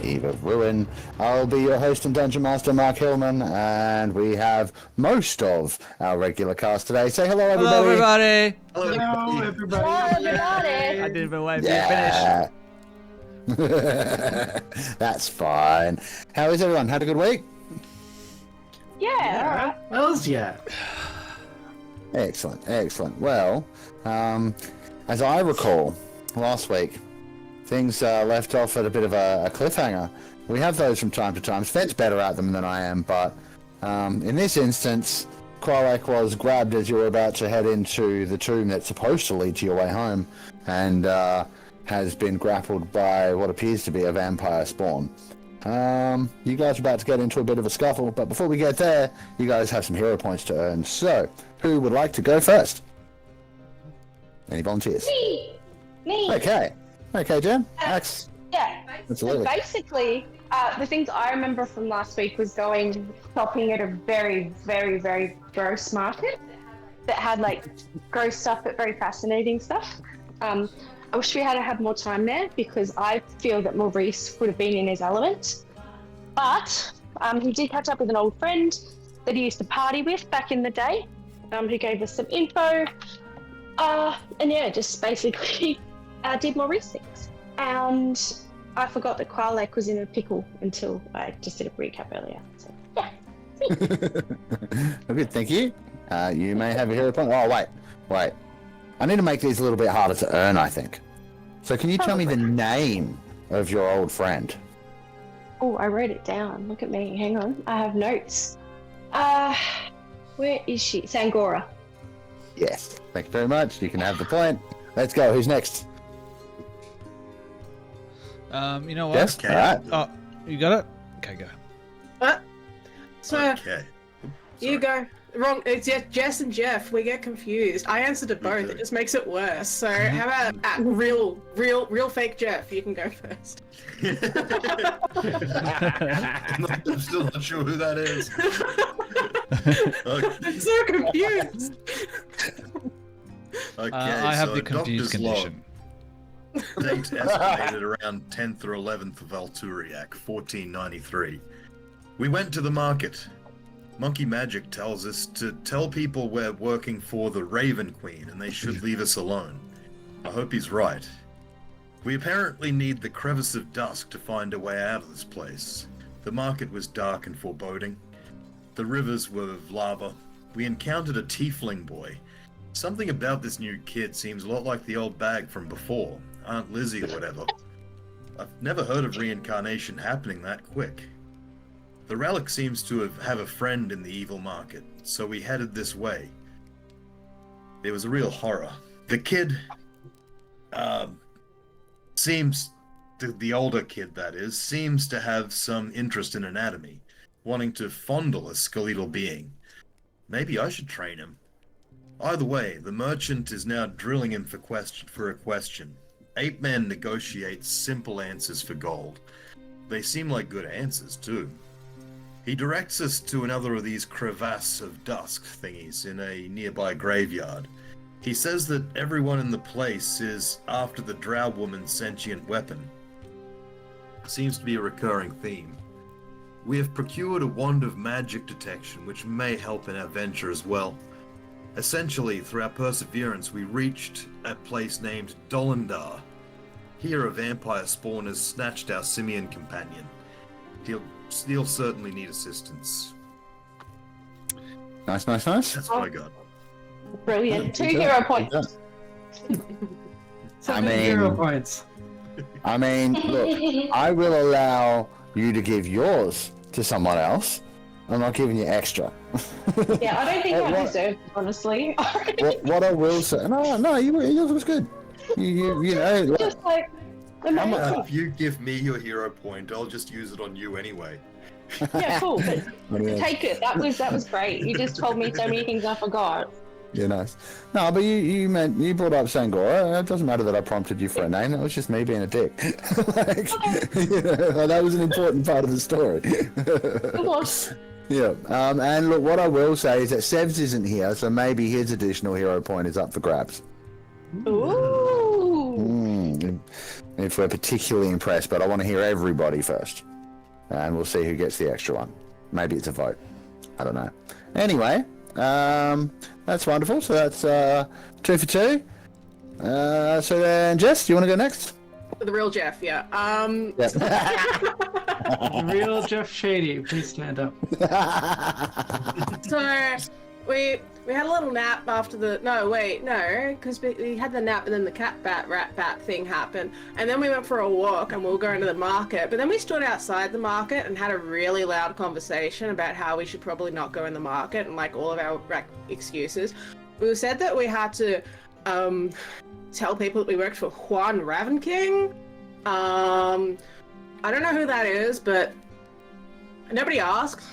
Eve of Ruin. I'll be your host and Dungeon Master Mark Hillman, and we have most of our regular cast today. Say hello, everybody. Hello, everybody. Hello, everybody. Hello, everybody. I didn't even wait for you to finish. That's fine. How is everyone? Had a good week? Yeah. Hells yeah. Excellent, excellent. Well, as I recall, last week, things left off at a bit of a cliffhanger. We have those from time to time. Sven's better at them than I am, but in this instance, Kralek was grabbed as you were about to head into the tomb that's supposed to lead to your way home, and has been grappled by what appears to be a vampire spawn. You guys are about to get into a bit of a scuffle, but before we get there, you guys have some hero points to earn. So, who would like to go first? Any volunteers? Me. Okay, Jen. Axe. Yeah. Absolutely. So basically, the things I remember from last week was going shopping at a very, very, very gross market that had like gross stuff but very fascinating stuff. I wish we had more time there because I feel that Maurice would have been in his element. But he did catch up with an old friend that he used to party with back in the day, who gave us some info. And yeah, just basically did Maurice things. And I forgot that Kralek was in a pickle until I just did a recap earlier. So yeah. Good, thank you. You may have a hero point. Oh, wait. I need to make these a little bit harder to earn, I think. So can you tell me the name of your old friend? Oh, I wrote it down. Look at me. Hang on. I have notes. Where is she? Sangora. Yes. Thank you very much. You can have the point. Let's go. Who's next? You know what? Yes. Okay. All right. Oh, you got it? Okay, go. So Okay. you go. Wrong. It's Jess and Geoff. We get confused. I answered to both. do. It just makes it worse. So how about real fake Geoff? You can go first. I'm still not sure who that is. Okay. I'm so confused. Okay, I have so the confused Doctor's log. condition. Date estimated around 10th or 11th of Alturiac, 1493. We went to the market. Monkey Magic tells us to tell people we're working for the Raven Queen and they should leave us alone. I hope he's right. We apparently need the crevice of dusk to find a way out of this place. The market was dark and foreboding. The rivers were of lava. We encountered a tiefling boy. Something about this new kid seems a lot like the old bag from before, Aunt Lizzie or whatever. I've never heard of reincarnation happening that quick. The relic seems to have a friend in the evil market, so we headed this way. It was a real horror. The kid, the older kid that is, seems to have some interest in anatomy, wanting to fondle a skeletal being. Maybe I should train him. Either way, the merchant is now drilling him for a question. 8 men negotiate simple answers for gold. They seem like good answers, too. He directs us to another of these crevasse of dusk thingies in a nearby graveyard. He says that everyone in the place is after the drow woman's sentient weapon. Seems to be a recurring theme. We have procured a wand of magic detection, which may help in our venture as well. Essentially, through our perseverance, we reached a place named Dolendar. Here, a vampire spawn has snatched our simian companion. He'll certainly need assistance. Nice. That's what I got. Brilliant. 2 hero points. I mean, 0 points. Look, I will allow you to give yours to someone else. I'm not giving you extra. Yeah, I don't think I deserve it, honestly. What I will say, no, yours was good. You know, like, Just like, If you give me your hero point, I'll just use it on you anyway. yeah, cool. But take it. That was great. You just told me so many things I forgot. Yeah, nice. No, but you brought up Sangora. It doesn't matter that I prompted you for a name. That was just me being a dick. That was an important part of the story. It was. Yeah. And look, what I will say is that Sevs isn't here, so maybe his additional hero point is up for grabs. Ooh. if we're particularly impressed, but I want to hear everybody first. And we'll see who gets the extra one. Maybe it's a vote. I don't know. Anyway, that's wonderful. So that's 2 for 2. So then, Jess, do you want to go next? The real Geoff, yeah. The real Geoff Shady, please stand up. So we had a little nap after the because we had the nap and then the cat rat bat thing happened, and then we went for a walk and we were going to the market, but then we stood outside the market and had a really loud conversation about how we should probably not go in the market and like all of our excuses. We said that we had to tell people that we worked for Juan Raven King. I don't know who that is, but nobody asked.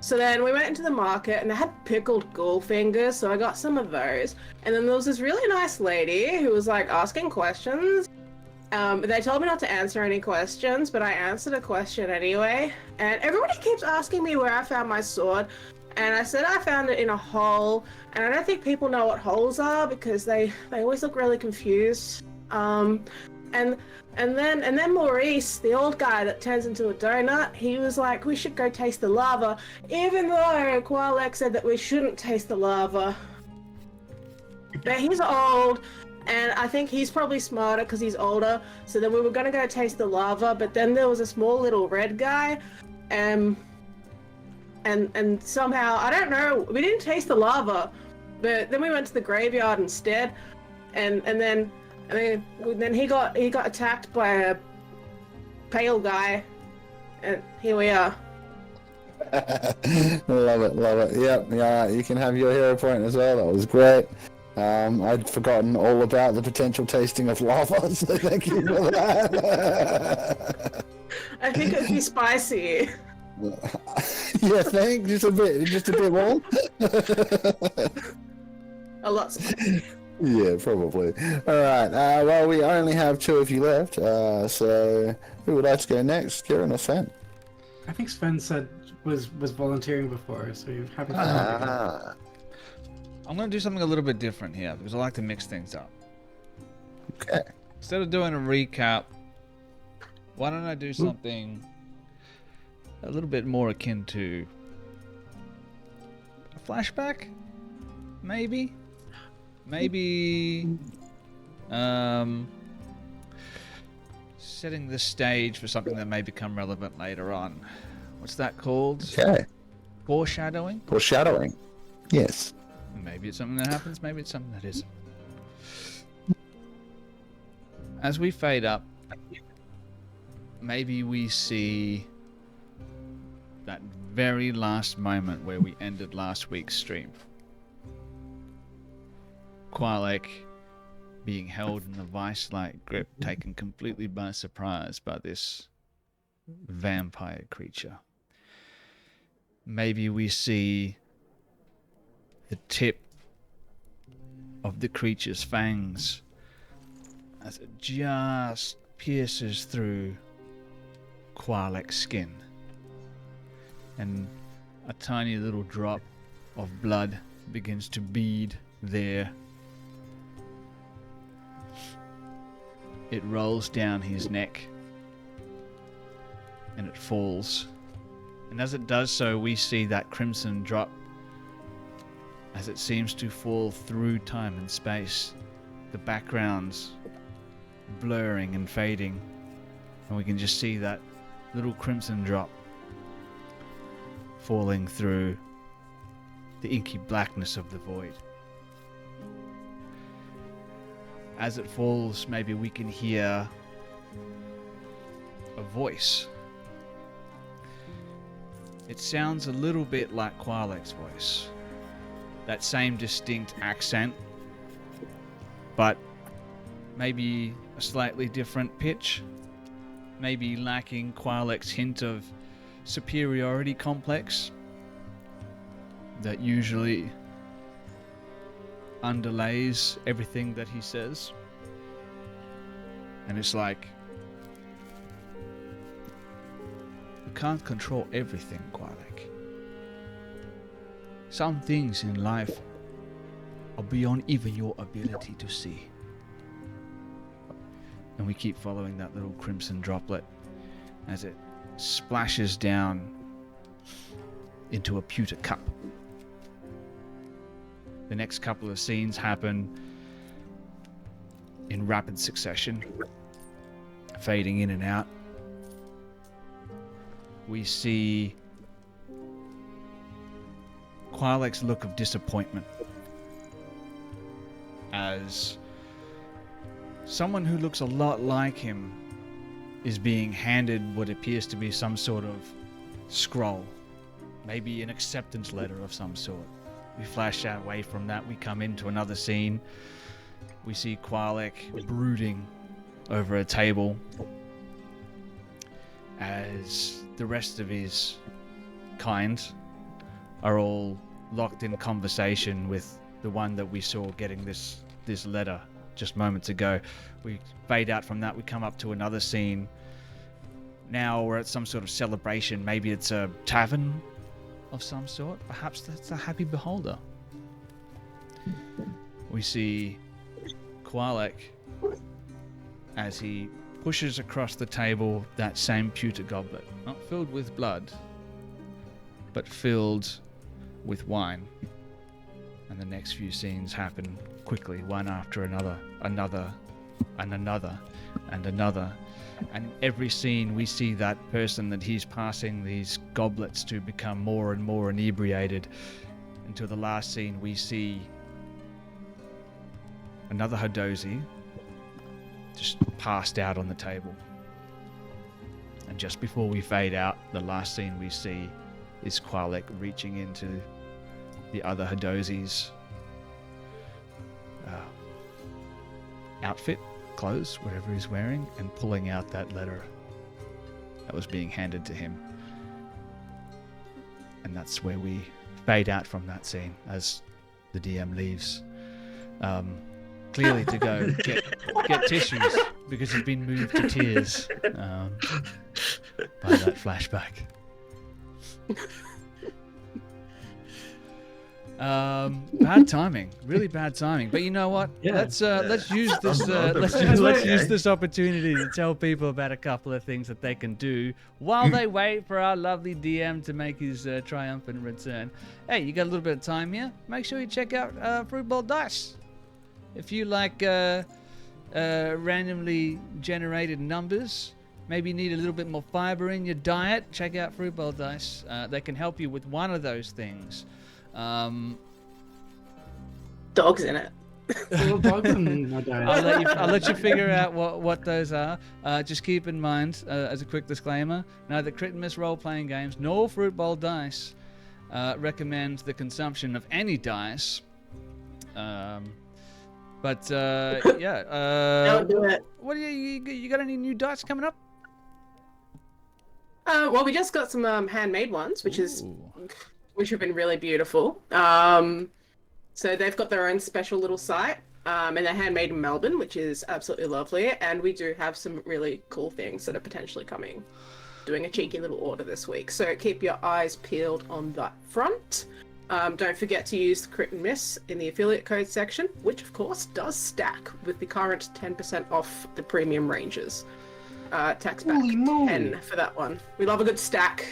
So then we went into the market and they had pickled ghoul fingers, so I got some of those. And then there was this really nice lady who was like asking questions. They told me not to answer any questions, but I answered a question anyway. And everybody keeps asking me where I found my sword. And I said I found it in a hole. And I don't think people know what holes are because they always look really confused. And then Maurice, the old guy that turns into a donut, he was like, we should go taste the lava, even though Qualek said that we shouldn't taste the lava. But he's old, and I think he's probably smarter because he's older. So then we were gonna go taste the lava, but then there was a small little red guy, and somehow, I don't know, we didn't taste the lava, but then we went to the graveyard instead, and then he got attacked by a pale guy, and here we are. Love it. Yep, yeah, you can have your hero point as well. That was great. I'd forgotten all about the potential tasting of lava, so thank you for that. I think it'd be spicy. Yeah, thanks. Just a bit warm. A lot spicy. Yeah, probably. All right. Well, we only have 2 of you left. So who would like to go next, Kiran or Sven? I think Sven said was volunteering before, so you're happy to I'm going to do something a little bit different here because I like to mix things up. Okay. Instead of doing a recap, why don't I do something a little bit more akin to a flashback? Maybe, setting the stage for something that may become relevant later on. What's that called? Okay. Foreshadowing? Foreshadowing. Yes. Maybe it's something that happens, maybe it's something that isn't. As we fade up, maybe we see that very last moment where we ended last week's stream. Qualek being held in a vice-like grip, taken completely by surprise by this vampire creature. Maybe we see the tip of the creature's fangs as it just pierces through Qualek's skin, and a tiny little drop of blood begins to bead there. It rolls down his neck and it falls, and as it does so, we see that crimson drop as it seems to fall through time and space, the backgrounds blurring and fading, and we can just see that little crimson drop falling through the inky blackness of the void. As it falls, maybe we can hear a voice. It sounds a little bit like Qualek's voice. That same distinct accent, but maybe a slightly different pitch. Maybe lacking Qualek's hint of superiority complex that usually underlays everything that he says. And it's like, you can't control everything, Qualek. Some things in life are beyond even your ability to see. And we keep following that little crimson droplet as it splashes down into a pewter cup. The next couple of scenes happen in rapid succession, fading in and out. We see Qualek's look of disappointment as someone who looks a lot like him is being handed what appears to be some sort of scroll, maybe an acceptance letter of some sort. We flash away from that, we come into another scene. We see Qualek brooding over a table as the rest of his kind are all locked in conversation with the one that we saw getting this letter just moments ago. We fade out from that, we come up to another scene. Now we're at some sort of celebration. Maybe it's a tavern of some sort. Perhaps that's a happy beholder. We see Qualek as he pushes across the table that same pewter goblet, not filled with blood, but filled with wine. And the next few scenes happen quickly, one after another, and another. And every scene we see that person that he's passing these goblets to become more and more inebriated, until the last scene we see another Hadozi just passed out on the table. And just before we fade out, the last scene we see is Qualek reaching into the other Hadozi's outfit, clothes, whatever he's wearing, and pulling out that letter that was being handed to him. And that's where we fade out from that scene as the DM leaves. Clearly to go get tissues because he's been moved to tears by that flashback. Bad timing, really bad timing. But you know what? Yeah. Let's use this use this opportunity to tell people about a couple of things that they can do while they wait for our lovely DM to make his triumphant return. Hey, you got a little bit of time here? Make sure you check out Fruit Bowl Dice. If you like randomly generated numbers, maybe you need a little bit more fiber in your diet, check out Fruit Bowl Dice. They can help you with one of those things. Dogs in it. Little dogs in my diet. I'll let you figure out what those are. Just keep in mind, as a quick disclaimer, neither Crit and Miss role-playing games nor Fruit Bowl Dice recommend the consumption of any dice. But yeah. Don't do it. What do you got any new dice coming up? Well, we just got some handmade ones, which have been really beautiful. So they've got their own special little site, and they're handmade in Melbourne, which is absolutely lovely. And we do have some really cool things that are potentially coming. Doing a cheeky little order this week, so keep your eyes peeled on that front. Don't forget to use the Crit and Miss in the affiliate code section, which of course does stack with the current 10% off the premium ranges. Tax back 10 for that one. We love a good stack.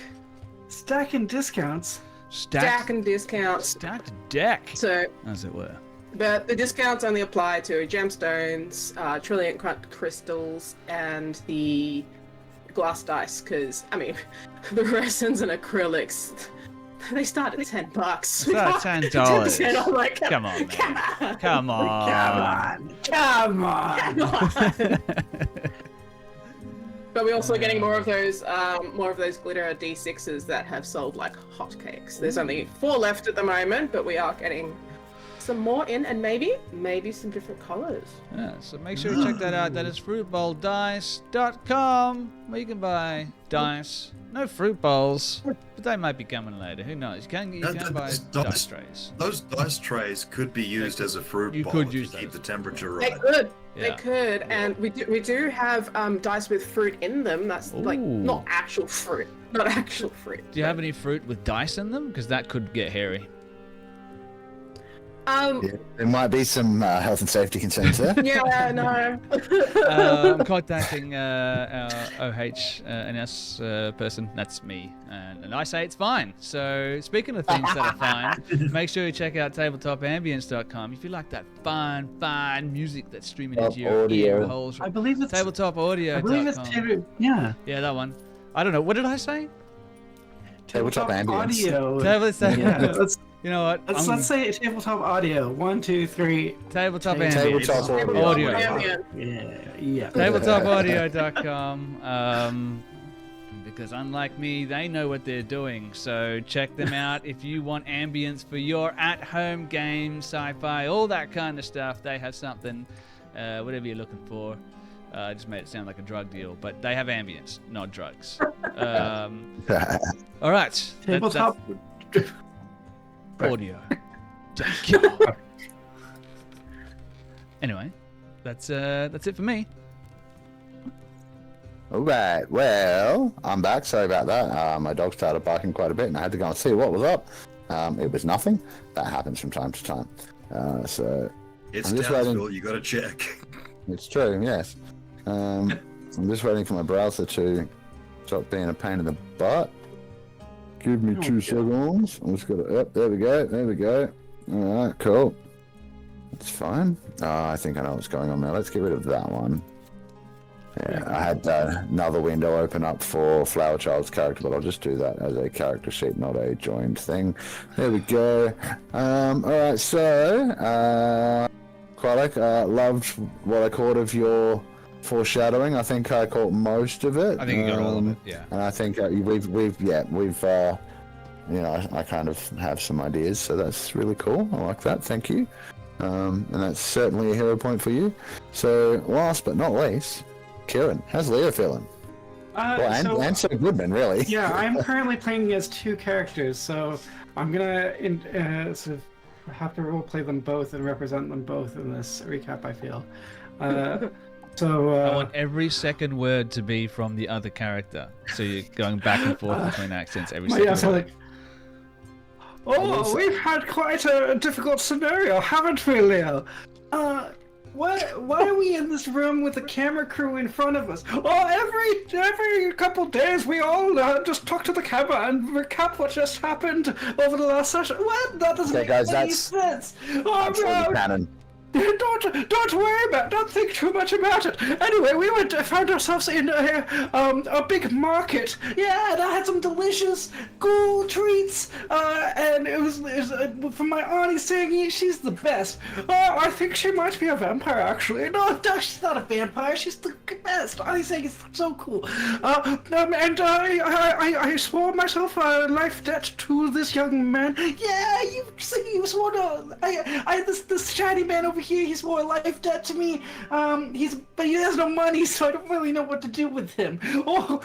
Stack and discounts. Stack and discounts. Stacked deck, So, as it were. but the discounts only apply to gemstones, trilliant crystals, and the glass dice. Because I mean, the resins and acrylics. They start at $10. Start at $10. I'm like, Come on, man. Come on. Come on. But we're also getting more of those glitter D6s that have sold like hotcakes. There's only 4 left at the moment, but we are getting some more in, and maybe some different colors. Yeah, so make sure you check that out. That is fruitbowldice.com, where you can buy dice. No fruit bowls, but they might be coming later. Who knows? You can buy dice trays. Those dice trays could be used as a fruit You bowl could if use you keep those. the temperature They right. could. Yeah. They could, and we do have dice with fruit in them. That's like Ooh. not actual fruit. Do you have any fruit with dice in them? Because that could get hairy. Yeah, there might be some health and safety concerns there. Yeah, no. I'm contacting our OHS person. That's me, and I say it's fine. So speaking of things that are fine, make sure you check out tabletopambience.com if you like that fine music that's streaming into your audio. ear holes. I believe it's Tabletopaudio.com. I believe it's yeah. Yeah, that one. I don't know. What did I say? Tabletop ambience. audio. Tabletop. Let's You know what? let's say tabletop audio. 1, 2, 3. Tabletop Tabletop Ambience. audio. Audio. Yeah. Tabletopaudio.com. Because unlike me, they know what they're doing. So check them out if you want ambience for your at-home game, sci-fi, all that kind of stuff. They have something, whatever you're looking for. I just made it sound like a drug deal, but they have ambience, not drugs. All right. Tabletop. Audio. Anyway, that's it for me. All right. Well, I'm back. Sorry about that. My dog started barking quite a bit, and I had to go and see what was up. It was nothing. That happens from time to time. So It's I'm just Townsville, waiting. you gotta check. It's true. Yes. I'm just waiting for my browser to stop being a pain in the butt. Give me 2 seconds. I'm just gonna. Yep. There we go. There we go. All right. Cool. It's fine. I think I know what's going on now. Let's get rid of that one. Yeah, I had another window open up for Flower Child's character, but I'll just do that as a character sheet, not a joined thing. There we go. Alright, so, Qualek, loved what I caught of your foreshadowing. I think I caught most of it. I think you got all of it, yeah. And I think we've you know, I kind of have some ideas, so that's really cool. I like that, thank you. And that's certainly a hero point for you. So, last but not least, Kiran, how's Leo feeling? And so Goodman, really. Yeah, I'm currently playing as 2 characters, so I'm gonna sort of have to roleplay them both and represent them both in this recap, I feel. I want every second word to be from the other character. So you're going back and forth between accents every second so word. We've had quite a difficult scenario, haven't we, Leo? Why are we in this room with the camera crew in front of us? Every couple days we all just talk to the camera and recap what just happened over the last session. What? That doesn't make any sense. Absolutely canon. Don't worry about it. Don't think too much about it. Anyway, we found ourselves in a big market. Yeah, and I had some delicious ghoul treats. And it was from my auntie saying she's the best. I think she might be a vampire actually. No, she's not a vampire. She's the best. Auntie saying it's so cool. And I swore myself a life debt to this young man. Yeah, you swore to this shiny man over here, he swore a life debt to me. But he has no money, so I don't really know what to do with him. It'll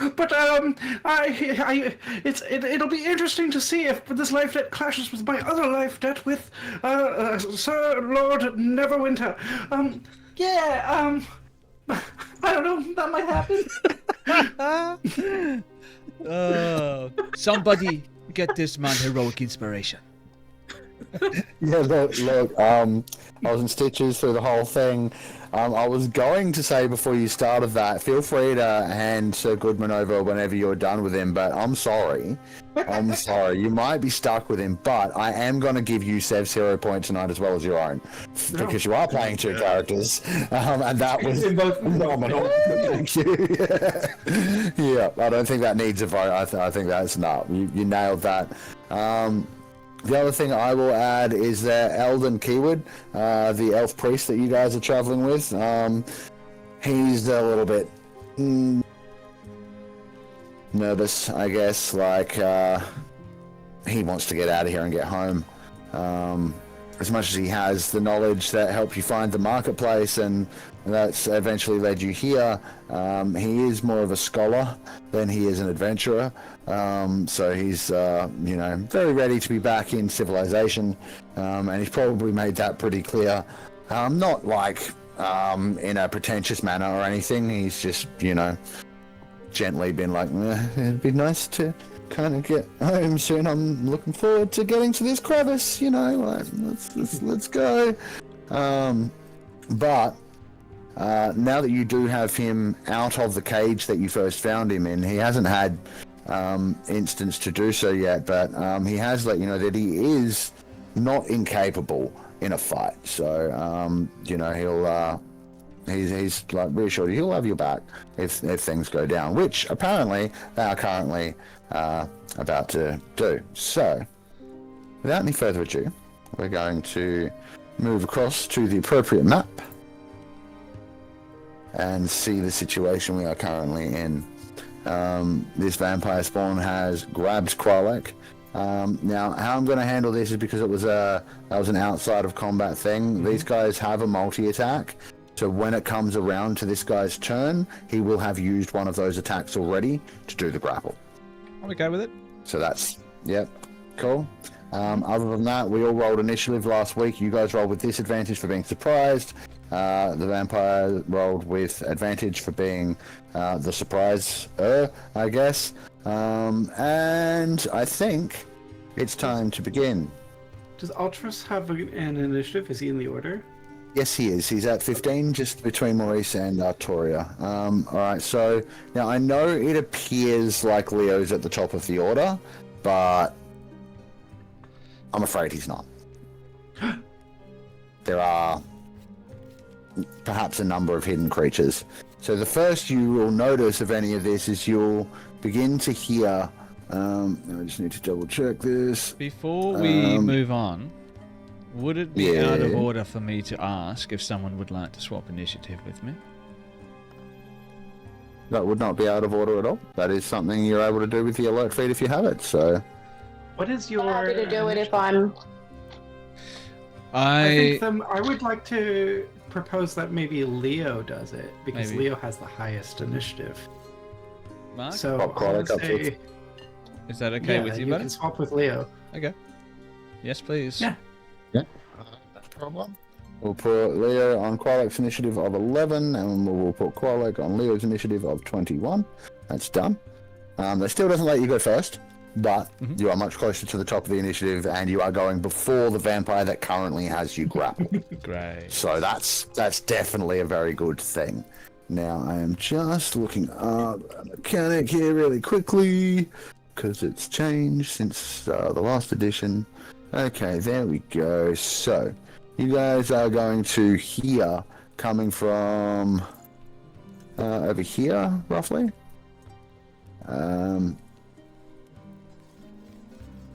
be interesting to see if this life debt clashes with my other life debt with Sir Lord Neverwinter. I don't know, that might happen. Somebody get this man heroic inspiration. Yeah, look, I was in stitches through the whole thing. I was going to say before you started that, feel free to hand Sir Goodman over whenever you're done with him, but I'm sorry. You might be stuck with him, but I am going to give you Sev's hero point tonight as well as your own, because you are playing 2 characters, and that was phenomenal. Thank you. Yeah, I don't think that needs a vote. I think that's enough. You nailed that. The other thing I will add is that Eldon Keyword, the elf priest that you guys are traveling with, he's a little bit nervous, I guess. Like, he wants to get out of here and get home. As much as he has the knowledge that helped you find the marketplace and that's eventually led you here, he is more of a scholar than he is an adventurer. So he's, very ready to be back in civilization, and he's probably made that pretty clear. Not like in a pretentious manner or anything. He's just, gently been like, it'd be nice to kind of get home soon. I'm looking forward to getting to this crevice. You know, like let's go. But now that you do have him out of the cage that you first found him in, he hasn't had instance to do so yet, but he has let you know that he is not incapable in a fight. So you know, he's like reassured he'll have your back if things go down, which apparently they are currently about to do. So without any further ado, we're going to move across to the appropriate map and see the situation we are currently in. This vampire spawn has grabbed Kralek. Now, how I'm going to handle this is because that was an outside of combat thing. These guys have a multi-attack, so when it comes around to this guy's turn, he will have used one of those attacks already to do the grapple. I'm okay with it. So that's, yep, cool. Other than that, we all rolled initiative last week. You guys rolled with disadvantage for being surprised. The vampire rolled with advantage for being the surprise, I guess. And I think it's time to begin. Does Ultras have an initiative? Is he in the order? Yes, he is. He's at 15, just between Maurice and Artoria. Alright, so now I know it appears like Leo's at the top of the order, but I'm afraid he's not. There are perhaps a number of hidden creatures. So the first you will notice of any of this is you'll begin to hear... I just need to double check this. Before we move on, would it be out of Yeah. order for me to ask if someone would like to swap initiative with me? That would not be out of order at all. That is something you're able to do with the alert feed if you have it, so... What is your... I'm happy to do it if I'm... I think I would like to propose that maybe Leo does it, because Maybe. Leo has the highest initiative. Mark, So Pop I would Kralek up to say, is that okay yeah, with you, you buddy? can swap with Leo. Okay. Yes, please. Yeah. No problem. We'll put Leo on Kralek's initiative of 11, and we'll put Kralek on Leo's initiative of 21. That's done. That still doesn't let you go first, but you are much closer to the top of the initiative, and you are going before the vampire that currently has you grappled. Great. So that's definitely a very good thing. Now, I am just looking up a mechanic here really quickly, because it's changed since the last edition. Okay, there we go. So, you guys are going to hear coming from over here, roughly.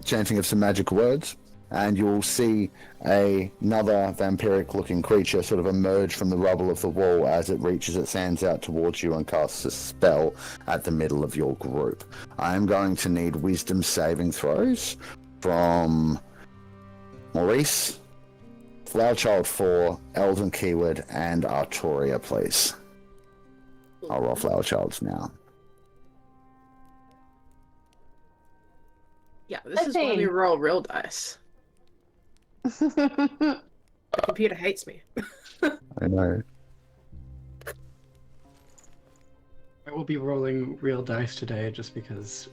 Chanting of some magic words, and you'll see another vampiric-looking creature sort of emerge from the rubble of the wall as it reaches its hands out towards you and casts a spell at the middle of your group. I am going to need wisdom saving throws from Maurice, Flowerchild 4, Elden Keyword, and Artoria, please. I'll roll Flowerchild's now. Yeah, this is why we roll real dice. The computer hates me. I know. I will be rolling real dice today, just because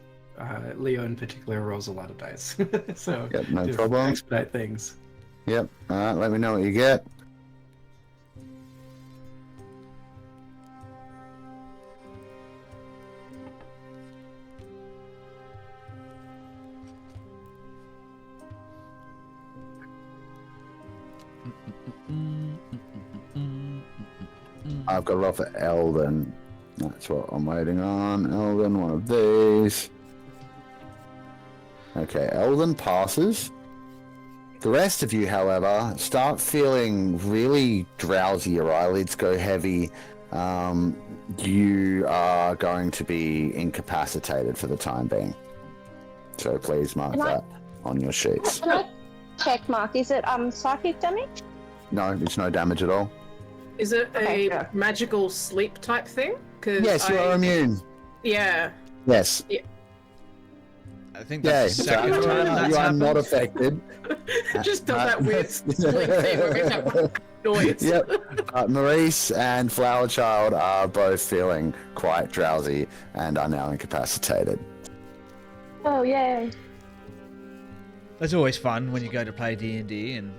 Leo in particular rolls a lot of dice. So Yep, no to problem. expedite things. Yep. Alright, let me know what you get. I've got it off at Elden. That's what I'm waiting on. Elden, one of these. Okay, Elden passes. The rest of you, however, start feeling really drowsy. Your eyelids go heavy. You are going to be incapacitated for the time being. So please mark that on your sheets. Can I check, Mark? Is it psychic damage? No, it's no damage at all. Is it Okay, a sure. magical sleep type thing? 'Cause Yes, you are immune. Yeah. Yes. I think Yeah, that's the so second time that's you are happened. not affected. Just does that weird sleep thing where it makes that noise. Yep. Maurice and Flowerchild are both feeling quite drowsy and are now incapacitated. Oh, yay. That's always fun when you go to play D&D and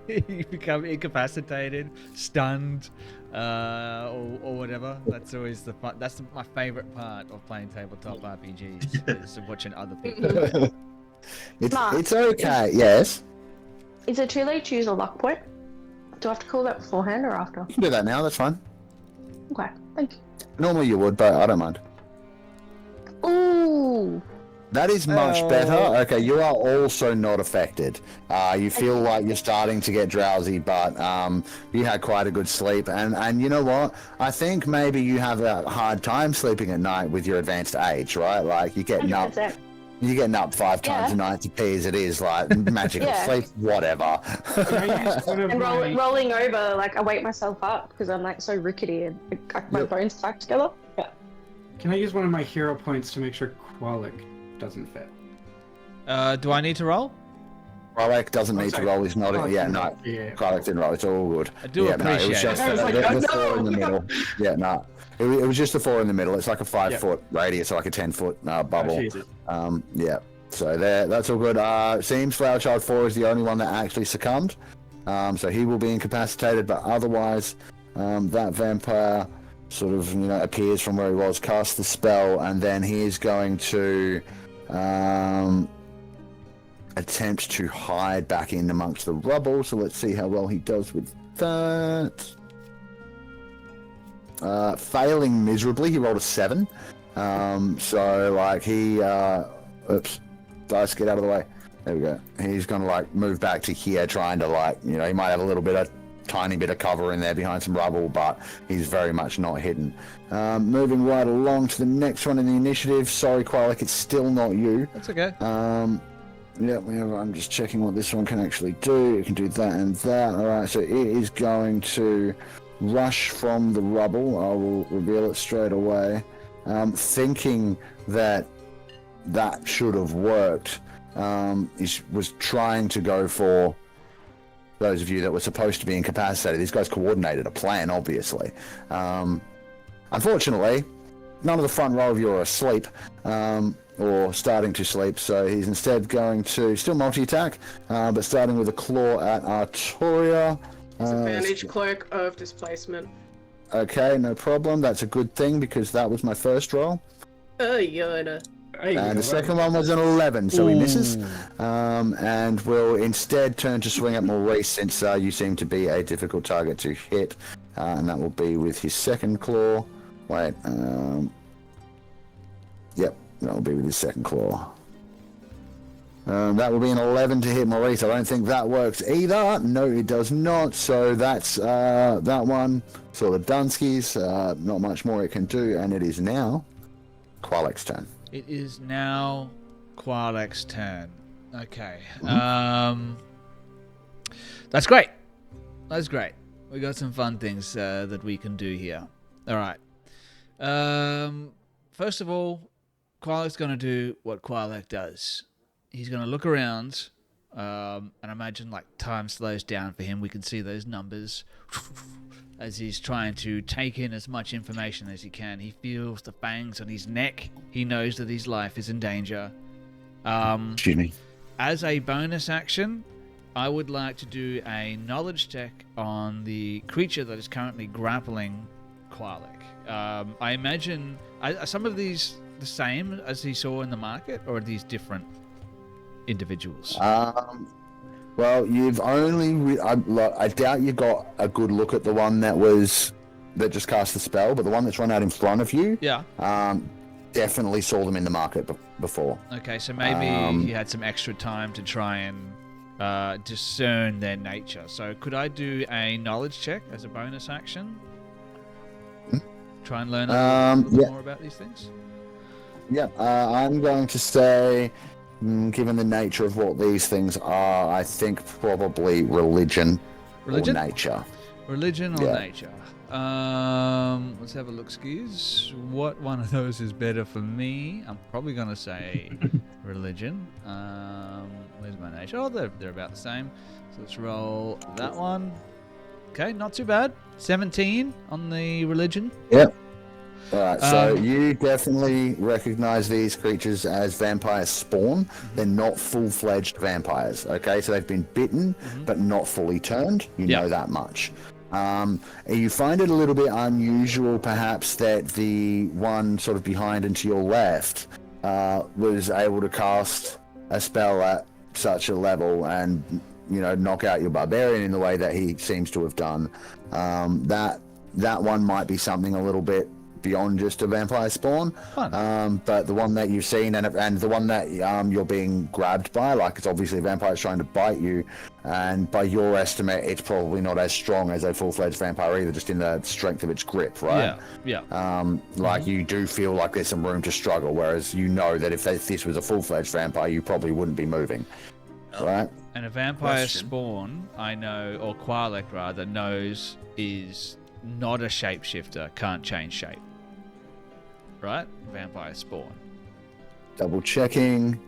you become incapacitated, stunned, or whatever. That's always the fun. That's my favorite part of playing tabletop RPGs is watching other people. Mark. It's okay. Yes. Is it too late to use a luck point? Do I have to call that beforehand or after? You can do that now. That's fine. Okay, thank you. Normally you would, but I don't mind. Ooh. That is much better. Okay, you are also not affected. You feel like you're starting to get drowsy, but you had quite a good sleep. And you know what? I think maybe you have a hard time sleeping at night with your advanced age, right? Like you're getting up 5 times a night to pee as it is, like magical sleep, whatever. And rolling over, like I wake myself up because I'm like so rickety and my bones back together. Yeah. Can I use one of my hero points to make sure Qualic doesn't fit? Do I need to roll? Qualic doesn't need to roll. He's not. No. Qualic didn't roll. It's all good. I do appreciate it. Was just the 4 in the middle. Yeah, no. It was just the 4 in the middle. It's like a 5-foot radius, like a 10-foot bubble. Yeah. So that's all good. Seems Flower Child 4 is the only one that actually succumbed. So he will be incapacitated, but otherwise, that vampire sort of appears from where he was, casts the spell, and then he is going to attempt to hide back in amongst the rubble. So let's see how well he does with that. Failing miserably, he rolled a 7. So like he, oops, dice, get out of the way. There we go. He's gonna like move back to here, trying to like, he might have a tiny bit of cover in there behind some rubble, but he's very much not hidden. Moving right along to the next one in the initiative. Sorry, Qualic, it's still not you. That's okay. Yeah, I'm just checking what this one can actually do. It can do that and that. All right, so it is going to rush from the rubble. I will reveal it straight away. Thinking that should have worked, was trying to go for those of you that were supposed to be incapacitated. These guys coordinated a plan, obviously. Unfortunately, none of the front row of you are asleep, or starting to sleep, so he's instead going to still multi-attack, but starting with a claw at Artoria. Disadvantage cloak of displacement. Okay, no problem. That's a good thing because that was my first roll. Yoda. And the second one was an 11, so he misses. And will instead turn to swing at Maurice since you seem to be a difficult target to hit. And that will be with his second claw. Wait, yep, that will be with his second claw. That will be an 11 to hit Maurice. I don't think that works either. No, it does not. So that's that one. So the Dunskies, not much more it can do. And it is now Qualic's turn. It is now Qualic's turn. Okay. That's great. That's great. We got some fun things that we can do here. All right. First of all, Qualic's going to do what Qualic does. He's going to look around, and imagine like time slows down for him. We can see those numbers as he's trying to take in as much information as he can. He feels the fangs on his neck. He knows that his life is in danger. Excuse me. As a bonus action, I would like to do a knowledge check on the creature that is currently grappling Qualic. I imagine, are some of these the same as he saw in the market, or are these different individuals? Well, you've only... I doubt you got a good look at the one that just cast the spell, but the one that's run out in front of you, definitely saw them in the market before. Okay, so maybe he had some extra time to try and discern their nature. So could I do a knowledge check as a bonus action? Try and learn a little bit more about these things? Yeah, I'm going to say, given the nature of what these things are, I think probably religion? Or nature. Religion or nature. Let's have a look, skis. What one of those is better for me? I'm probably going to say religion. Where's my nature? Oh, they're about the same. So let's roll that one. Okay, not too bad. 17 on the religion. Yep. Alright, so you definitely recognize these creatures as vampire spawn. They're not full-fledged vampires, okay? So they've been bitten, but not fully turned. You know that much. You find it a little bit unusual, perhaps, that the one sort of behind and to your left was able to cast a spell at such a level and, you know, knock out your barbarian in the way that he seems to have done. That one might be something a little bit beyond just a vampire spawn, but the one that you've seen and the one that you're being grabbed by, like, it's obviously a vampire trying to bite you, and by your estimate it's probably not as strong as a full-fledged vampire either, just in the strength of its grip, right? Like, you do feel like there's some room to struggle, whereas you know that if this was a full-fledged vampire you probably wouldn't be moving, right? And a vampire spawn, I know, or Qualek rather, knows is not a shapeshifter, can't change shape. Right? Vampire spawn. Double checking.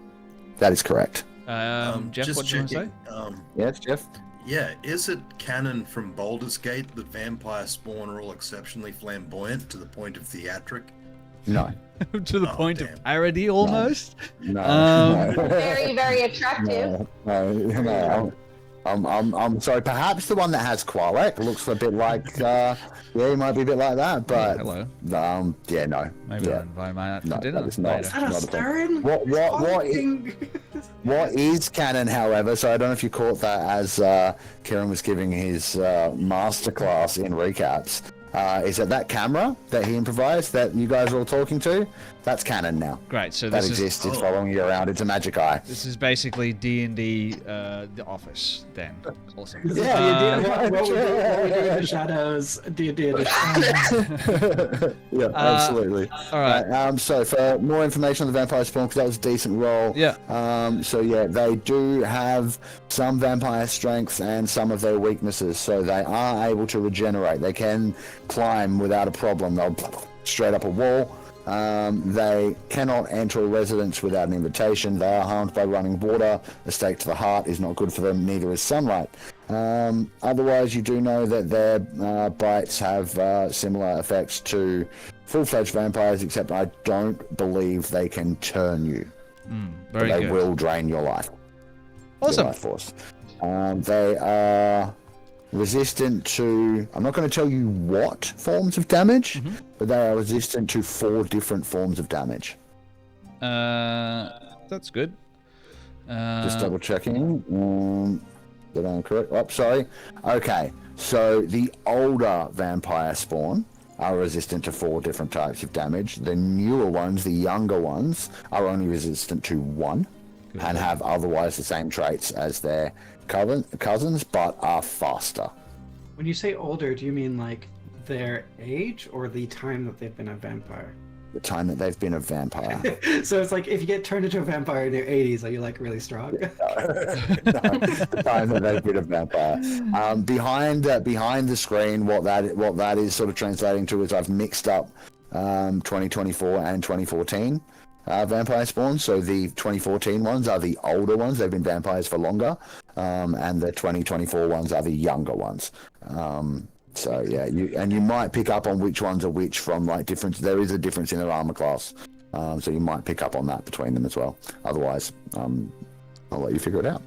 That is correct. Geoff, what do you want to say? Yes, Geoff? Yeah, is it canon from Baldur's Gate that vampire spawn are all exceptionally flamboyant to the point of theatric? No. To the point of parody, almost? No. Very, very attractive. No. I'm sorry. Perhaps the one that has Qualek looks a bit like. He might be a bit like that, but hello. Yeah, no. Maybe I'll invite my out for dinner. That is not. Is that a Stern? What is canon, however? So I don't know if you caught that as Kiran was giving his masterclass in recaps. Is that camera that he improvised that you guys are all talking to? That's canon now. Great. So that this exists. It's following you around. It's a magic eye. This is basically D&D, The Office. Then, awesome. What we do in the shadows, D&D in the shadows. Yeah, absolutely. All right. So for more information on the vampire spawn, because that was a decent roll. Yeah. So yeah, they do have some vampire strengths and some of their weaknesses. So they are able to regenerate. They can climb without a problem. They'll straight up a wall. They cannot enter a residence without an invitation. They are harmed by running water. A stake to the heart is not good for them, neither is sunlight. Otherwise, you do know that their bites have similar effects to full-fledged vampires, except I don't believe they can turn you. Very but they good. will drain your life. Awesome. Your life force. They are resistant to, I'm not going to tell you what forms of damage, but they are resistant to 4 different forms of damage. That's good. Just double checking. Did I correct? Oh, sorry. Okay, so the older vampire spawn are resistant to 4 different types of damage. The newer ones, the younger ones, are only resistant to 1 and have otherwise the same traits as their cousins, but are faster. When you say older, do you mean like their age or the time that they've been a vampire? The time that they've been a vampire. So it's like if you get turned into a vampire in your 80s, are you like really strong? No, the time that they've been a vampire. Behind the screen, what that is sort of translating to is I've mixed up 2024 and 2014 vampire spawns. So the 2014 ones are the older ones. They've been vampires for longer. And the 2024 ones are the younger ones. So yeah, you might pick up on which ones are which from like difference. There is a difference in their armor class. So you might pick up on that between them as well. Otherwise, I'll let you figure it out.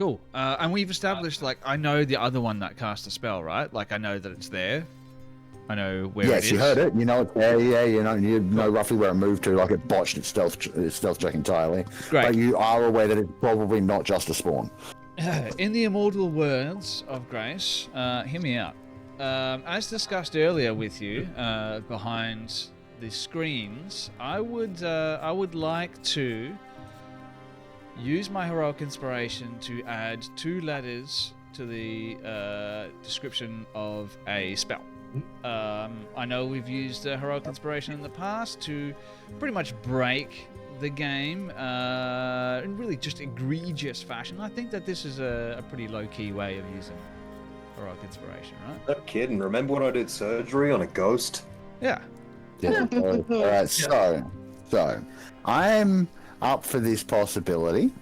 Cool. And we've established, like, I know the other one that cast a spell, right? Like, I know that it's there. I know where it is. Yes, you heard it. You know it's there. Yeah, you know roughly where it moved to. Like, it botched its stealth check entirely. Great. But you are aware that it's probably not just a spawn. In the immortal words of Grace, hear me out. As discussed earlier with you, behind the screens, I would like to use my heroic inspiration to add 2 letters to the description of a spell. I know we've used heroic inspiration in the past to pretty much break the game in really just egregious fashion. I think that this is a pretty low-key way of using heroic inspiration, right? No kidding. Remember when I did surgery on a ghost? Yeah. Yeah. All right. So I'm up for this possibility,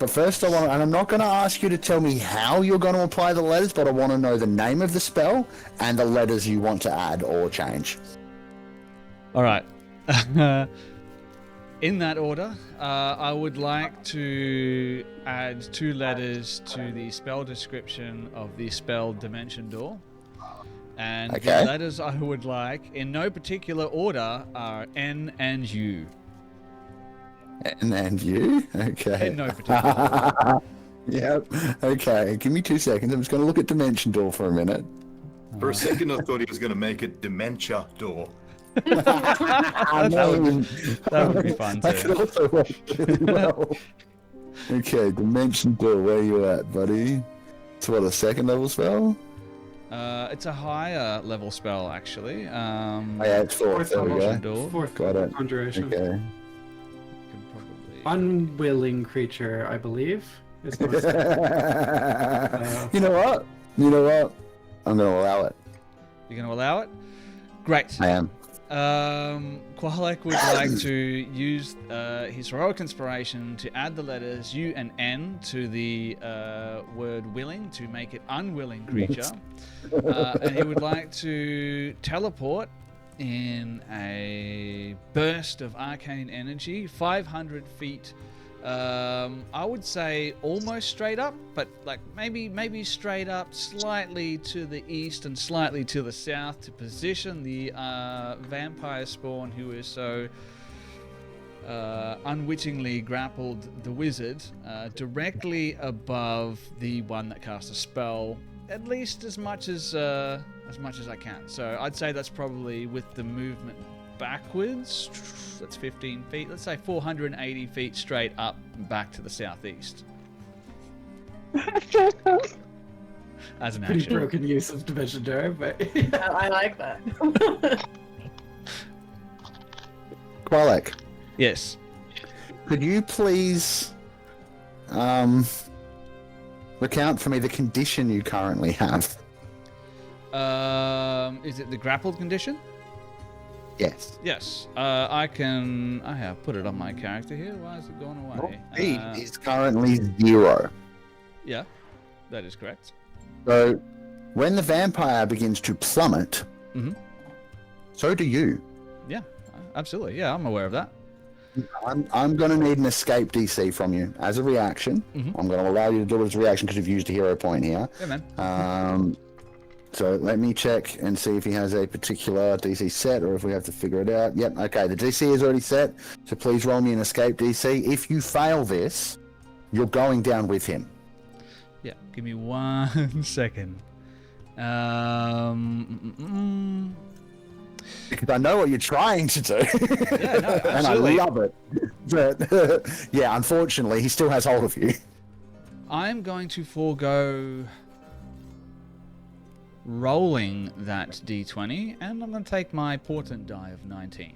But first, and I'm not going to ask you to tell me how you're going to apply the letters, but I want to know the name of the spell and the letters you want to add or change. All right. In that order, I would like to add 2 letters to the spell description of the spell Dimension Door. And the letters I would like, in no particular order, are N and U. N and U? Okay. In no particular order. Yep. Okay. Give me 2 seconds. I'm just going to look at Dimension Door for a minute. For a second, I thought he was going to make it Dementia Door. That would be fun That could too. also work really well. Okay, Dimension Door, where you at, buddy? It's what, a 2nd level spell? It's a higher level spell, actually. Oh, yeah, it's 4th. There we Dimension go. Door. Fourth Got it. conjuration. Okay. Can probably... Unwilling creature, I believe. Is what it's You know what? I'm going to allow it. You're going to allow it? Great. I am. Qualek would like to use his heroic inspiration to add the letters U and N to the word willing to make it unwilling creature. And he would like to teleport in a burst of arcane energy, 500 feet. I would say almost straight up, but like maybe straight up, slightly to the east and slightly to the south, to position the vampire spawn who is so unwittingly grappled the wizard directly above the one that casts a spell, at least as much as I can. So I'd say that's probably with the movement backwards. That's 15 feet. Let's say 480 feet straight up and back to the southeast. As an pretty action. broken use of Dimension Door, but I like that. Qualek, Yes. could you please recount for me the condition you currently have? Is it the grappled condition? Yes. Yes. I have put it on my character here. Why is it going away? Speed is currently 0. Yeah, that is correct. So, when the vampire begins to plummet, Mhm. so do you. Yeah, absolutely. Yeah, I'm aware of that. I'm going to need an escape DC from you as a reaction. Mhm. I'm going to allow you to do it as a reaction because you've used a hero point here. Yeah, man. So let me check and see if he has a particular DC set or if we have to figure it out. Yep, okay, the DC is already set, so please roll me an escape DC. If you fail this, you're going down with him. Yeah, give me 1 second. Because I know what you're trying to do. Yeah, no, And I absolutely. love it. But, yeah, unfortunately, he still has hold of you. I'm going to forego rolling that d20, and I'm going to take my portent die of 19.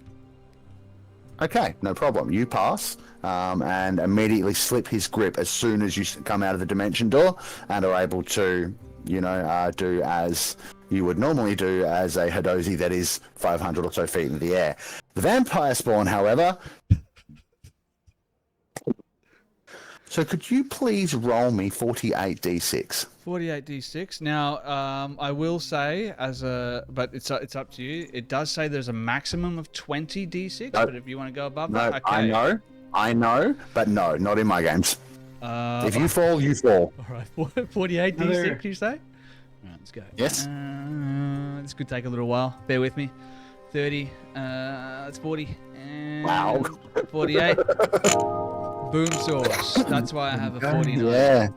Okay, no problem. You pass and immediately slip his grip as soon as you come out of the dimension door and are able to, do as you would normally do as a Hadozi that is 500 or so feet in the air. The vampire spawn, however... So could you please roll me 48d6? 48d6. Now, I will say, but it's up to you. It does say there's a maximum of 20 d6, No. but if you want to go above No, that, okay. I know, but no, not in my games. If you fall, you fall. All right, 48 d6, you say? All right, let's go. Yes. This could take a little while. Bear with me. 30. That's 40. And Wow. 48. Boom sauce. That's why I have a 49. Yeah.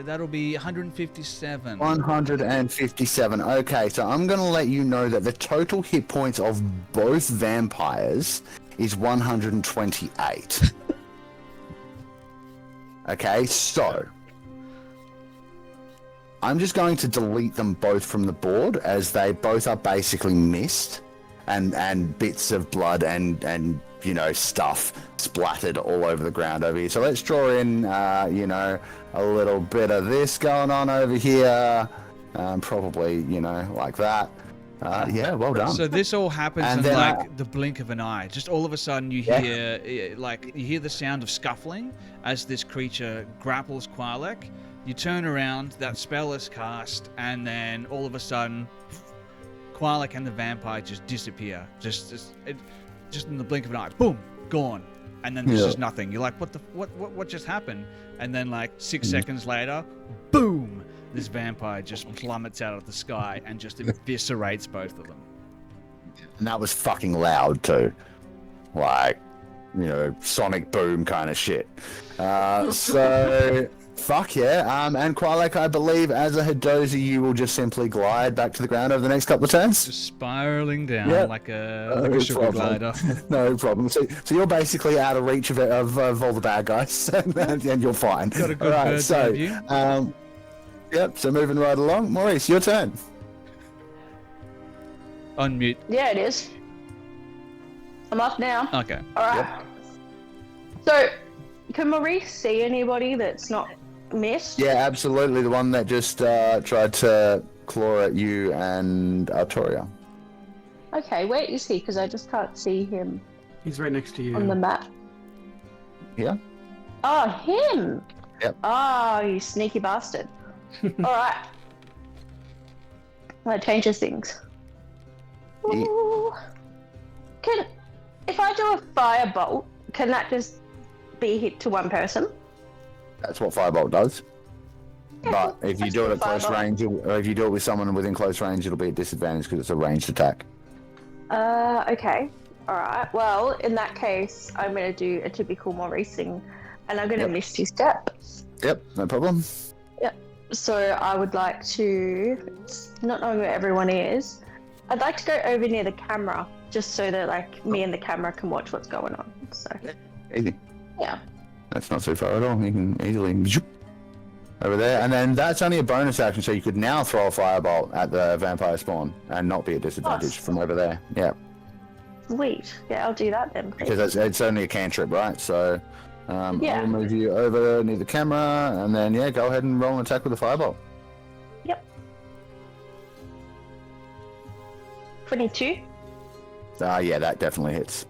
That'll be 157. 157. Okay, so I'm going to let you know that the total hit points of both vampires is 128. Okay, so I'm just going to delete them both from the board as they both are basically mist and bits of blood and stuff splattered all over the ground over here. So let's draw in, a little bit of this going on over here. Probably, like that. Yeah, well done. So this all happens And in then like the blink of an eye. Just all of a sudden you Yeah. hear the sound of scuffling as this creature grapples Qualek. You turn around, that spell is cast, and then all of a sudden Qualek and the vampire just disappear. Just in the blink of an eye. Boom, gone. And then there's just nothing. You're like, what just happened? And then like 6 seconds later, boom, this vampire just plummets out of the sky and just eviscerates both of them. And that was fucking loud too. Like, sonic boom kind of shit. So, fuck yeah. And Qualek, I believe, as a Hidozi, you will just simply glide back to the ground over the next couple of turns. Just spiraling down like a sugar glider. No problem. So you're basically out of reach of all the bad guys, and you're fine. Got a good All right, bird's so, eye view. Yep, so moving right along. Maurice, your turn. Unmute. Yeah, it is. I'm up now. Okay. Alright. So, can Maurice see anybody that's not missed? Yeah, absolutely. The one that just tried to claw at you and Artoria. Okay, where is he? Because I just can't see him He's right next to you. on the map. Yeah? Oh, him! Yep. Oh, you sneaky bastard. Alright. That changes things. Yeah. Ooh. If I do a firebolt, can that just be hit to one person? That's what Firebolt does. But if you Let's do it do at close Firebolt. range, or if you do it with someone within close range, it'll be a disadvantage because it's a ranged attack. Okay. Alright. Well, in that case, I'm going to do a typical Maurice thing, and I'm going to miss 2 step. Yep, no problem. So I would like to, not knowing where everyone is, I'd like to go over near the camera, just so that like me and the camera can watch what's going on. So Easy. yeah. That's not so far at all. You can easily zoop over there. And then that's only a bonus action, so you could now throw a Firebolt at the vampire spawn and not be at disadvantage from over there. Yeah. Sweet. Yeah, I'll do that then. Please. Because it's only a cantrip, right? So Yeah. I'll move you over near the camera, and then go ahead and roll an attack with a Firebolt. Yep. 22. Yeah, that definitely hits.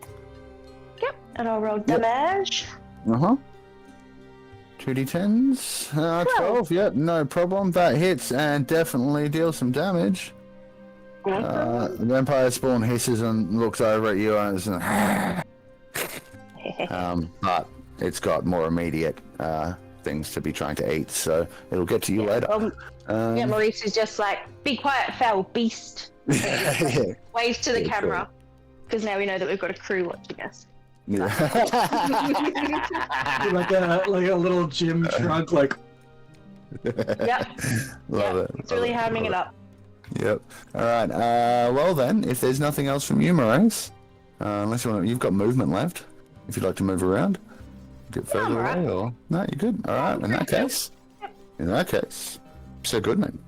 Yep. And I'll roll damage. 2d10s. 12. Yep, no problem. That hits and definitely deals some damage. The vampire spawn hisses and looks over at you and but it's got more immediate things to be trying to eat, so it'll get to you later. Yeah, Maurice is just like, be quiet, foul beast. Yeah. Waves to the Yeah, camera, because now we know that we've got a crew watching us. Yeah. like a little gym trunk, like. Yep. Love it. It's really hamming it up. Yep. All right. Well then, if there's nothing else from you, Maurice, unless you've got movement left, if you'd like to move around, get further alright. away, or no, you're good. All right. In that case, so good, man.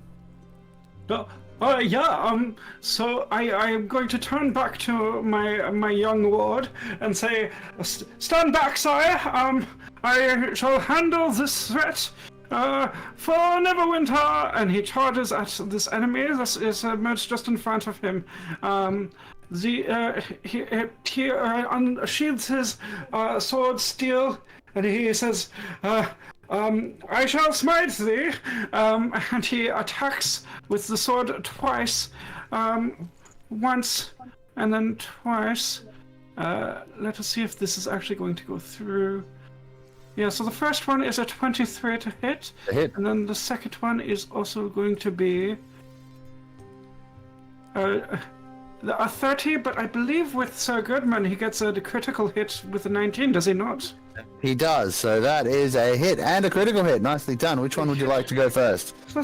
So I am going to turn back to my young ward and say, stand back, sire. I shall handle this threat. For Neverwinter, and he charges at this enemy that is emerged just in front of him. He unsheathes his sword steel, and he says, I shall smite thee, and he attacks with the sword twice, once and then twice. Let us see if this is actually going to go through. Yeah, so the first one is a 23 to hit, and then the second one is also going to be a 30, but I believe with Sir Goodman he gets a critical hit with a 19, does he not? He does. So that is a hit and a critical hit. Nicely done. Which one would you like to go first? So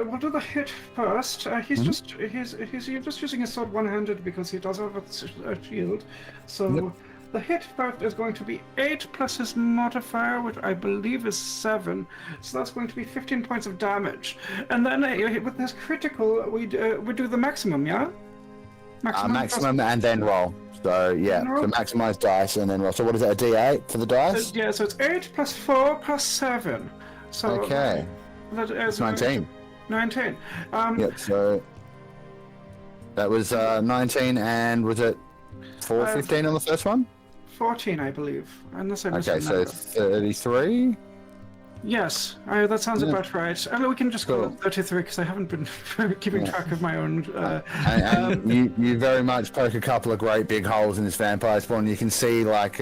we'll do the hit first. He's just using his sword one-handed because he does have a shield. So the hit first is going to be 8 plus his modifier, which I believe is 7. So that's going to be 15 points of damage. And then with this critical, we do the maximum, yeah? Maximum and then roll. So yeah, so maximize dice and then roll. So what is it, a D8 for the dice? Yeah, so it's 8 plus 4 plus 7. So Okay. That is It's 19. 19. Yep, so That was 19, and was it 415 on the first one? 14, I believe. Unless I missed Okay, a so number. 33. Yes, that sounds Yeah. about right. I mean, we can just call Cool. it 33 because I haven't been keeping track of my own. And you very much poke a couple of great big holes in this vampire spawn. You can see like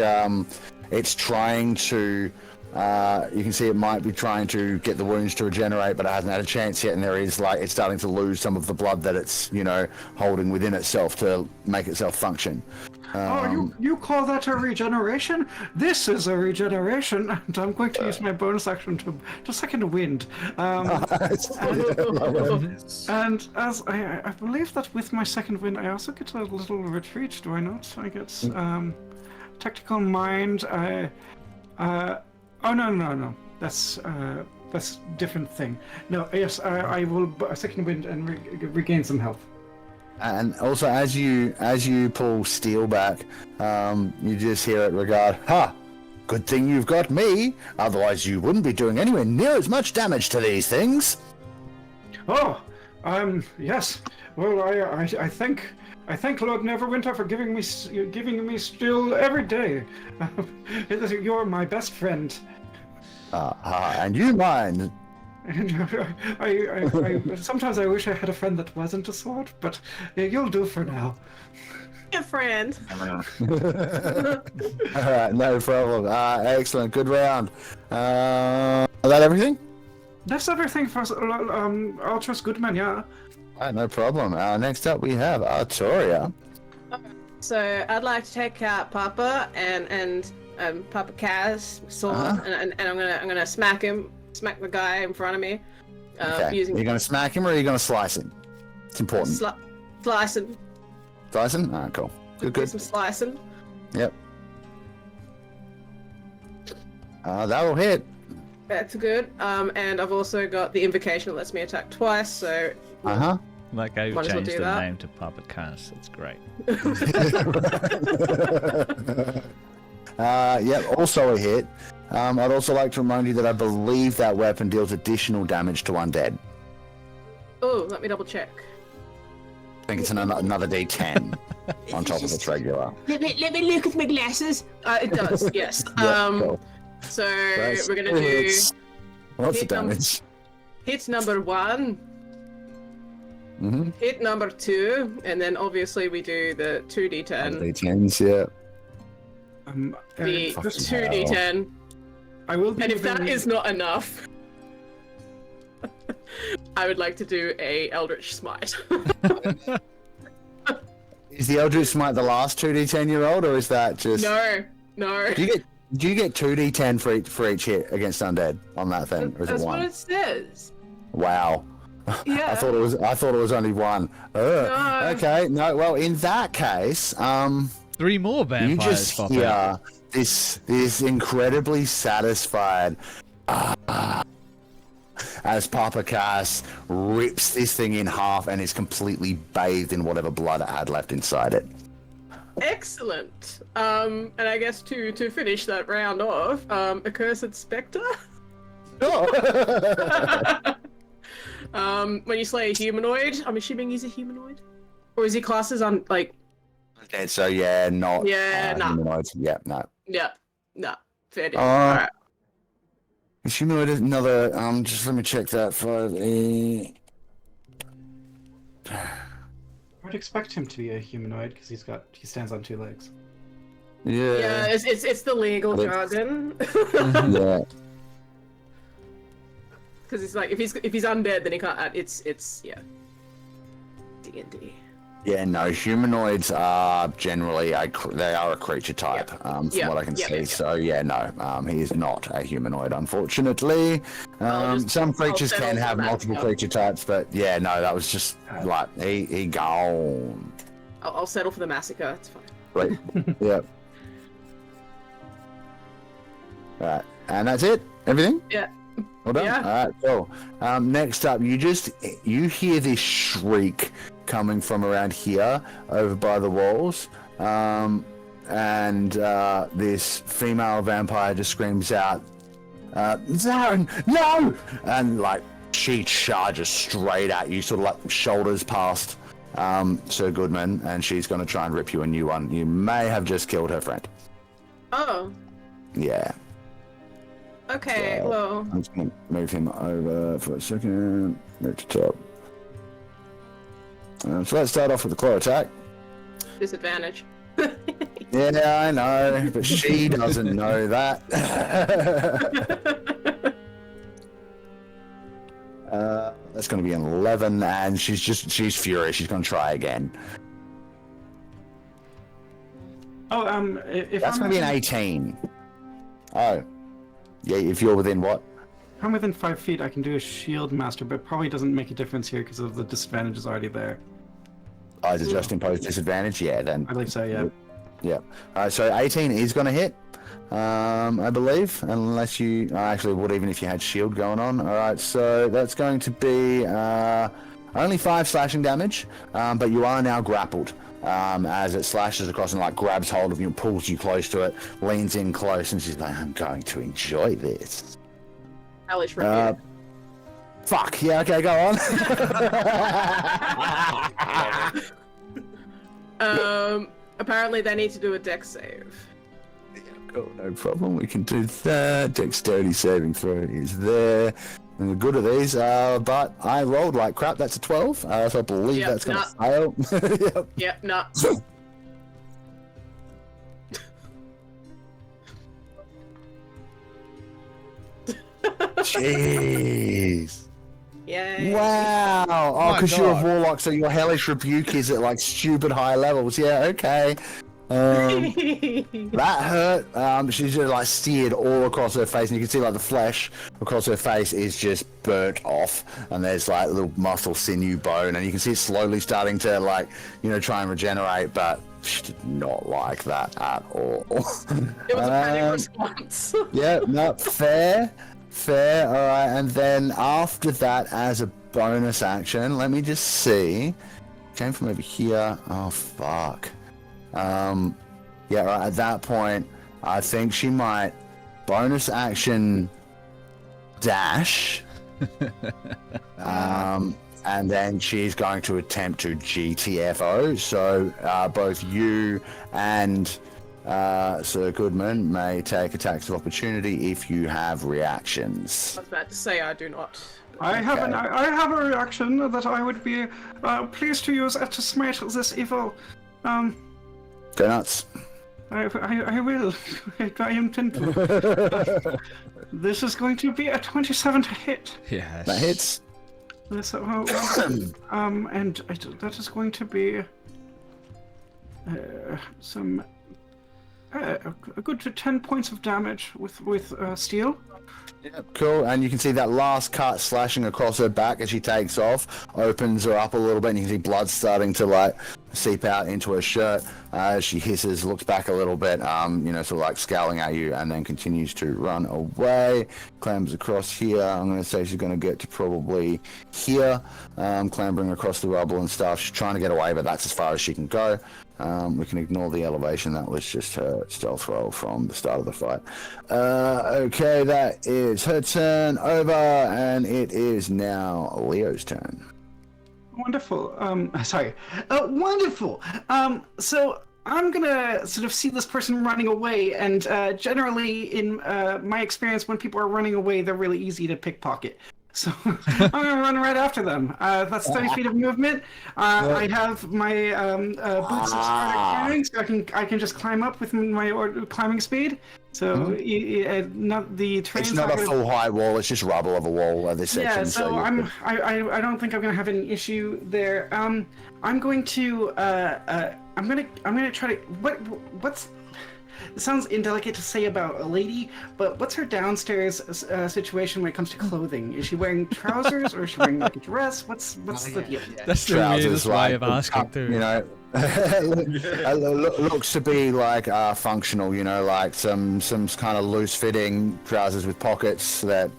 it's trying to. You can see it might be trying to get the wounds to regenerate, but it hasn't had a chance yet. And there is like it's starting to lose some of the blood that it's holding within itself to make itself function. You call that a regeneration? This is a regeneration, and I'm going to use my bonus action to second wind. And as I believe that with my second wind, I also get a little retreat. Do I not? I get tactical mind. Oh no. That's different thing. No, yes, I will second wind and regain some health. And also, as you pull steel back, you just hear it regard. Ha! Good thing you've got me. Otherwise, you wouldn't be doing anywhere near as much damage to these things. Oh, yes. Well, I thank Lord Neverwinter for giving me steel every day. You're my best friend. And you mine. And I sometimes I wish I had a friend that wasn't a sword, but you'll do for now. Your friend. All right, no problem. Excellent, good round. Is that everything? That's everything for Ultra's Goodman, yeah. All right, no problem. Next up, we have Artoria. So I'd like to take out Papa and Papa Kaz sword, and I'm gonna smack the guy in front of me. Okay. Using Are you going to smack him or are you going to slice him? It's important. slicing. Slicing? Ah, cool. Good. Some slicing. Yep. That will hit. That's good. And I've also got the invocation that lets me attack twice. So. Like I Might as well changed do the that. name to Papa Cass. That's great. Yep, also a hit. I'd also like to remind you that I believe that weapon deals additional damage to undead. Oh, let me double check. I think it's another D10 on top of its regular. Let me look at my glasses. It does, yes. Cool. So we're gonna do What's the hit num- damage? hit number 1, hit number 2, and then obviously we do the 2d10. D10s, yeah. The Fucking 2d10. I will be. And if that giving- is not enough, I would like to do a Eldritch Smite. Is the Eldritch Smite the last 2d10 you rolled, or is that just... No. Do you get 2d10 for each hit against undead on that thing, or is That's it what one? it says. Wow. Yeah. I thought it was only one. No. Okay. No. Well, in that case, 3 more you vampires just pop hear out. this incredibly satisfied as Papa Cass rips this thing in half and is completely bathed in whatever blood it had left inside it. Excellent. And I guess to finish that round off, Accursed Spectre. When you slay a humanoid, I'm assuming he's a humanoid, or is he classed as And so yeah, not Yeah, nah. humanoids. Yeah, no. Yeah, no, fair deal. Alright. Alright. Humanoid is another. Just let me check that for the. I'd expect him to be a humanoid because he stands on 2 legs. Yeah. Yeah, it's the legal But jargon. Yeah. Because it's like if he's undead, then he can't. It's yeah. D&D. Yeah, no, humanoids are generally they are a creature type, from what I can see. So yeah, no, he is not a humanoid, unfortunately. Some creatures can have multiple creature types, but yeah, no, that was just like he gone. I'll settle for the massacre. It's fine. Right. Yep. All right, and that's it. Everything. Yeah. Well done. Yeah. All right, cool. Next up, you hear this shriek coming from around here, over by the walls, and this female vampire just screams out, "Zarin, no!" And like she charges straight at you, sort of like shoulders past Sir Goodman, and she's going to try and rip you a new one. You may have just killed her friend. Oh, Yeah. okay, So, well, I'm just going to move him over for a second. Move to top. So let's start off with the claw attack. disadvantage. Yeah, I know, but she doesn't know that. That's going to be an 11, and she's furious. She's going to try again. Oh, if That's I'm going to be an within- 18. Oh. Yeah, if you're within what? if I'm within 5 feet, I can do a shield master, but it probably doesn't make a difference here because of the disadvantage is already there. Oh, is it just imposed disadvantage? Yeah, then. I believe so, yeah. Yeah. So 18 is going to hit, I believe, unless you actually would even if you had shield going on. All right, so that's going to be only 5 slashing damage, but you are now grappled as it slashes across and like grabs hold of you, pulls you close to it, leans in close, and she's like, "I'm going to enjoy this." Hellish rebuke. Fuck yeah, okay, go on. Apparently they need to do a dex save. Cool, no problem. We can do that. Dexterity saving throw is there. And the good of these, but I rolled like crap. That's a 12, so I believe Yep, that's going to fail. Yep. Yep, no. Jeez. Yay. Wow. Oh, My because you're a God. warlock, so your hellish rebuke is at like stupid high levels. Yeah, okay. That hurt. She's just like seared all across her face, and you can see like the flesh across her face is just burnt off, and there's like little muscle, sinew, bone, and you can see it slowly starting to like, try and regenerate, but she did not like that at all. It was a panic response. Yeah, no, fair, all right, and then after that, as a bonus action, let me just see. Came from over here. Oh fuck. Yeah, right, at that point, I think she might bonus action dash. And then she's going to attempt to GTFO. So both you and Sir Goodman may take attacks of opportunity if you have reactions. I was about to say I do not. I have a reaction that I would be pleased to use to smite this evil. Go nuts. I will. I intend to. This is going to be a 27 to hit. Yes. That hits. This, and that is going to be some a good 10 points of damage with steel. Yeah, cool. And you can see that last cut slashing across her back as she takes off, opens her up a little bit, and you can see blood starting to like seep out into her shirt as she hisses, looks back a little bit, sort of like scowling at you, and then continues to run away. Clambers across here. I'm going to say she's going to get to probably here, clambering across the rubble and stuff. She's trying to get away, but that's as far as she can go. We can ignore the elevation. That was just her stealth roll from the start of the fight. Okay, that is her turn over, and it is now Leo's turn. Wonderful. Wonderful. So I'm gonna sort of see this person running away, and generally, in my experience, when people are running away, they're really easy to pickpocket. So I'm gonna run right after them. That's 30 feet of movement. I have my boots of carrying, so I can just climb up with my climbing speed. So not the terrain's It's not a full high wall. It's just rubble of a wall at this section. Yeah, so I don't think I'm gonna have any issue there. I'm going to I'm gonna try to what's. It sounds indelicate to say about a lady, but what's her downstairs situation when it comes to clothing? Is she wearing trousers or is she wearing like a dress? What's the deal? That's the Trousers, weirdest way of asking, too. Looks to be like functional, like some kind of loose fitting trousers with pockets that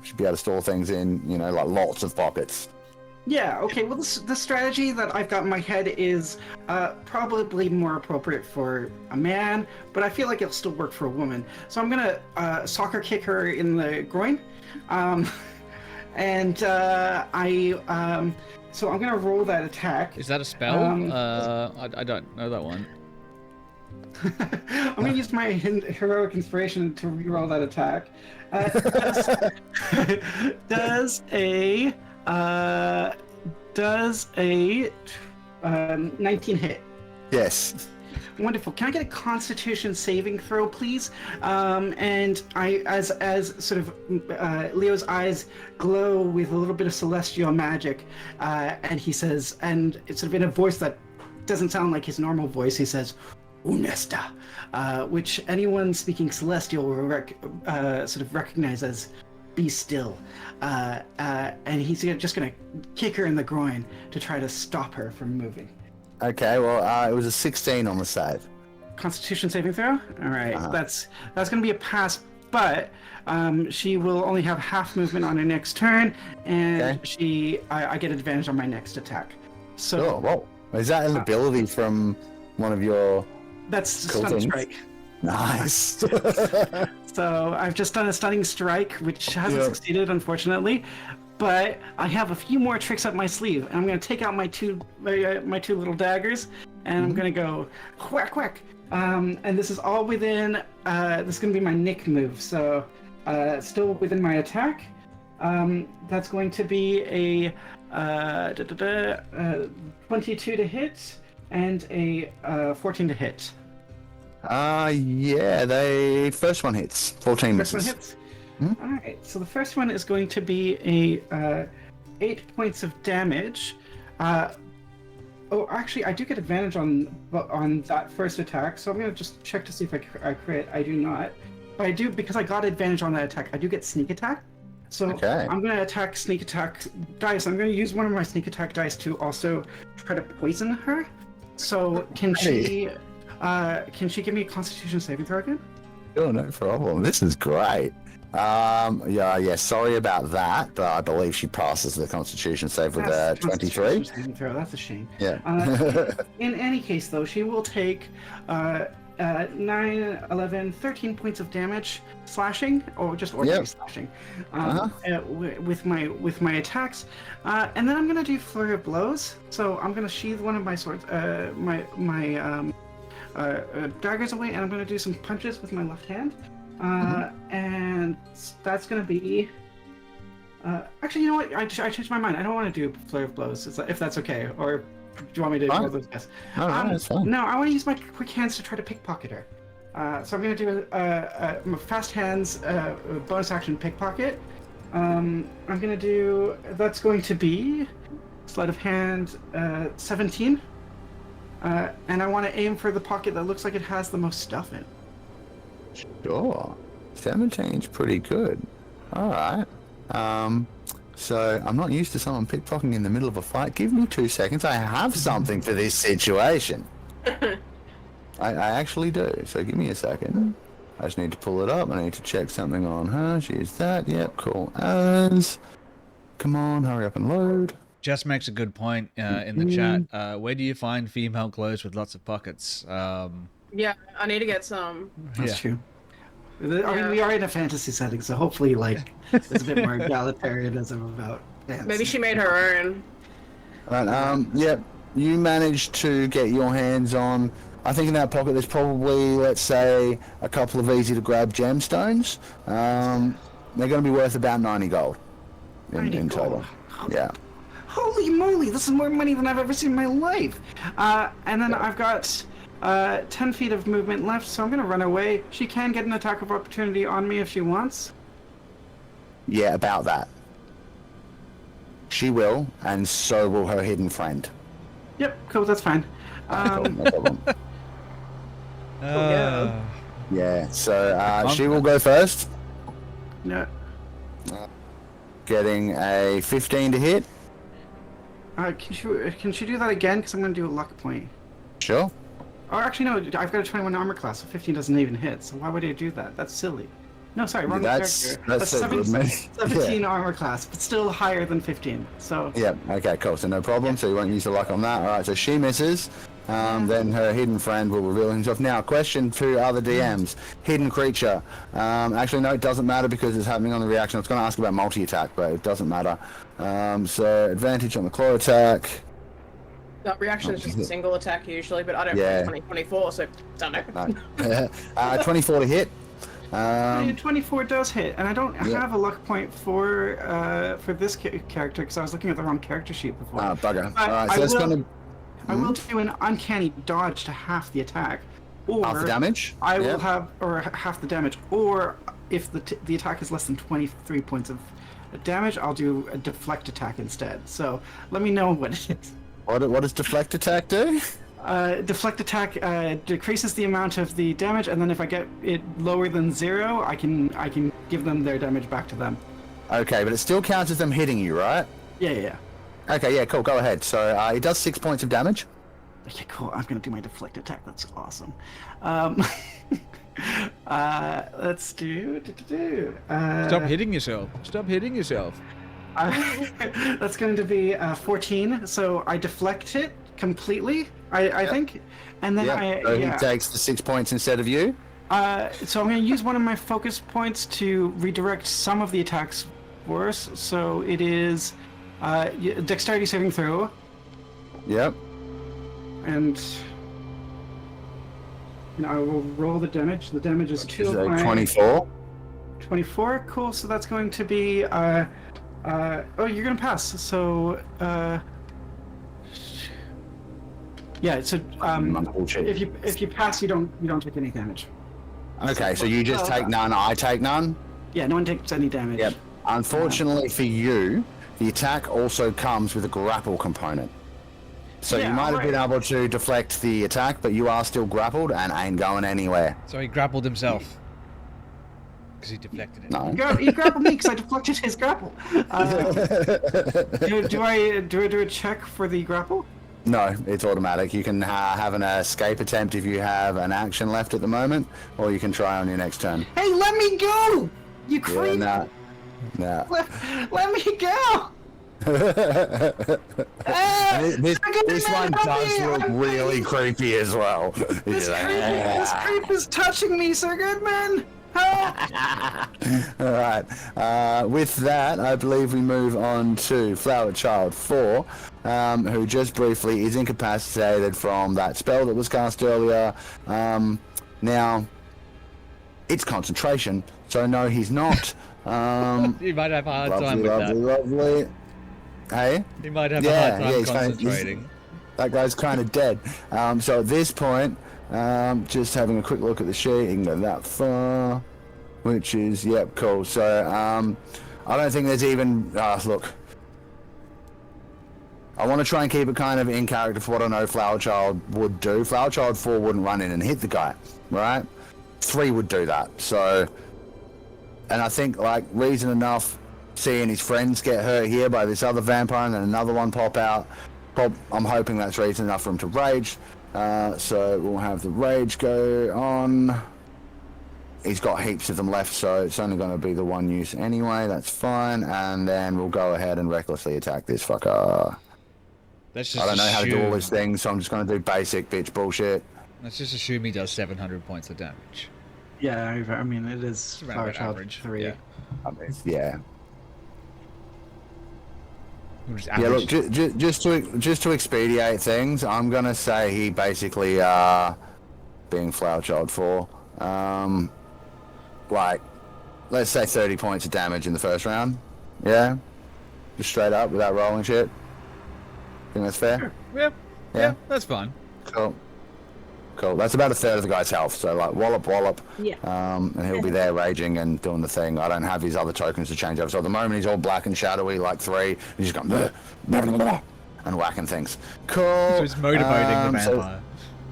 should be able to store things in, like lots of pockets. Yeah, okay, well the strategy that I've got in my head is probably more appropriate for a man, but I feel like it'll still work for a woman. So I'm gonna soccer kick her in the groin, and I So I'm gonna roll that attack. Is that a spell? I don't know that one. I'm gonna use my heroic inspiration to reroll that attack. Does a 19 hit? Yes. Wonderful. Can I get a Constitution saving throw, please? And as sort of Leo's eyes glow with a little bit of celestial magic, and he says, and it's sort of in a voice that doesn't sound like his normal voice, he says, Unesta, which anyone speaking celestial will sort of recognize as be still. And he's just going to kick her in the groin to try to stop her from moving. Okay, well, it was a 16 on the save. Constitution saving throw? All right, that's going to be a pass, but she will only have half movement on her next turn, and I get advantage on my next attack. So, Sure, well, is that an ability from one of your... That's Stunning Strike. Nice. So I've just done a Stunning Strike, which hasn't succeeded, unfortunately. But I have a few more tricks up my sleeve, and I'm going to take out my two little daggers, and I'm going to go whack whack. And this is all within. This is going to be my Nick move, so still within my attack. That's going to be a 22 to hit and a 14 to hit. Yeah, the first one hits. 14 First misses. one hits. All right, so the first one is going to be a 8 points of damage. Oh, actually, I do get advantage on that first attack, so I'm gonna just check to see if I crit. I do not, but I do, because I got advantage on that attack. I do get sneak attack. So I'm gonna attack sneak attack dice. I'm gonna use one of my sneak attack dice to also try to poison her. So can she give me a Constitution saving throw again? Oh, no problem. This is great. Yeah, sorry about that, but I believe she passes the Constitution save with a 23. That's a shame. Yeah. In any case, though, she will take 9, 11, 13 points of damage slashing, or just ordinary slashing, with my attacks. And then I'm going to do Flurry of Blows. So I'm going to sheathe one of my swords, my daggers away, and I'm going to do some punches with my left hand. And that's going to be... actually, you know what? I changed my mind. I don't want to do Flurry of Blows, if that's okay. Or do you want me to roll those guys? No, that's fine. No, I want to use my quick hands to try to pickpocket her. So I'm going to do a fast hands bonus action pickpocket. I'm going to do... That's going to be sleight of hand 17. And I want to aim for the pocket that looks like it has the most stuff in. Sure. 17's pretty good. Alright. So I'm not used to someone pickpocketing in the middle of a fight. Give me 2 seconds. I have something for this situation. I actually do. So give me a second. I just need to pull it up. I need to check something on her. She's that. Yep, cool as. Come on, hurry up and load. Jess makes a good point in the chat. Where do you find female clothes with lots of pockets? Yeah, I need to get some. That's true. I mean, we are in a fantasy setting, so hopefully, like, it's a bit more egalitarianism about dance. Maybe she made her own. Right, yep. You managed to get your hands on... I think in that pocket there's probably, let's say, a couple of easy-to-grab gemstones. They're going to be worth about 90 gold in total. Yeah. Holy moly, this is more money than I've ever seen in my life. And then I've got 10 feet of movement left, so I'm going to run away. She can get an attack of opportunity on me if she wants. Yeah, about that. She will, and so will her hidden friend. Yep, cool, that's fine. Cool, no problem. Yeah. Yeah, so she will go first. No. Getting a 15 to hit. Can she do that again? Because I'm going to do a luck point. Sure. Oh, actually, no, I've got a 21 armor class, so 15 doesn't even hit, so why would I do that? That's silly. No, sorry, wrong character. That's so good, man. 17 armor class, but still higher than 15, so... Yeah, okay, cool, so no problem, so you won't use the luck on that. Alright, so she misses. then her hidden friend will reveal himself. Now, question to other DMs. Hidden creature. Actually, no, it doesn't matter because it's happening on the reaction. I was going to ask about multi-attack, but it doesn't matter. So, advantage on the claw attack. That reaction is just a single attack usually, but I don't Yeah. play 2024, so don't know. No. 24 to hit. 24 does hit, and I don't have a luck point for this character because I was looking at the wrong character sheet before. Bugger. But Alright, so it's going to... I will do an uncanny dodge to half the attack, or Half the damage? I will have, or half the damage, or if the attack is less than 23 points of damage, I'll do a deflect attack instead. So let me know what it is. What does deflect attack do? Deflect attack decreases the amount of the damage, and then if I get it lower than 0, I can give them their damage back to them. Okay, but it still counts as them hitting you, right? Yeah. Okay, yeah, cool, go ahead. So it does 6 points of damage. Okay, cool. I'm gonna do my deflect attack. That's awesome. Let's do. Stop hitting yourself. Stop hitting yourself. That's going to be 14. So I deflect it completely. I think, and then So he takes the 6 points instead of you. So I'm going to use one of my focus points to redirect some of the attacks worse. So it is dexterity saving throw. Yep. And I will roll the damage. The damage is 2 So of my... 24. 24, cool. So that's going to be oh, you're gonna pass. So yeah. So if you pass, you don't take any damage. Okay, so you just take none. I take none. Yeah, no one takes any damage. Yep. Unfortunately for you, the attack also comes with a grapple component. So you might have been able to deflect the attack, but you are still grappled and ain't going anywhere. So he grappled himself. Because he deflected it. No. He grappled me because I deflected his grapple. Do I do a check for the grapple? No, it's automatic. You can have an escape attempt if you have an action left at the moment, or you can try on your next turn. Hey, let me go! You creep! Nah. Let me go! This one does look really creepy as well. This creep is touching me, Sir Goodman! Alright, with that, I believe we move on to Flower Child 4, who just briefly is incapacitated from that spell that was cast earlier. Now, it's concentration, so no, he's not. You might have a hard time with that. Lovely. Hey? He might have a hard time concentrating. That guy's kind of dead. So at this point, just having a quick look at the sheet, he can go that far, which is, yep, cool. So I don't think there's even, look, I want to try and keep it kind of in character for what I know Flower Child would do. Flower Child 4 wouldn't run in and hit the guy, right? 3 would do that. So, and I think, like, reason enough, seeing his friends get hurt here by this other vampire and then another one pop out, I'm hoping that's reason enough for him to rage. So we'll have the rage go on. He's got heaps of them left, so it's only going to be the one use anyway. That's fine. And then we'll go ahead and recklessly attack this fucker. Let's just I don't know how to do all assume- these things, so I'm just going to do basic bitch bullshit. Let's just assume he does 700 points of damage. Yeah, I mean, it is It's around Flower about Child average. 3. Yeah. I mean, yeah. We'll just Yeah, look, average- just to expedite things, I'm going to say he basically, being Flower Child 4, like, let's say 30 points of damage in the first round. Yeah? Just straight up without rolling shit. Think that's fair? Yeah, Yeah. that's fine. Cool. Cool. That's about a third of the guy's health. So, like, wallop. Yeah. And he'll be there raging and doing the thing. I don't have his other tokens to change over. So at the moment, he's all black and shadowy, like 3. He's just going, blah, blah, blah, blah, and whacking things. Cool. So it's motivating the so- vampire,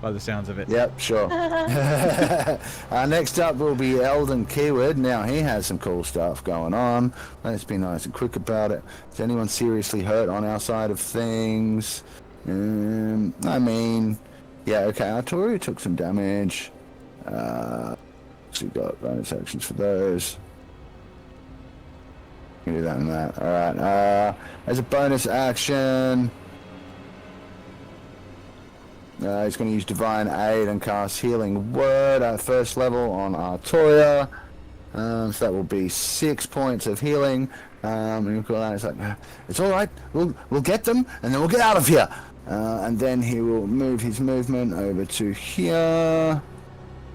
by the sounds of it. Yep, sure. Next up will be Eldon Keyword. Now, he has some cool stuff going on. Let's be nice and quick about it. Is anyone seriously hurt on our side of things? I mean, yeah, okay, Arturi took some damage. So we've got bonus actions for those. You can do that and that. Alright, as a bonus action... He's going to use Divine Aid and cast Healing Word at first level on Artoria. So that will be 6 points of healing. And you'll call out, it's like, it's all right. We'll get them, and then we'll get out of here. And then he will move his movement over to here.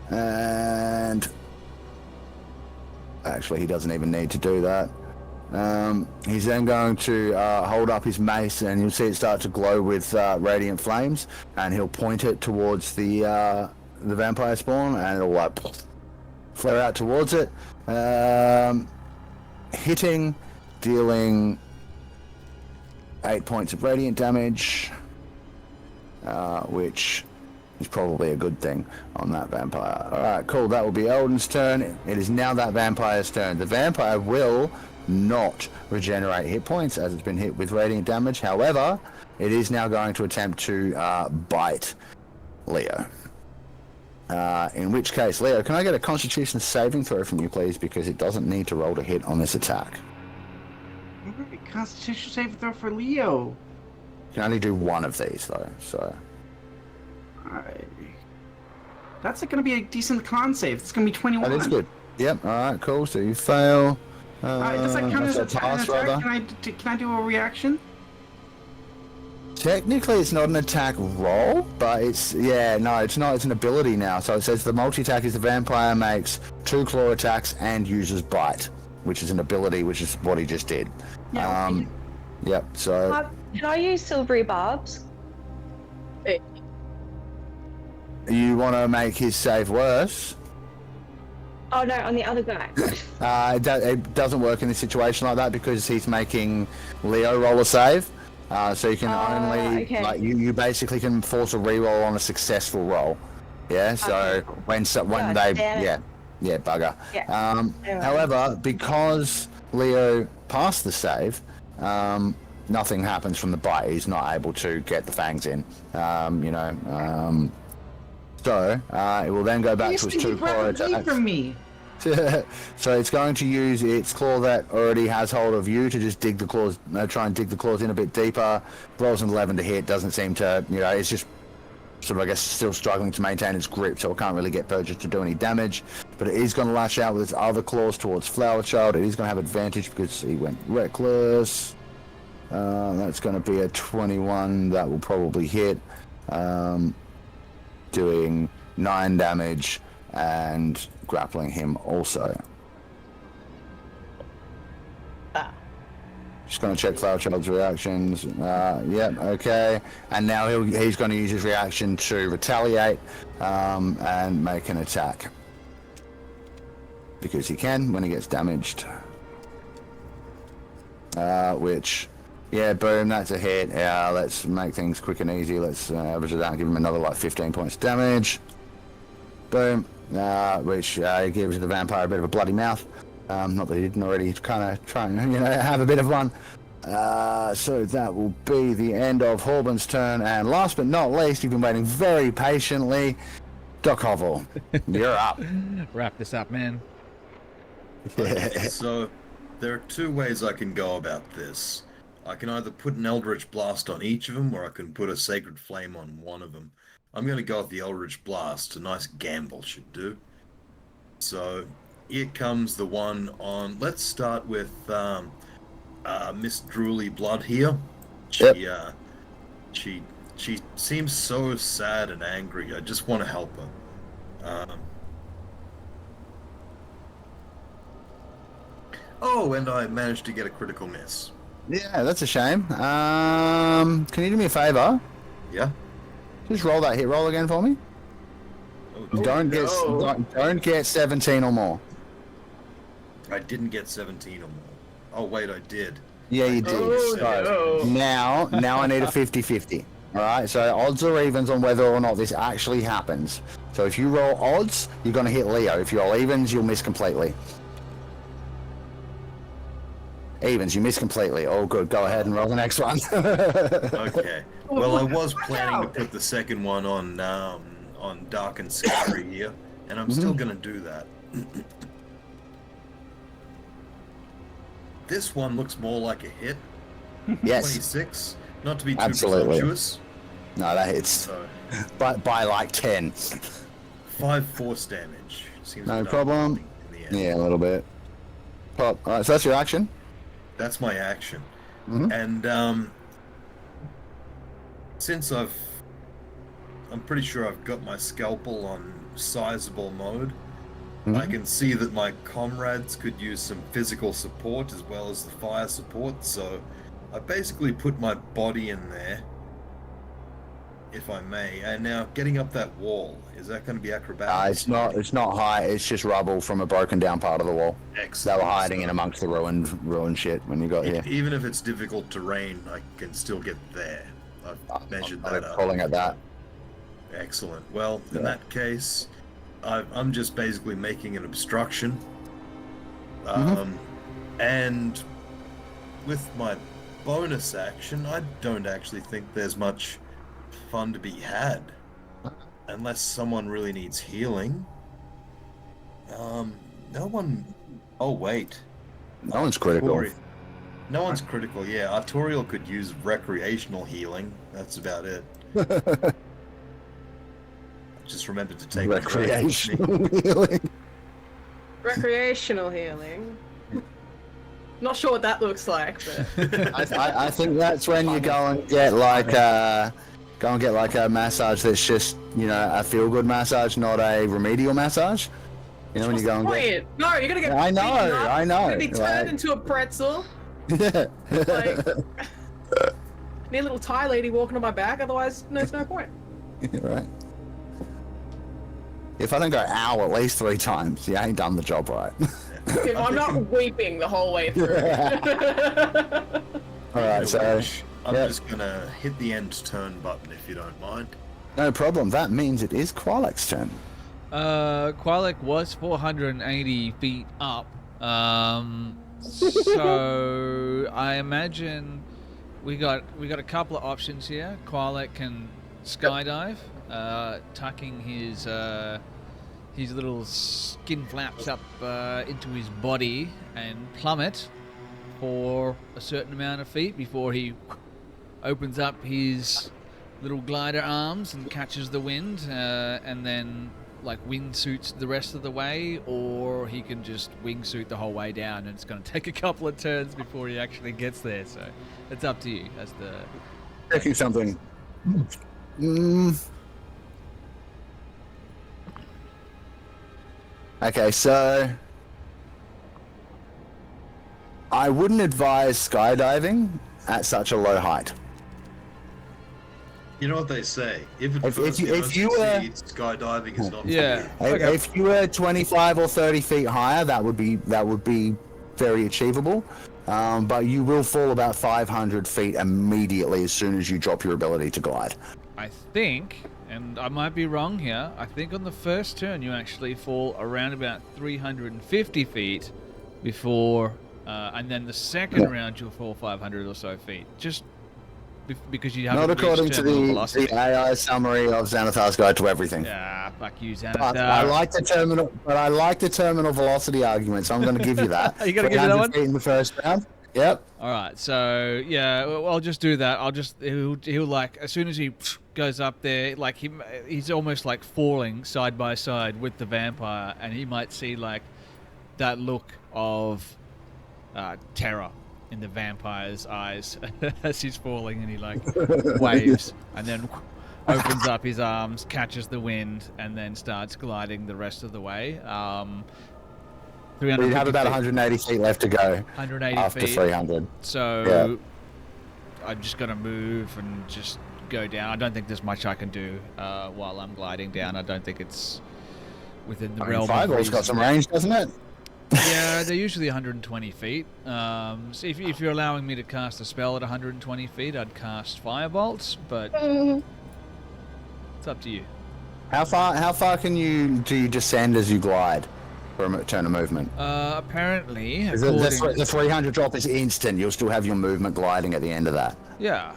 And actually, he doesn't even need to do that. He's then going to hold up his mace, and you'll see it start to glow with radiant flames, and he'll point it towards the vampire spawn, and it'll like flare out towards it, hitting, dealing 8 points of radiant damage, which is probably a good thing on that vampire. Alright, cool, that will be Elden's turn. It is now that vampire's turn. The vampire will not regenerate hit points as it's been hit with radiant damage. However, it is now going to attempt to bite Leo. In which case, Leo, can I get a Constitution saving throw from you, please? Because it doesn't need to roll to hit on this attack. Alright, Constitution saving throw for Leo. You can only do one of these, though, so... Alright. That's going to be a decent con save. It's going to be 21. That is good. Yep, alright, cool. So you fail. Does that count as that's a pass, attack? rather. Can I do a reaction? Technically, it's not an attack roll, but it's not. It's an ability now. So it says the multi-attack is the vampire makes 2 claw attacks and uses bite, which is an ability, which is what he just did. Yeah. Yep. So Can I use silvery barbs? you want to make his save worse? Oh no, on the other guy. It doesn't work in a situation like that because he's making Leo roll a save. So you can only okay. like you basically can force a reroll on a successful roll. Yeah. So Okay. when God they damn it. bugger. Yeah. Anyway. However, because Leo passed the save, nothing happens from the bite. He's not able to get the fangs in. So it will then go back to its 2 claw attack. from me. So it's going to use its claw that already has hold of you to just dig the claws, try and dig the claws in a bit deeper. Rolls an 11 to hit, doesn't seem to, it's just sort of, I guess, still struggling to maintain its grip, so it can't really get purchased to do any damage. But it is going to lash out with its other claws towards Flower Child. It is going to have advantage because he went reckless. That's going to be a 21. That will probably hit. Doing 9 damage and grappling him also. Just going to check Flower Child's reactions. Yep, okay. And now he's going to use his reaction to retaliate and make an attack. Because he can when he gets damaged. Which, yeah, boom, that's a hit. Let's make things quick and easy. Let's average it out and give him another, 15 points of damage. Boom. Which gives the vampire a bit of a bloody mouth. Not that he didn't already kind of try and, have a bit of one. So that will be the end of Horban's turn. And last but not least, you've been waiting very patiently. Doc Hovel, you're up. Wrap this up, man. So, there are 2 ways I can go about this. I can either put an Eldritch Blast on each of them, or I can put a Sacred Flame on one of them. I'm going to go with the Eldritch Blast. A nice gamble should do. So, here comes the one on... Let's start with Miss Drooly Blood here. She seems so sad and angry. I just want to help her. Oh, and I managed to get a critical miss. Yeah, that's a shame. Can you do me a favor? Yeah? Just roll that hit roll again for me. Oh, Don't get 17 or more. I didn't get 17 or more. Oh, wait, I did. Yeah, you did. So now I need a 50-50. Alright, so odds or evens on whether or not this actually happens. So if you roll odds, you're going to hit Leo. If you roll evens, you'll miss completely. Evens, you miss completely. Oh, good. Go ahead and roll the next one. Okay. Well, I was planning to put the second one on Dark and Scary here, and I'm still going to do that. This one looks more like a hit. Yes. 26. Not to be too Absolutely. presumptuous. No, that hits. So By like 10. 5 force damage. Seems No to be problem. in the end. Yeah, a little bit. Pop. Alright, so that's your action. That's my action. Mhm. And since I'm pretty sure I've got my scalpel on sizable mode. I can see that my comrades could use some physical support as well as the fire support, so I basically put my body in there, if I may. And now, getting up that wall, is that going to be acrobatics? It's not high, it's just rubble from a broken down part of the wall. Excellent. They were hiding in So, amongst the ruined shit when you got here. even if it's difficult terrain, I can still get there. I've measured that up. Calling it that. Excellent. Well, in Yeah. that case, I'm just basically making an obstruction. And with my bonus action, I don't actually think there's much fun to be had. Unless someone really needs healing. No one... Oh, wait. No one's critical. No one's critical, yeah. Artorial could use recreational healing. That's about it. Just remembered to take Recreational healing. Recreational healing. Not sure what that looks like, but I think that's when you go and get like a massage that's just, you know, a feel good massage, not a remedial massage. You know, when you go and get. No, you're gonna get. I know, beaten up, I know, You're gonna be turned like- into a pretzel. Yeah. Like, need a little Thai lady walking on my back. Otherwise, there's no point. Right. If I don't go ow at least 3 times, you ain't done the job right. If I'm not weeping the whole way through. Alright, so I'm yeah. just gonna hit the end turn button if you don't mind. no problem. That means it is Qualek's turn. Qualek was 480 feet up. So I imagine we got a couple of options here. Qualek can skydive, tucking his little skin flaps up into his body and plummet for a certain amount of feet before he opens up his little glider arms and catches the wind, and then like wingsuits the rest of the way, or he can just wingsuit the whole way down, and it's going to take a couple of turns before he actually gets there. So it's up to you. That's the Checking something. Okay, so I wouldn't advise skydiving at such a low height. You know what they say? If If you were- skydiving is not Yeah. for you. Okay. If you were 25 or 30 feet higher, that would be very achievable. But you will fall about 500 feet immediately as soon as you drop your ability to glide. I think, and I might be wrong here, I think on the first turn you actually fall around about 350 feet before, and then the second round you'll fall 500 or so feet. Just because you haven't Not according reached to terminal the velocity. AI summary of Xanathar's Guide to Everything. Yeah, fuck you, But Xanathar. I like the terminal velocity argument, so I'm going to give you that. You gonna give me that 300 one? feet in the first round. Yep. All right, so yeah, well, I'll just do that. He'll like as soon as he goes up there, like he's almost like falling side by side with the vampire, and he might see like that look of terror in the vampire's eyes as he's falling, and he like waves, and then opens up his arms, catches the wind, and then starts gliding the rest of the way. We have about 180 feet left to go 180 after feet. 300. So I'm just gonna move and just go down. I don't think there's much I can do while I'm gliding down. I don't think it's within the realm of Fireball's got reason. some range, doesn't it? Yeah, they're usually 120 feet. So if you're allowing me to cast a spell at 120 feet, I'd cast firebolts, but it's up to you. How far do you descend as you glide for a turn of movement? Apparently, The 300 drop is instant. You'll still have your movement gliding at the end of that. yeah.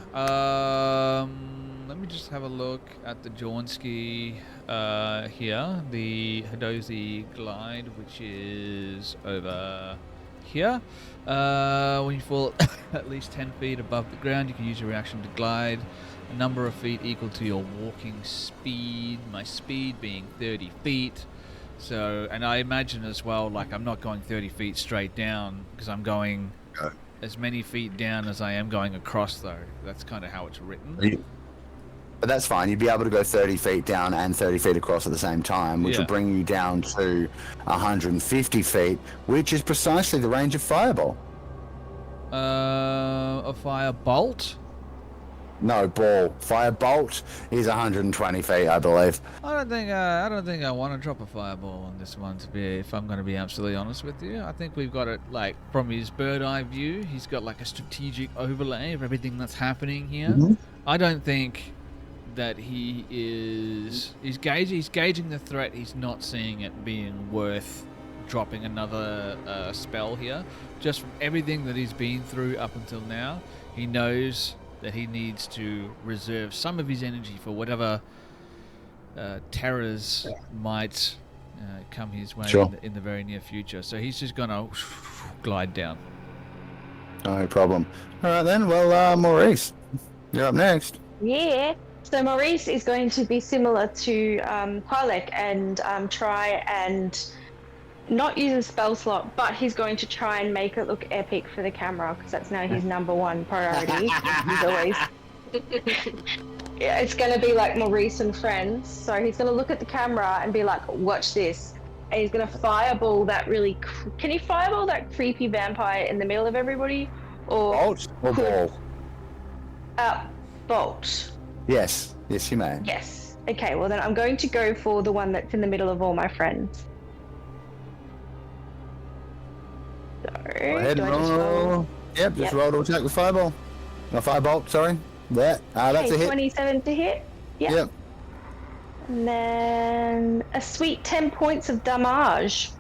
Let me just have a look at the Jawnski here, the Hadozi glide, which is over here. When you fall at least 10 feet above the ground, you can use your reaction to glide a number of feet equal to your walking speed, my speed being 30 feet. So, and I imagine as well, like I'm not going 30 feet straight down because I'm going as many feet down as I am going across, though. That's kind of how it's written. But that's fine. You'd be able to go 30 feet down and 30 feet across at the same time, which Yeah. will bring you down to 150 feet, which is precisely the range of Fireball. A fire bolt? No, ball. Firebolt is 120 feet, I believe. I don't think I want to drop a fireball on this one. If I'm going to be absolutely honest with you, I think we've got it like from his bird eye view. He's got like a strategic overlay of everything that's happening here. I don't think that he's gauging the threat. He's not seeing it being worth dropping another spell here. Just from everything that he's been through up until now, he knows that he needs to reserve some of his energy for whatever terrors might come his way in the very near future. So he's just gonna glide down. No problem. All right then. Well, Maurice, you're up next. Yeah. So Maurice is going to be similar to Pilek and try and not use a spell slot, but he's going to try and make it look epic for the camera because that's now his number one priority. He's always. Yeah, it's going to be like Maurice and Friends. So he's going to look at the camera and be like, "Watch this," and he's going to fireball that really. Can he fireball that creepy vampire in the middle of everybody, or Bolt or ball? Bolt. Yes, you may. Yes. Okay. Well, then I'm going to go for the one that's in the middle of all my friends. So, Go ahead and roll. Yep, just roll to attack with fireball. No, firebolt, sorry. That's a hit. 27 to hit. Yep. And then a sweet 10 points of damage.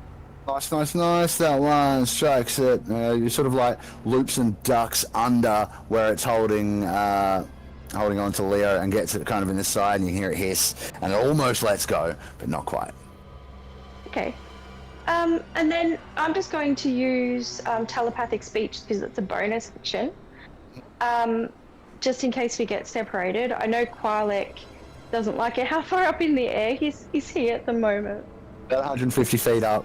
Nice. That one strikes it. You sort of like loops and ducks under where it's holding on to Leo and gets it kind of in the side, and you hear it hiss, and it almost lets go, but not quite. Okay. And then I'm just going to use telepathic speech because it's a bonus action. Just in case we get separated. I know Quilek doesn't like it. How far up in the air he's here at the moment? About 150 feet up.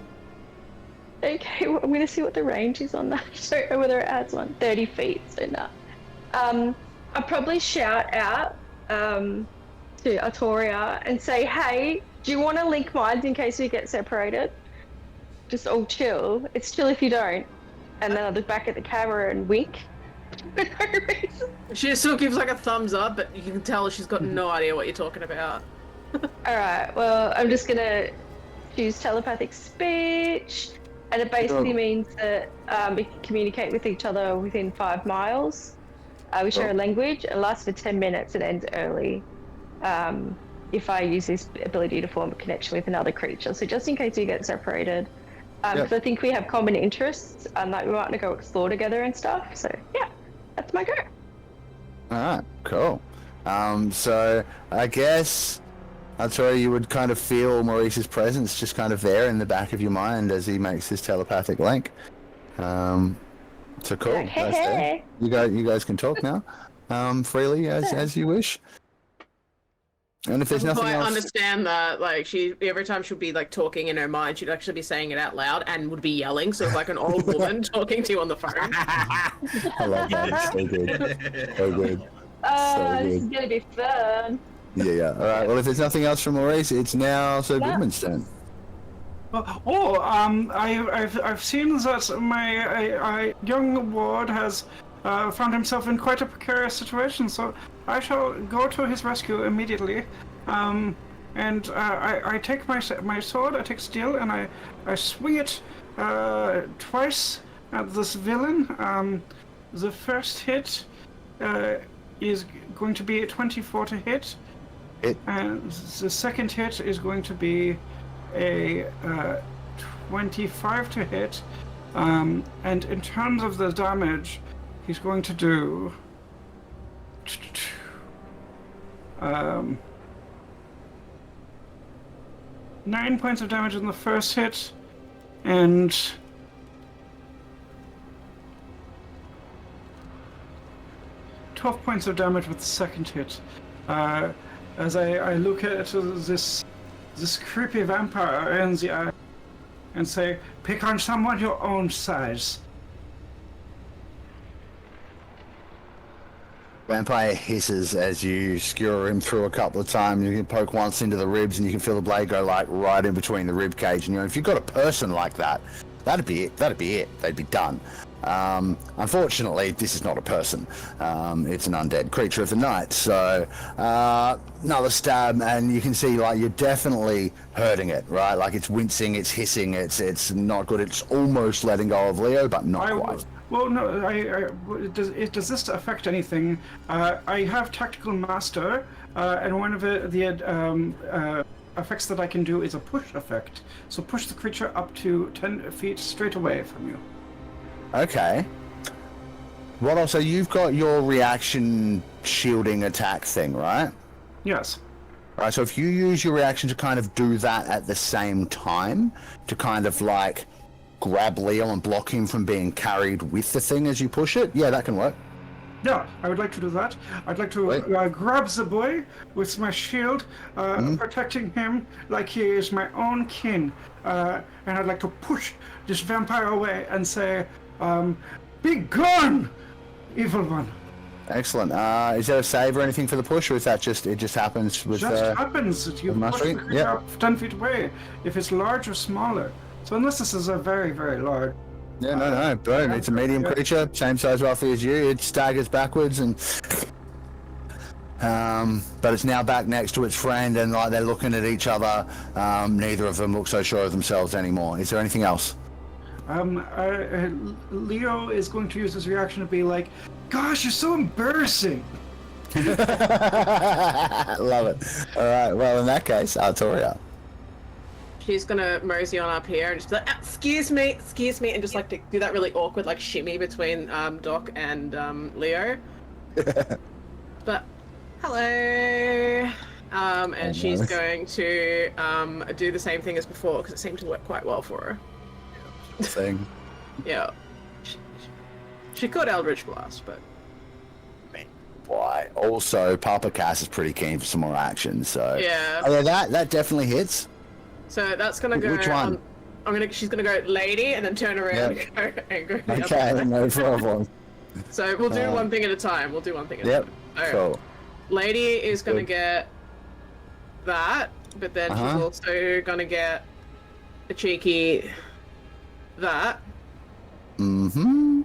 Okay, well, I'm going to see what the range is on that. So whether it adds 30 feet, so no. I'll probably shout out to Artoria and say, "Hey, do you want to link minds in case we get separated? Just all chill. It's chill if you don't." And then I'll look back at the camera and wink. For no reason. She still gives like a thumbs up, but you can tell she's got no idea what you're talking about. Alright, well, I'm just going to choose telepathic speech. And it basically means that we can communicate with each other within 5 miles. We share a language. It lasts for 10 minutes and ends early. If I use this ability to form a connection with another creature. So just in case we get separated. Because I think we have common interests and like we might want to go explore together and stuff. So yeah, that's my go. Alright, cool. So I guess Artoria, you would kind of feel Maurice's presence just kind of there in the back of your mind as he makes his telepathic link. So cool. Like, hey, That's there. hey. You guys can talk now, freely as you wish. And if there's I nothing else, understand that, like, every time she'll be like talking in her mind, she'd actually be saying it out loud and would be yelling. So it's like an old woman talking to you on the phone. I love that. It's so good. So good. This is gonna be fun. Yeah. All right. Well, if there's nothing else from Maurice, it's now Sir Goodman's turn. I've seen that my young ward has found himself in quite a precarious situation, so I shall go to his rescue immediately. And I take my sword, I take steel, and I swing it twice at this villain. The first hit is going to be a 24 to hit. And the second hit is going to be a 25 to hit. And in terms of the damage, he's going to do 9 points of damage in the first hit, and 12 points of damage with the second hit. As I look at this creepy vampire in the eye and say, pick on someone your own size. Vampire hisses as you skewer him through a couple of times. You can poke once into the ribs, and you can feel the blade go like right in between the rib cage. And if you've got a person like that, that'd be it. They'd be done. Unfortunately, this is not a person. It's an undead creature of the night. So another stab, and you can see like you're definitely hurting it, right? Like it's wincing, it's hissing, it's not good. It's almost letting go of Leo, but not quite. Well, no. Does this affect anything? I have Tactical Master, and one of the effects that I can do is a push effect. So push the creature up to 10 feet straight away from you. Okay. What else? So you've got your reaction shielding attack thing, right? Yes. Right. So if you use your reaction to kind of do that at the same time, to kind of like grab Leo and block him from being carried with the thing as you push it, yeah, that can work. Yeah, I would like to do that. I'd like to grab the boy with my shield, protecting him like he is my own kin. And I'd like to push this vampire away and say, be gone, evil one. Excellent. Is there a save or anything for the push, or is that just it just happens with? Just happens that you push the creature up 10 feet away, if it's large or smaller. So unless this is a very, very large. Yeah, no, boom. It's a medium creature, same size roughly as you. It staggers backwards and but it's now back next to its friend, and like they're looking at each other. Neither of them look so sure of themselves anymore. Is there anything else? Leo is going to use his reaction to be like, gosh, you're so embarrassing. Love it. All right, well, in that case, Artoria. She's gonna mosey on up here and just be like, excuse me, and just like to do that really awkward like shimmy between Doc and Leo. But hello. And she's going to do the same thing as before because it seemed to work quite well for her. Thing. Yeah. She could Eldritch Blast, but Why? Also, Papa Cass is pretty keen for some more action, so yeah. Oh, yeah, that definitely hits. So that's gonna go. Which one? She's gonna go lady and then turn around and go. Okay, no problem. So we'll do one thing at a time. We'll do one thing at a time. Yep. Cool. Lady is gonna get that, but then she's also gonna get a cheeky that. Mm-hmm.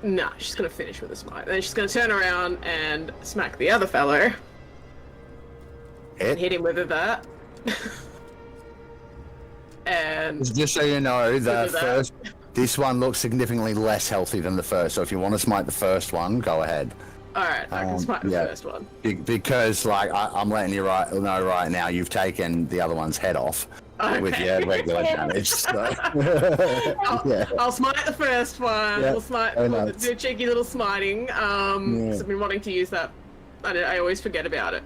No, she's gonna finish with a smite. Then she's gonna turn around and smack the other fellow. Hit him with that. And just so you know, this one looks significantly less healthy than the first. So if you want to smite the first one, go ahead. All right, I can smite the first one. Because like I'm letting you know right now, you've taken the other one's head off. Okay. With your regular damage. So. I'll smite the first one. Yep. We'll smite. We'll do a cheeky little smiting. 'Cause I've been wanting to use that. I always forget about it.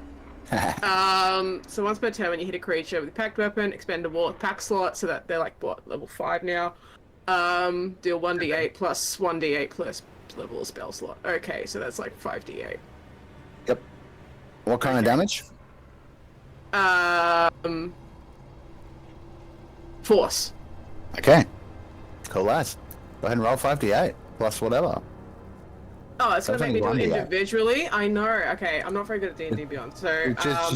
So once per turn, when you hit a creature with a packed weapon, expend a wall pack slot, so that they're like what, level 5 now. Deal 1d8 plus 1d8 plus level spell slot. Okay, so that's like 5d8. Yep. What kind of damage? Force. Okay. Cool as. Go ahead and roll 5d8 plus whatever. Oh, it's gonna make me do it 1d8. individually. I know. Okay, I'm not very good at D&D Beyond. So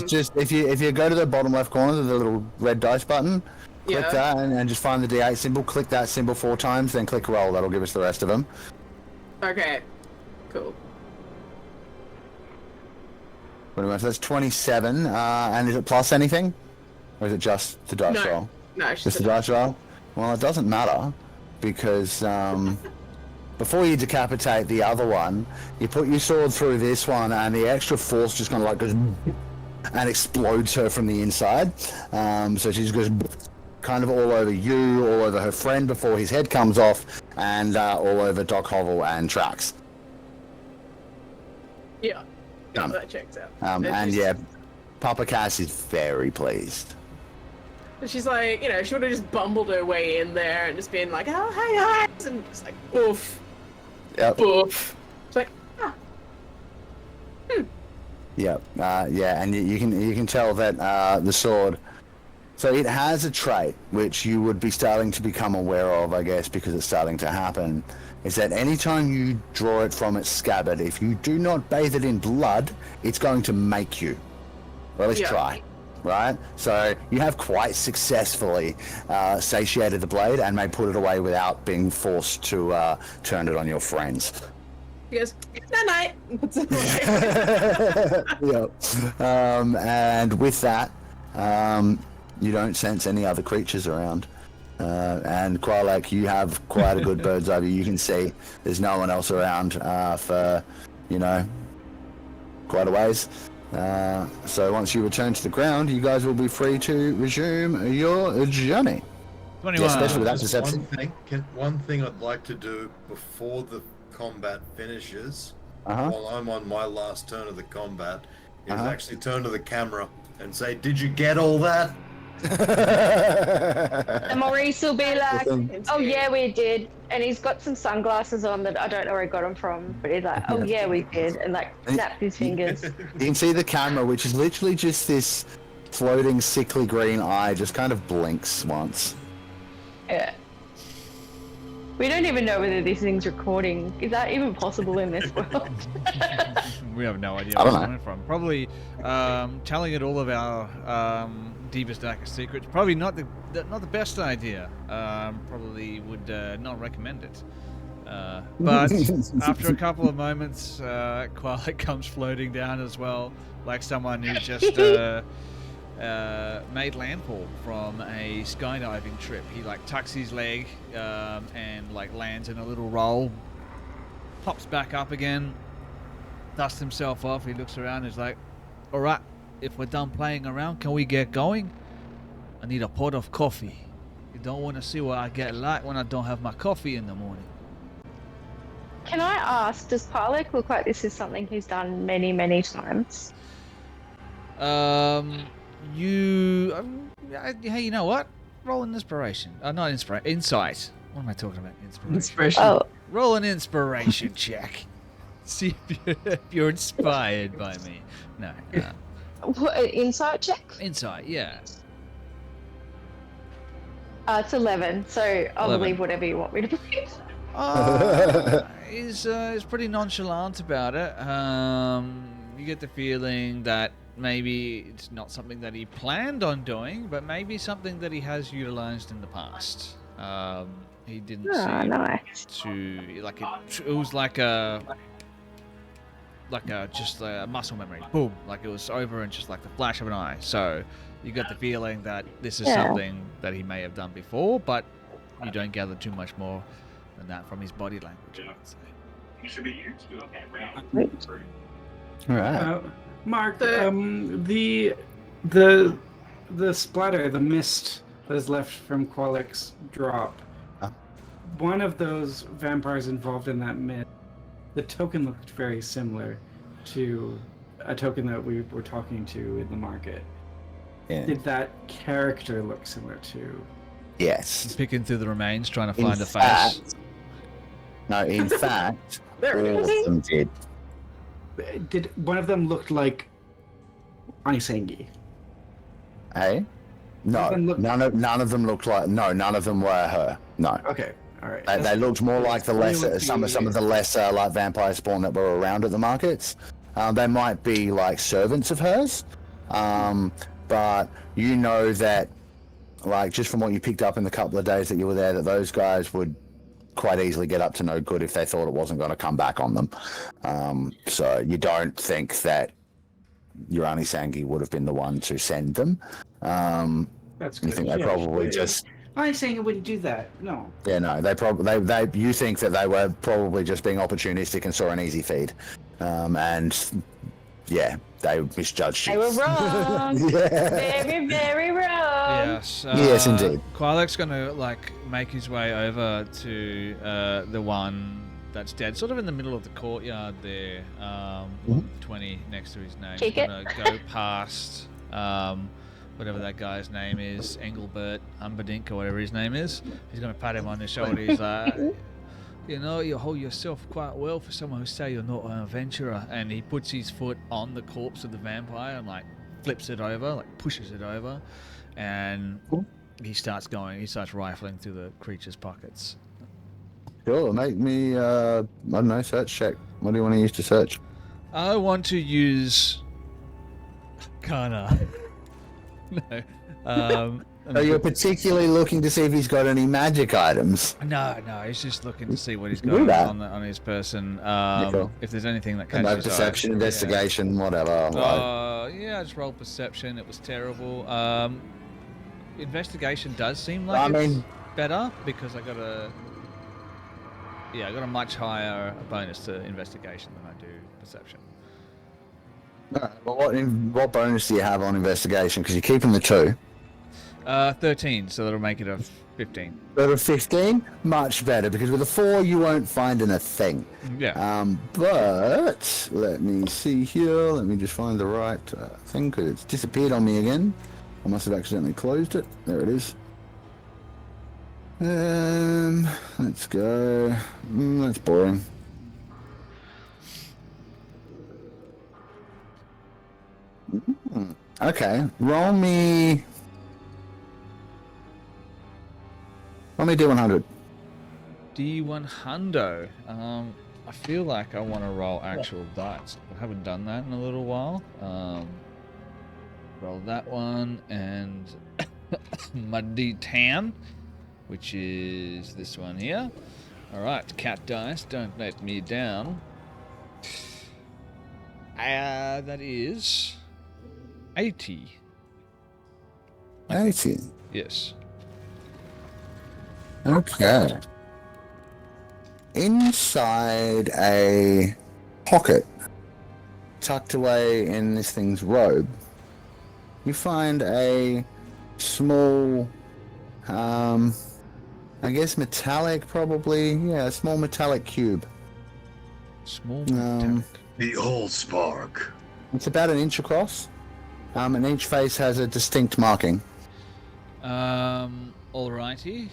just if you go to the bottom left corner, the little red dice button, click that and just find the d8 symbol. Click that symbol 4 times, then click roll. That'll give us the rest of them. Okay. Cool. So that's 27. And is it plus anything, or is it just the dice roll? No, it's just the dice roll. Well, it doesn't matter because before you decapitate the other one, you put your sword through this one, and the extra force just kind of like goes and explodes her from the inside. So she just goes kind of all over you, all over her friend before his head comes off, and all over Doc Hovel and Trax. Yeah. Done. That checks out. And yeah, Papa Cass is very pleased. And she's like, you know, she would have just bumbled her way in there and just been like, oh, hey, guys, and it's like, oof, Yep. oof. It's like, ah, Yep. Yeah, and you can tell that the sword. So it has a trait which you would be starting to become aware of, I guess, because it's starting to happen. Is that anytime you draw it from its scabbard, if you do not bathe it in blood, it's going to make you. Or at least Yeah. try. Right? So you have quite successfully satiated the blade and may put it away without being forced to turn it on your friends. he goes, night. Yep. And with that, you don't sense any other creatures around. And Qualak, you have quite a good bird's eye view. You can see there's no one else around for, quite a ways. So once you return to the ground, you guys will be free to resume your journey. 21. Yeah, especially with that Just perception. one thing I'd like to do before the combat finishes, Uh-huh. while I'm on my last turn of the combat, is Uh-huh. actually turn to the camera and say, "Did you get all that?" And Maurice will be like, Awesome. oh yeah, we did. And he's got some sunglasses on that I don't know where he got them from, but he's like, oh yeah, we did. And like snaps his fingers. You can see the camera, which is literally just this floating sickly green eye, just kind of blinks once. Yeah. We don't even know whether this thing's recording. Is that even possible in this world? We have no idea I where don't it's know. coming from. Probably telling it all of our deepest, darkest secrets. Probably not the best idea. Probably would not recommend it. But after a couple of moments, Qualak comes floating down as well, like someone who just made landfall from a skydiving trip. He like tucks his leg and like lands in a little roll, pops back up again, dusts himself off. He looks around and is like, all right, if we're done playing around, can we get going? I need a pot of coffee. You don't want to see what I get like when I don't have my coffee in the morning. Can I ask, does Parlek look like this is something he's done many, many times? Hey, you know what? Roll an inspiration. Not inspiration. Insight. What am I talking about? Inspiration. Inspiration. Oh, Roll an inspiration check. See if you're inspired by me. No. what, an insight check? Insight. Yeah. It's 11, so I'll 11. believe whatever you want me to believe. He's pretty nonchalant about it. You get the feeling that maybe it's not something that he planned on doing, but maybe something that he has utilized in the past. He didn't Oh, seem nice. to like it was like a just a muscle memory. Boom, like it was over in just like the flash of an eye. So you got the feeling that this is Yeah. something that he may have done before, but you don't gather too much more than that from his body language, I would say. All right. Mark, The- the splatter, the mist that is left from Qualek's drop. Huh? One of those vampires involved in that mist, the token looked very similar to a token that we were talking to in the market. Yeah. Did that character look similar to? Yes. Picking through the remains, trying to In find a face. fact, no, in fact, There it all is. of them did. Did one of them look like Anisangi? Hey? No, None of them look- none of them looked like. No, none of them were her. No, Okay, all right. they looked more like the lesser. Some of the lesser like vampire spawn that were around at the markets. They might be like servants of hers, but you know that, like just from what you picked up in the couple of days that you were there, that those guys would quite easily get up to no good if they thought it wasn't going to come back on them. So you don't think that Urani Sangi would have been the one to send them. That's You good. think they Yeah, probably yeah. just, Anisangi wouldn't do that. No. yeah, no, you think that they were probably just being opportunistic and saw an easy feed. And yeah, they misjudged you. They were wrong. Yeah. Very, very wrong. Yes. Yes, indeed. Qualek's gonna like make his way over to the one that's dead, sort of in the middle of the courtyard there. 20 next to his name. Kick He's it. gonna go past whatever that guy's name is, Engelbert Humperdinck or whatever his name is. He's going to pat him on the shoulder. He's like, you know, you hold yourself quite well for someone who say you're not an adventurer. And he puts his foot on the corpse of the vampire and like flips it over, like pushes it over, and he starts rifling through the creature's pockets. Sure, make me, I don't know, search check. What do you want to use to search? I want to use Arcana. No. So you're particularly looking to see if he's got any magic items? No, he's just looking to see what he's Do got that. on his person. Cool. If there's anything that No catches his eye. perception, investigation, whatever. Yeah, I just rolled perception. It was terrible. Investigation does seem like I it's mean- better because I got a much higher bonus to investigation than I do perception. Well, what bonus do you have on investigation? Because you're keeping the 2. 13, so that'll make it a 15. But a 15, much better, because with a 4 you won't find a thing. Yeah. But let me see here. Let me just find the right thing, because it's disappeared on me again. I must have accidentally closed it. There it is. Let's go. That's boring. Okay, roll me D100. D100. I feel like I want to roll actual dice. I haven't done that in a little while. Roll that one and my D10, which is this one here. All right, cat dice, don't let me down. That is 80. 80. Yes. Okay. Inside a pocket, tucked away in this thing's robe, you find a small, I guess metallic, probably. Yeah, a small metallic cube. Small metallic. The old spark. It's about an inch across, and each face has a distinct marking. Alrighty.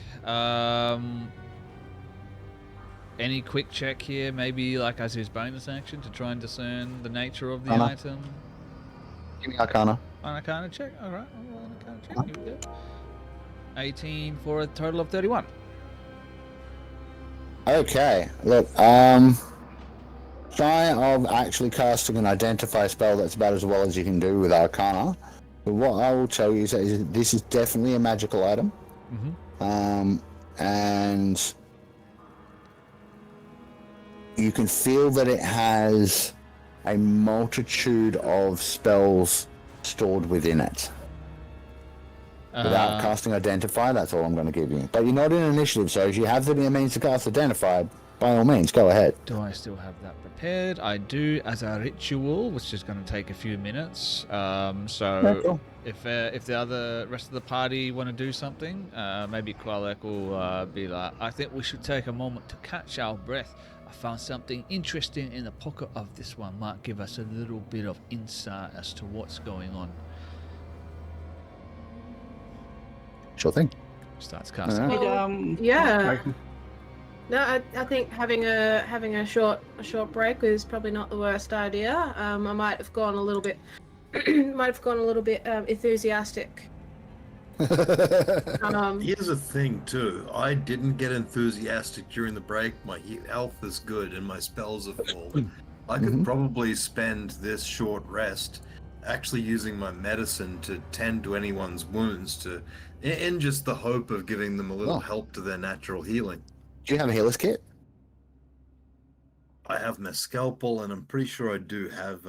Any quick check here, maybe like as his bonus action to try and discern the nature of the Arcana. item? Give me Arcana. An Arcana check? Alright, I'll roll an Arcana check. Here we go. 18 for a total of 31. Okay, look, try of actually casting an identify spell that's about as well as you can do with Arcana. But what I will tell you is that this is definitely a magical item. Mm-hmm. And you can feel that it has a multitude of spells stored within it. Without casting Identify, that's all I'm going to give you. But you're not in initiative, so if you have the means to cast Identify, by all means, go ahead. Do I still have that prepared? I do, as a ritual, which is going to take a few minutes. So cool. if the rest of the party want to do something, maybe Kwalek will be like, I think we should take a moment to catch our breath. I found something interesting in the pocket of this one. Might give us a little bit of insight as to what's going on. Sure thing. Starts casting. Alright. Yeah. No, I think having a short break is probably not the worst idea. I might have gone a little bit enthusiastic. Here's a thing too. I didn't get enthusiastic during the break. My health is good and my spells are full. I could probably spend this short rest actually using my medicine to tend to anyone's wounds in just the hope of giving them a little help to their natural healing. Do you have a healer's kit? I have my scalpel, and I'm pretty sure I do have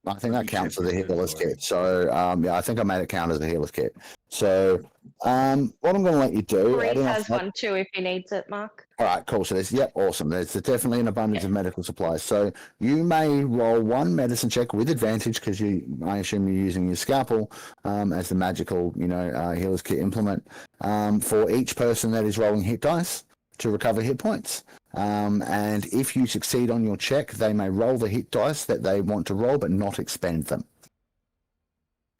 I think that Let me counts check as a my healer's inventory. kit. So, yeah, I think I made it count as a healer's kit. So, what I'm going to let you do... I Brink don't know has if- one too if he needs it, Mark. All right, cool. So there's, awesome. There's definitely an abundance of medical supplies. So you may roll one medicine check with advantage because I assume you're using your scalpel as the magical, healer's kit implement for each person that is rolling hit dice to recover hit points. And if you succeed on your check, they may roll the hit dice that they want to roll, but not expend them.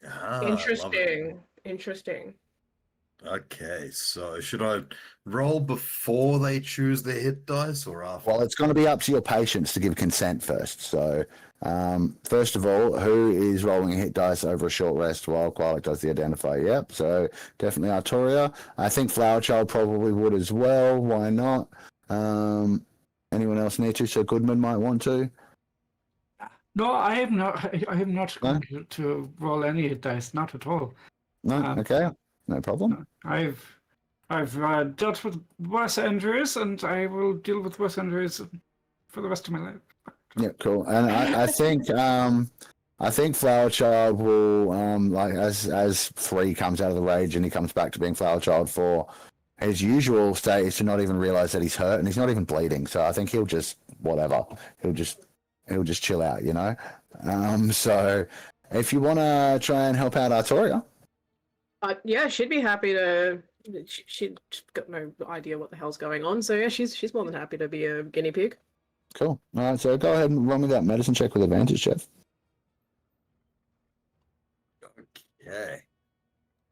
Ah, I love it. Interesting. Okay, so should I roll before they choose their hit dice or after? Well, it's going to be up to your patients to give consent first. So, first of all, who is rolling a hit dice over a short rest while Qualic does the identify? Yep, so definitely Artoria. I think Flower Child probably would as well. Why not? Anyone else need to? So Goodman might want to. No, I have not. I have not No? going to roll any dice. Not at all. No, okay, no problem. No, I've dealt with worse injuries, and I will deal with worse injuries for the rest of my life. Yeah, cool. And I think Flower Child will like as 3 comes out of the rage and he comes back to being Flower Child 4. His usual state is to not even realize that he's hurt and he's not even bleeding. So I think he'll just whatever. He'll just chill out, you know. So if you want to try and help out Artoria, Yeah, she'd be happy to. She's got no idea what the hell's going on, so yeah, she's more than happy to be a guinea pig. cool. All right, so go ahead and run with that medicine check with advantage, Geoff. Okay.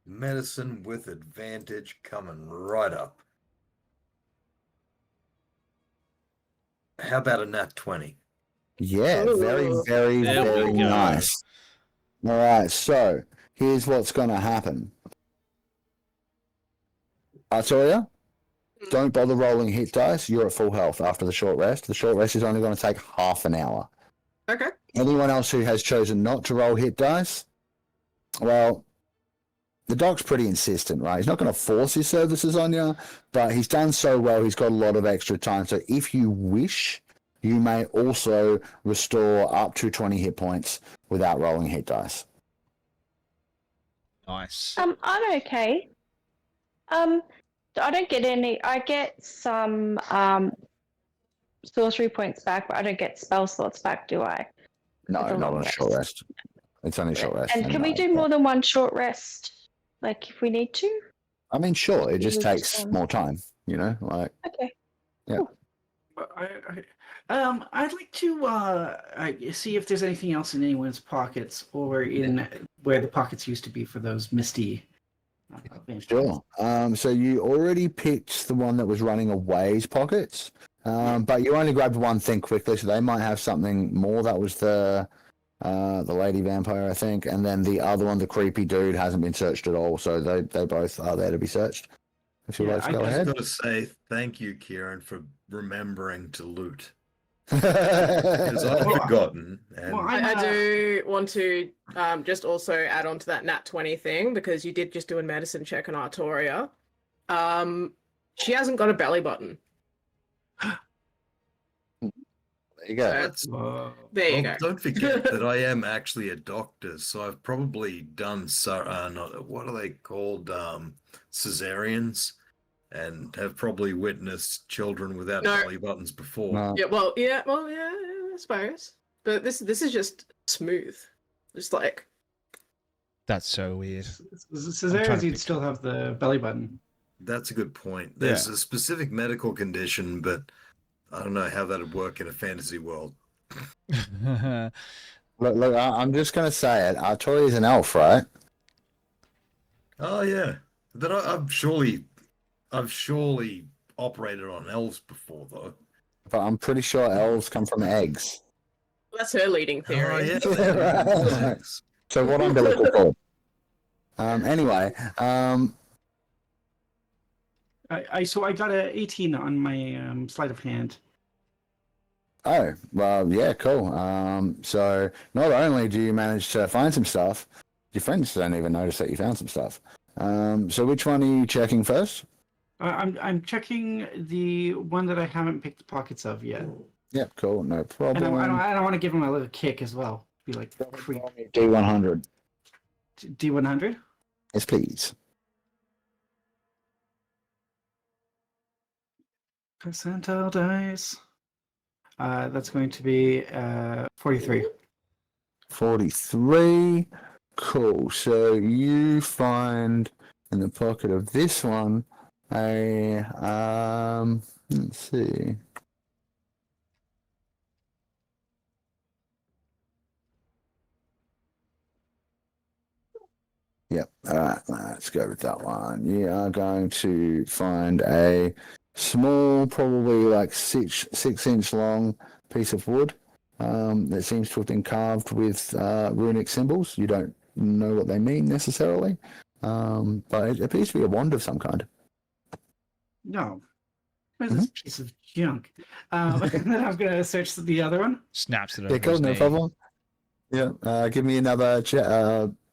Medicine with advantage coming right up. How about a nat 20? Yeah, very, Ooh. very, There we very go. nice. All right, so here's what's going to happen. Artoria, don't bother rolling hit dice. You're at full health after the short rest. The short rest is only going to take half an hour. Okay. Anyone else who has chosen not to roll hit dice, well, the doc's pretty insistent, right? He's not going to force his services on you, but he's done so well, he's got a lot of extra time. So if you wish, you may also restore up to 20 hit points without rolling hit dice. Nice. I'm okay. I don't get any. I get some sorcery points back, but I don't get spell slots back, do I? No, With a not long on a short rest. It's only a short rest. And can we no, do more than one short rest? Like if we need to? I mean, sure, it just We takes just, more time, you know? Like, Okay. But I'd like to see if there's anything else in anyone's pockets or in where the pockets used to be for those misty. sure. So you already picked the one that was running away's pockets, but you only grabbed one thing quickly, so they might have something more. That was the lady vampire, I think, and then the other one, the creepy dude, hasn't been searched at all. So they both are there to be searched. If you'd Yeah, like to I go I just ahead. got to say thank you, Kiran, for remembering to loot. Yeah, Because I've forgotten. And Well, I do want to just also add on to that nat 20 thing, because you did just do a medicine check on Artoria. She hasn't got a belly button. there you go. that's, There you well, go. don't forget that I am actually a doctor, so I've probably done what are they called? Cesareans, and have probably witnessed children without No. belly buttons before. No. Yeah, I suppose. But this is just smooth. Just like That's so weird. Cesareans, trying to you'd picture. still have the belly button. That's a good point. There's a specific medical condition, but I don't know how that'd work in a fantasy world. Look, I'm just gonna say it. Artoria's an elf, right? Oh yeah, that I've surely operated on elves before though. But I'm pretty sure elves come from eggs. that's her leading theory. Oh yeah, Right. thanks. So what umbilical cord? Anyway, So I got a 18 on my sleight of hand. oh, well, yeah, cool. So not only do you manage to find some stuff, your friends don't even notice that you found some stuff. So which one are you checking first? I'm checking the one that I haven't picked the pockets of yet, Yep, cool, no and problem. I don't want to give him a little kick as well. Be like creep. D100. D100. Yes, please. Percentile dice. That's going to be 43. 43. Cool. So you find in the pocket of this one a let's see. Yep. All right. Let's go with that one. You are going to find a small, probably like 6 inch long piece of wood that seems to have been carved with runic symbols. You don't know what they mean necessarily, but it appears to be a wand of some kind. No. Where's this piece of junk? And then I'm going to search the other one. Snaps it over Yeah, cool, his no knee. problem. Yeah. Give me another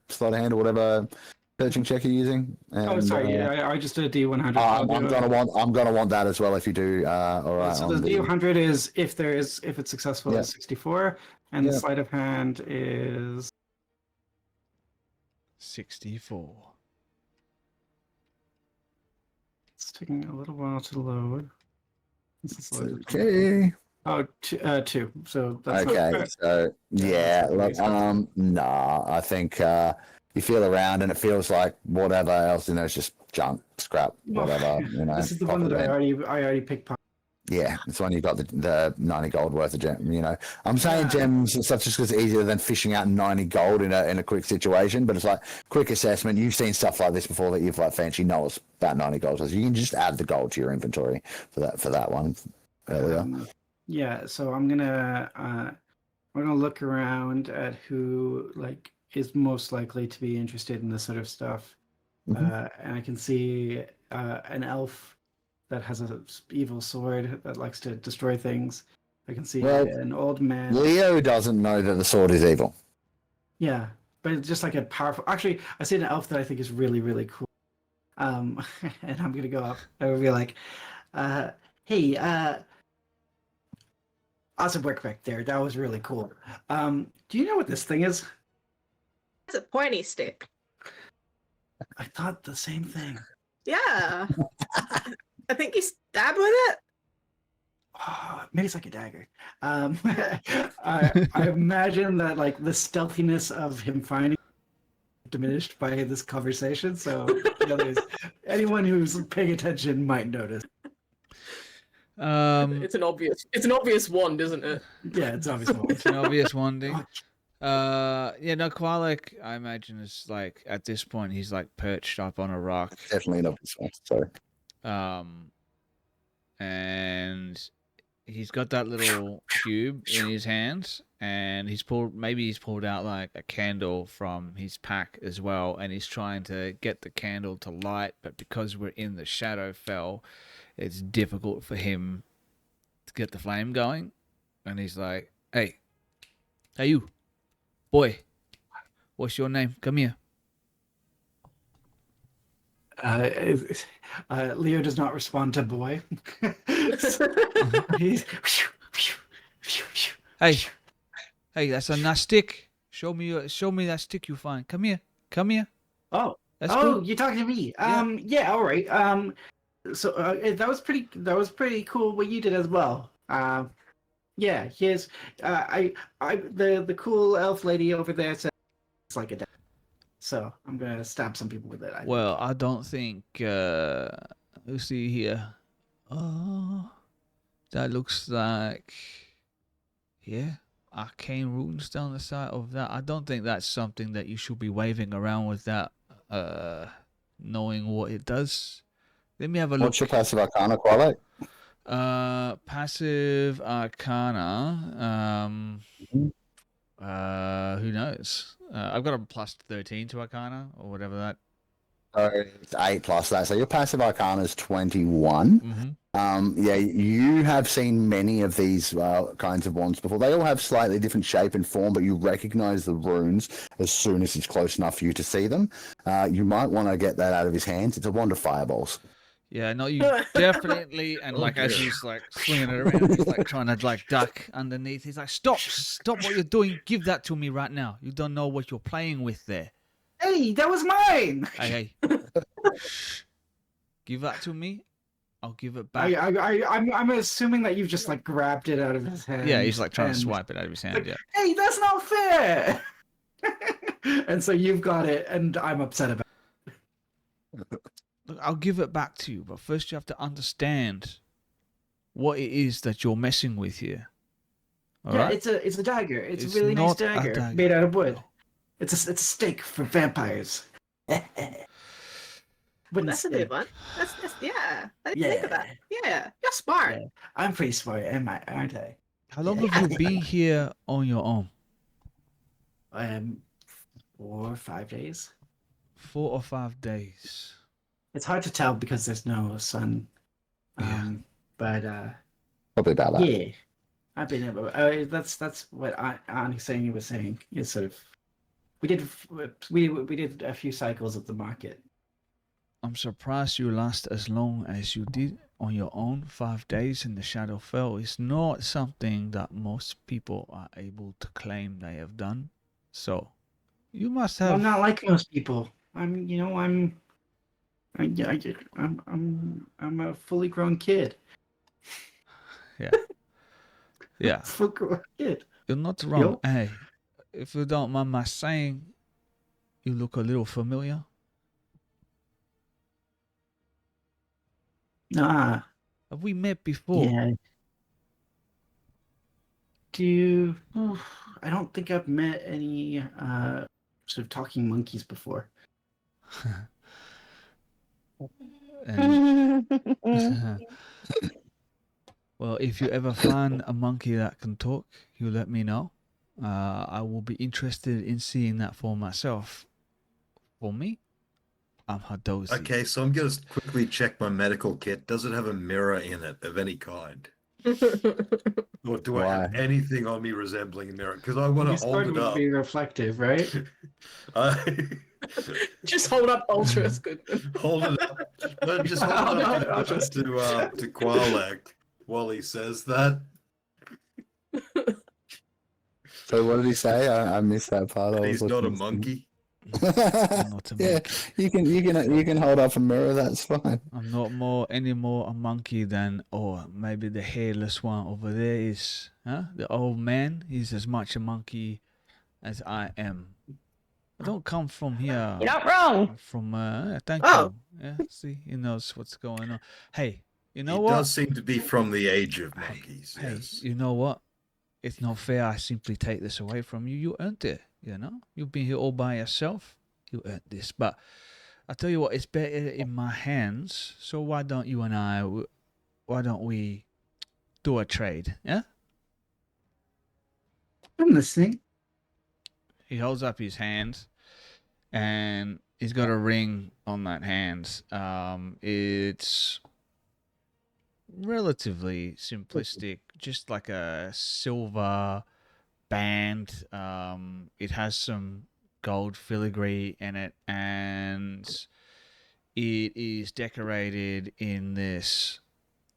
sleight of hand or whatever searching check you're using. And, sorry. I just did a D100. I'm gonna want that as well if you do. All right. So the D100 is if it's successful, is 64, and the sleight of hand is 64. It's taking a little while to load. This is loaded. Okay. Oh, two. So that's Okay. not So yeah, that's look, nah. I think you feel around and it feels like whatever else, it's just junk, scrap, whatever. This is the one that I already picked. Yeah, it's one you got the 90 gold worth of gem. I'm saying gems and stuff just because it's easier than fishing out 90 gold in a quick situation, but it's like quick assessment. You've seen stuff like this before that you've fancy knows about 90 gold, so you can just add the gold to your inventory for that one earlier. So I'm gonna look around at who is most likely to be interested in this sort of stuff, and I can see an elf that has an evil sword that likes to destroy things. I can see an old man. Leo doesn't know that the sword is evil. Yeah, but it's just like a powerful. Actually, I see an elf that I think is really, really cool. And I'm gonna go up. I would be like, "Hey, awesome work back there. That was really cool. Do you know what this thing is?" It's a pointy stick. I thought the same thing. Yeah. I think you stab with it. Oh, maybe it's like a dagger. I imagine that the stealthiness of him finding diminished by this conversation. So anyone who's paying attention might notice. It's an obvious wand, isn't it? Yeah, it's obvious wand. It's an obvious wanding. Qualek, I imagine is at this point he's perched up on a rock. Definitely not this one. Sorry. And he's got that little cube in his hands, and he's pulled out a candle from his pack as well, and he's trying to get the candle to light, but because we're in the Shadowfell, it's difficult for him to get the flame going. And he's like, hey you, boy, what's your name? Come here. Leo does not respond to boy. He's hey, that's a nice stick. Show me that stick you find. Come here. Oh, that's good. You're talking to me. Yeah, all right. So that was pretty cool what you did as well. Yeah, here's the cool elf lady over there said it's like a dagger. So I'm gonna stab some people with it. Well, I don't think. Let's see here. Oh, that looks like, arcane runes down the side of that. I don't think that's something that you should be waving around without knowing what it does. Let me have a look. What's your passive arcana, Qualek? Passive arcana. Who knows? I've got a plus 13 to arcana or whatever that. It's 8 plus that. So your passive arcana is 21. You have seen many of these kinds of wands before. They all have slightly different shape and form, but you recognize the runes as soon as it's close enough for you to see them. You might want to get that out of his hands. It's a wand of fireballs. Yeah, no, you definitely, and as he's swinging it around, he's trying to duck underneath. He's like, stop what you're doing. Give that to me right now. You don't know what you're playing with there. Hey, that was mine. Hey. Shh. Give that to me. I'll give it back. I'm assuming that you've just grabbed it out of his hand. Yeah, he's trying to swipe it out of his hand. Yeah. Hey, that's not fair. And so you've got it, and I'm upset about it. Look, I'll give it back to you, but first you have to understand what it is that you're messing with here. All right? It's a dagger. It's a really nice dagger made out of wood. It's a stake for vampires. Wouldn't That's a say. good one. That's yeah. I didn't Yeah. think of that. Yeah, you're smart. Yeah. I'm pretty smart, aren't I? How long have you been here on your own? 4 or 5 days. 4 or 5 days. It's hard to tell because there's no sun. Yeah. But Probably about that. yeah, I've been able. That's what Annie was saying. Is sort of we did a few cycles at the market. I'm surprised you last as long as you did on your own. 5 days in the Shadowfell is not something that most people are able to claim they have done. So, you must have. I'm not like most people. I'm a fully grown kid. Yeah. Yeah. Full grown kid. You're not wrong. Yo. Hey, if you don't mind my saying, you look a little familiar. Nah. Have we met before? Yeah. Do you? I don't think I've met any sort of talking monkeys before. And, well, if you ever find a monkey that can talk, you let me know. I will be interested in seeing that for myself. For me, I'm Hadozi. Okay, so I'm going to quickly check my medical kit. Does it have a mirror in it of any kind? Or do I have Why? anything on me resembling a mirror? Because I want Your to hold sword it would up. be reflective, right? Just hold up Ultra is good. Hold it up. No, just hold it up to Qualek while he says that. So what did he say? I missed that part. I was He's not a listening. monkey. I'm not a Yeah, monkey. you can hold up a mirror. That's fine. I'm not any more a monkey than, or maybe the hairless one over there is. The old man. He's as much a monkey as I am. I don't come from here. You're not wrong. From thank Oh. you. Yeah, see, he knows what's going on. Hey, you know He what? does seem to be from the age of monkeys. Hey, Yes. you know what? It's not fair. I simply take this away from you. You earned it. You know, you've been here all by yourself. You earned this. But I tell you what, it's better in my hands. So why don't you and I? Why don't we do a trade? Yeah. I'm listening. He holds up his hand, and he's got a ring on that hand. It's relatively simplistic, just like a silver band. It has some gold filigree in it, and it is decorated in this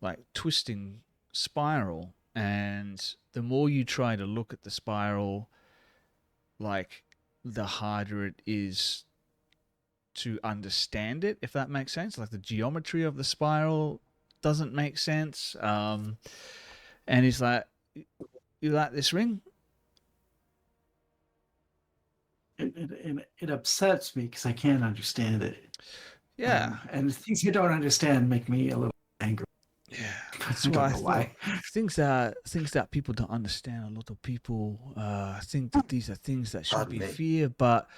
like twisting spiral. And the more you try to look at the spiral, like the harder it is to understand it, if that makes sense. Like the geometry of the spiral doesn't make sense. And he's like, "You like this ring?" It upsets me because I can't understand it. Yeah. And things you don't understand make me a little angry. Yeah, that's I why don't I know thought why. things that people don't understand. A lot of people think that these are things that should Pardon be me. feared, but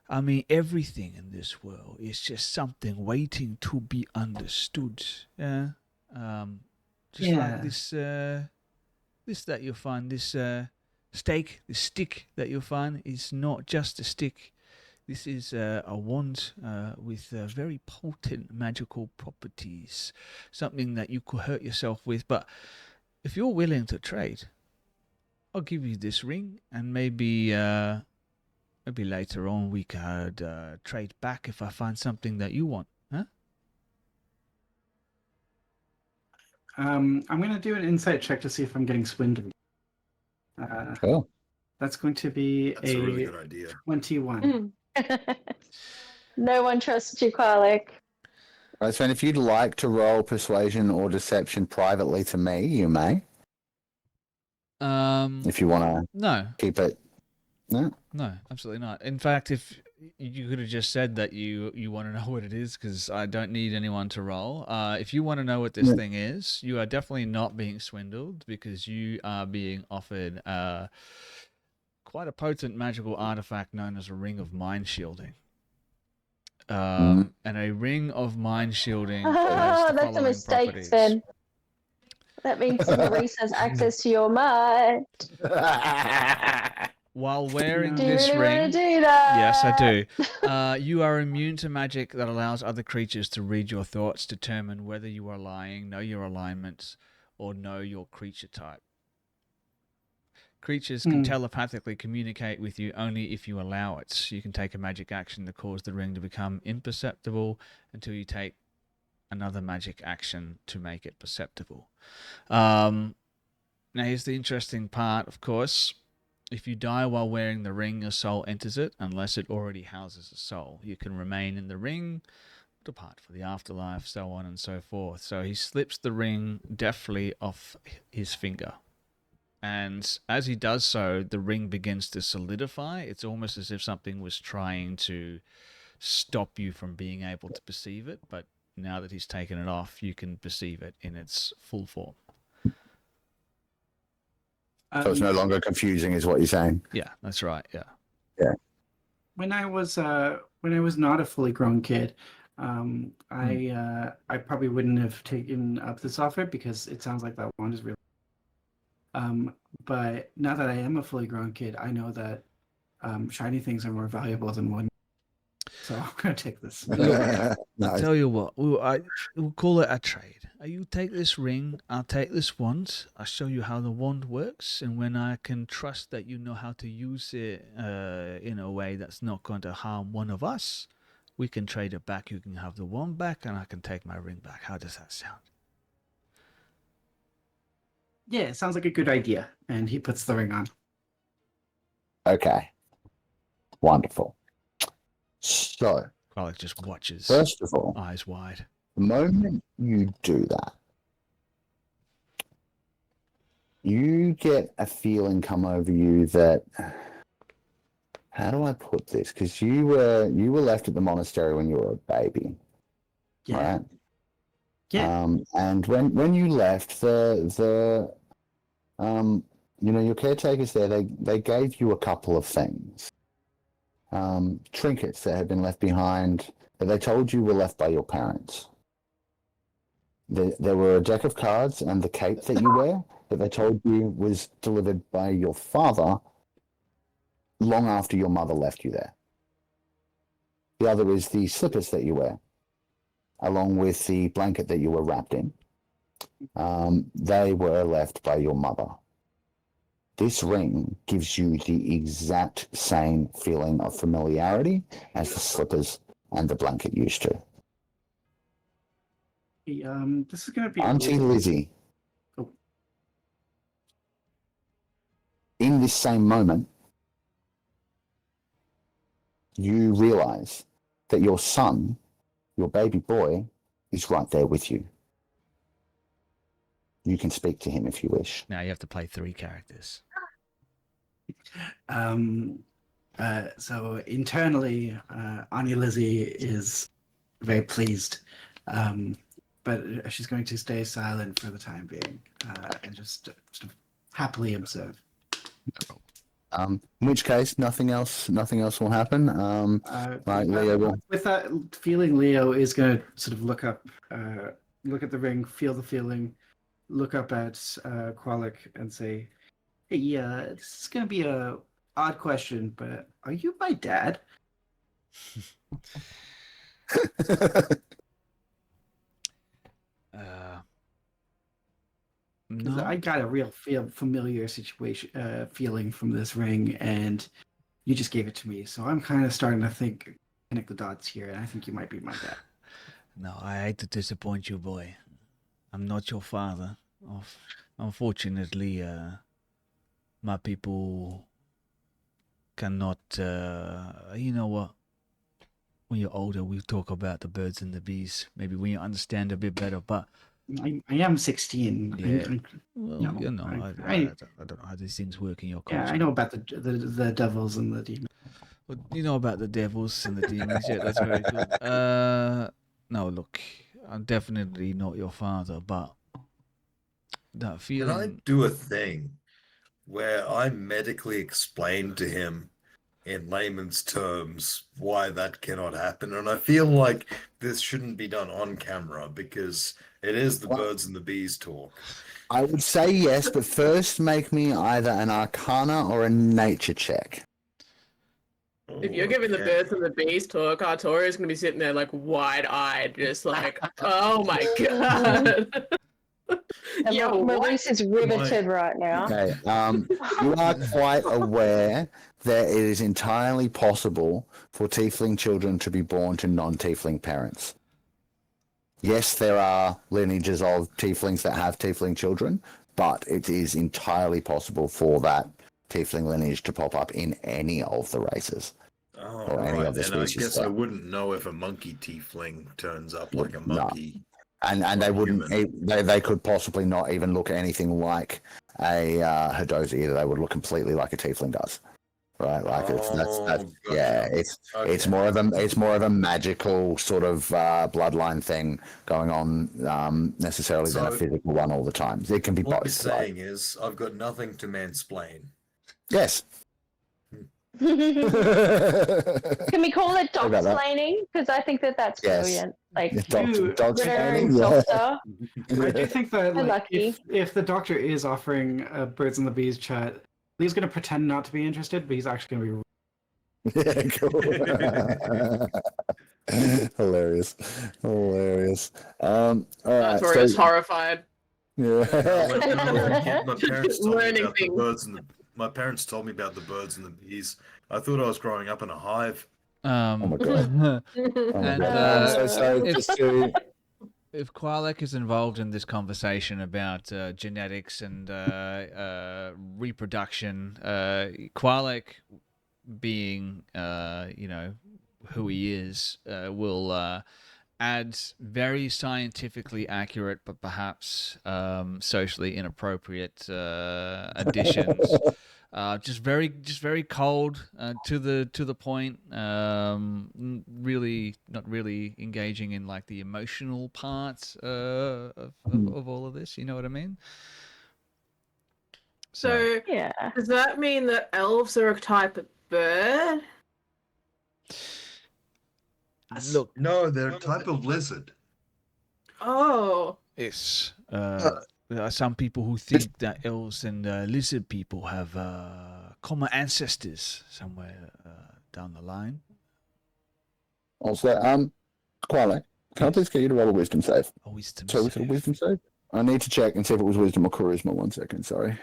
I mean, everything in this world is just something waiting to be understood. Yeah, just like Yeah. this that you'll find, this stake, this stick that you'll find is not just a stick. This is a wand with very potent magical properties, something that you could hurt yourself with. But if you're willing to trade, I'll give you this ring, and maybe later on we could trade back if I find something that you want. Huh? I'm gonna do an insight check to see if I'm getting swindled. Cool. That's going to be That's a really good idea. 21. No one trusts you, Qualek. Right, Sven, if you'd like to roll persuasion or deception privately to me, you may. If you want to No, keep it. No? no, absolutely not. In fact, if you could have just said that you want to know what it is, because I don't need anyone to roll. If you want to know what this thing is, you are definitely not being swindled, because you are being offered quite a potent magical artifact known as a ring of mind shielding. And a ring of mind shielding has the That's a following mistake, properties. Sven. That means Maurice has access to your mind. While wearing Do you this really ring, want to do that? yes, I do. You are immune to magic that allows other creatures to read your thoughts, determine whether you are lying, know your alignments, or know your creature type. Creatures can telepathically communicate with you only if you allow it. You can take a magic action to cause the ring to become imperceptible until you take another magic action to make it perceptible. Now, here's the interesting part, of course. If you die while wearing the ring, your soul enters it, unless it already houses a soul. You can remain in the ring, depart for the afterlife, so on and so forth. So he slips the ring deftly off his finger. And as he does so, the ring begins to solidify. It's almost as if something was trying to stop you from being able to perceive it. But now that he's taken it off, you can perceive it in its full form. So it's no longer confusing, is what you're saying? Yeah, that's right. Yeah. Yeah. When I was not a fully grown kid, I probably wouldn't have taken up this offer because it sounds like that wand is real. But now that I am a fully grown kid, I know that shiny things are more valuable than one. So I'm gonna take this. I'll Nice. tell you what, we'll call it a trade. You take this ring, I'll take this wand. I'll show you how the wand works, and when I can trust that you know how to use it in a way that's not going to harm one of us, we can trade it back. You can have the wand back, and I can take my ring back. How does that sound? Yeah, it sounds like a good idea. And he puts the ring on. Okay. Wonderful. So, Kralik just watches, first of all, eyes wide. the moment you do that, you get a feeling come over you that, how do I put this? Because you were left at the monastery when you were a baby, Yeah. right? Yeah. And when you left, your caretakers there, they gave you a couple of things, trinkets that had been left behind that they told you were left by your parents. There were a deck of cards and the cape that you wear that they told you was delivered by your father long after your mother left you there. The other is the slippers that you wear, along with the blanket that you were wrapped in. They were left by your mother. This ring gives you the exact same feeling of familiarity as the slippers and the blanket used to. This is gonna be Auntie Lizzie, Oh. in this same moment, you realize that your son, your baby boy, is right there with you. You can speak to him if you wish. Now you have to play 3 characters. So internally, Auntie Lizzie is very pleased, but she's going to stay silent for the time being and just sort of happily observe. In which case, nothing else will happen. Leo will. With that feeling, Leo is going to sort of look up, look at the ring, feel the feeling, look up at Kralik and say, "Hey, this is going to be a odd question, but are you my dad?" Because No. I got a real familiar feeling from this ring, and you just gave it to me. So I'm kind of starting to connect the dots here, and I think you might be my dad. No, I hate to disappoint you, boy. I'm not your father. Unfortunately, my people cannot. You know what? When you're older, we talk about the birds and the bees. Maybe when you understand a bit better, but. I am 16. Yeah. Well, I don't know how these things work in your culture. Yeah, I know about the devils and the demons. Well, you know about the devils and the demons. Yeah, that's very good. No, look, I'm definitely not your father, but that Can I feeling. do a thing where I medically explain to him in layman's terms why that cannot happen. And I feel like this shouldn't be done on camera because it is the birds and the bees talk. I would say yes, but first make me either an Arcana or a Nature check. If you're giving the Okay. birds and the bees talk, Artoria's gonna be sitting there like wide-eyed, just like, oh my god. And Yo, what? Maurice is riveted right now. Okay. You are quite aware that it is entirely possible for tiefling children to be born to non-tiefling parents. Yes, there are lineages of tieflings that have tiefling children, but it is entirely possible for that tiefling lineage to pop up in any of the races. Oh, Or any right. of the Then I species guess I there. wouldn't know if a monkey tiefling turns up like a No. monkey. And they Or wouldn't, human. they could possibly not even look anything like a Hadoza either. They would look completely like a tiefling does. Right, like it's that's Gotcha. yeah, it's Okay. more of a magical sort of bloodline thing going on necessarily than a So- physical one all the time. It can be What you're both. Right? saying is, I've got nothing to mansplain. Yes. Can we call it Sorry about that. dog-splaining? Because I think that's Yes. brilliant. Like, Dog's Ritter training, and yeah. Doctor. I do think that We're like, lucky. if the doctor is offering a birds and the bees chat, Lee's going to pretend not to be interested, but he's actually going to be. Yeah, cool. Hilarious. All right. Artoria's So, horrified. yeah. When I was a kid, my parents told me Learning about the things. birds and my parents told me about the birds and the bees. I thought I was growing up in a hive. Oh my god. Oh my And, god. So if- just to If Qualek is involved in this conversation about genetics and reproduction, Qualek, being who he is, will add very scientifically accurate but perhaps socially inappropriate additions. Just very cold, to the point. Really not really engaging in like the emotional parts of all of this. You know what I mean? So, Yeah. does that mean that elves are a type of bird? Look, No, they're a type of lizard. Oh. it's there are some people who think that elves and lizard people have common ancestors somewhere down the line. also Quale, can I please get you to roll a wisdom save? A wisdom So was it a save. wisdom save? I need to check and see if it was wisdom or charisma. 1 second, sorry.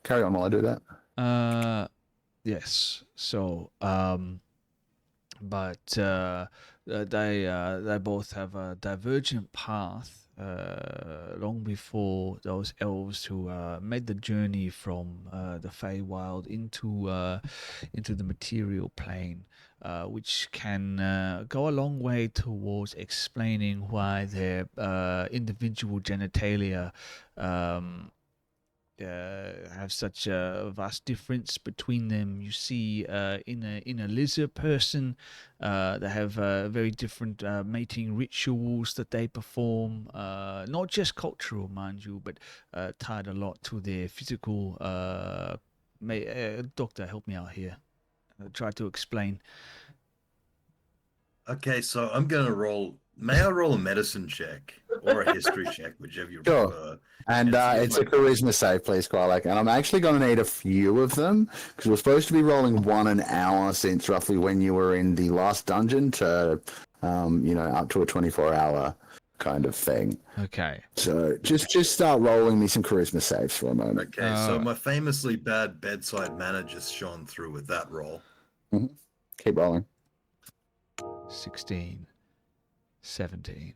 Carry on while I do that. Yes. So, but they both have a divergent path. Long before those elves who made the journey from the Feywild into the material plane, which can go a long way towards explaining why their individual genitalia have such a vast difference between them. You see, in a lizard person, they have very different mating rituals that they perform. Not just cultural, mind you, but tied a lot to their physical. Doctor, help me out here. Try to explain. Okay, so I'm gonna roll. May I roll a medicine check or a history check, whichever you Sure. prefer? And And see if it's a my- charisma save, please, Qualek. And I'm actually going to need a few of them because we're supposed to be rolling one an hour since roughly when you were in the last dungeon to, up to a 24-hour kind of thing. Okay. So just start rolling me some charisma saves for a moment. Okay, so my famously bad bedside manner just shone through with that roll. Keep rolling. 16, 17.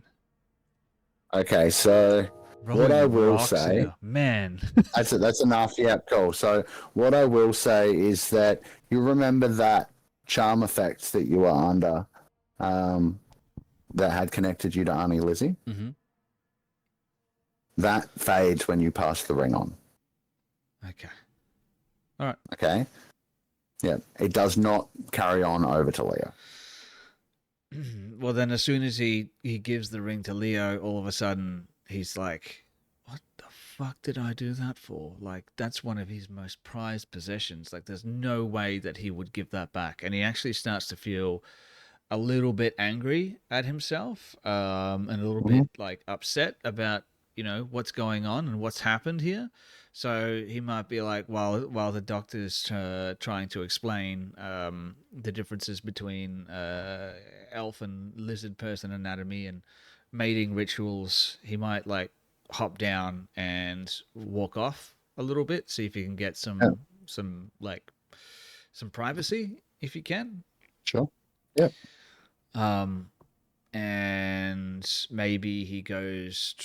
Okay, so what I Rolling will rocks say- here. Man. that's it. That's enough. Yeah, cool. So what I will say is that you remember that charm effect that you were under, that had connected you to Arnie Lizzie. Mm-hmm. That fades when you pass the ring on. Okay. Okay. Yeah, it does not carry on over to Leo. Well, then as soon as he gives the ring to Leo, all of a sudden he's like, what the fuck did I do that for? Like, that's one of his most prized possessions. Like, there's no way that he would give that back. And he actually starts to feel a little bit angry at himself, and a little bit like upset about, you know, what's going on and what's happened here. So he might be like, while the doctor's trying to explain the differences between elf and lizard person anatomy and mating rituals, he might like hop down and walk off a little bit, see if he can get some privacy if he can. Sure. Yeah. And maybe he goes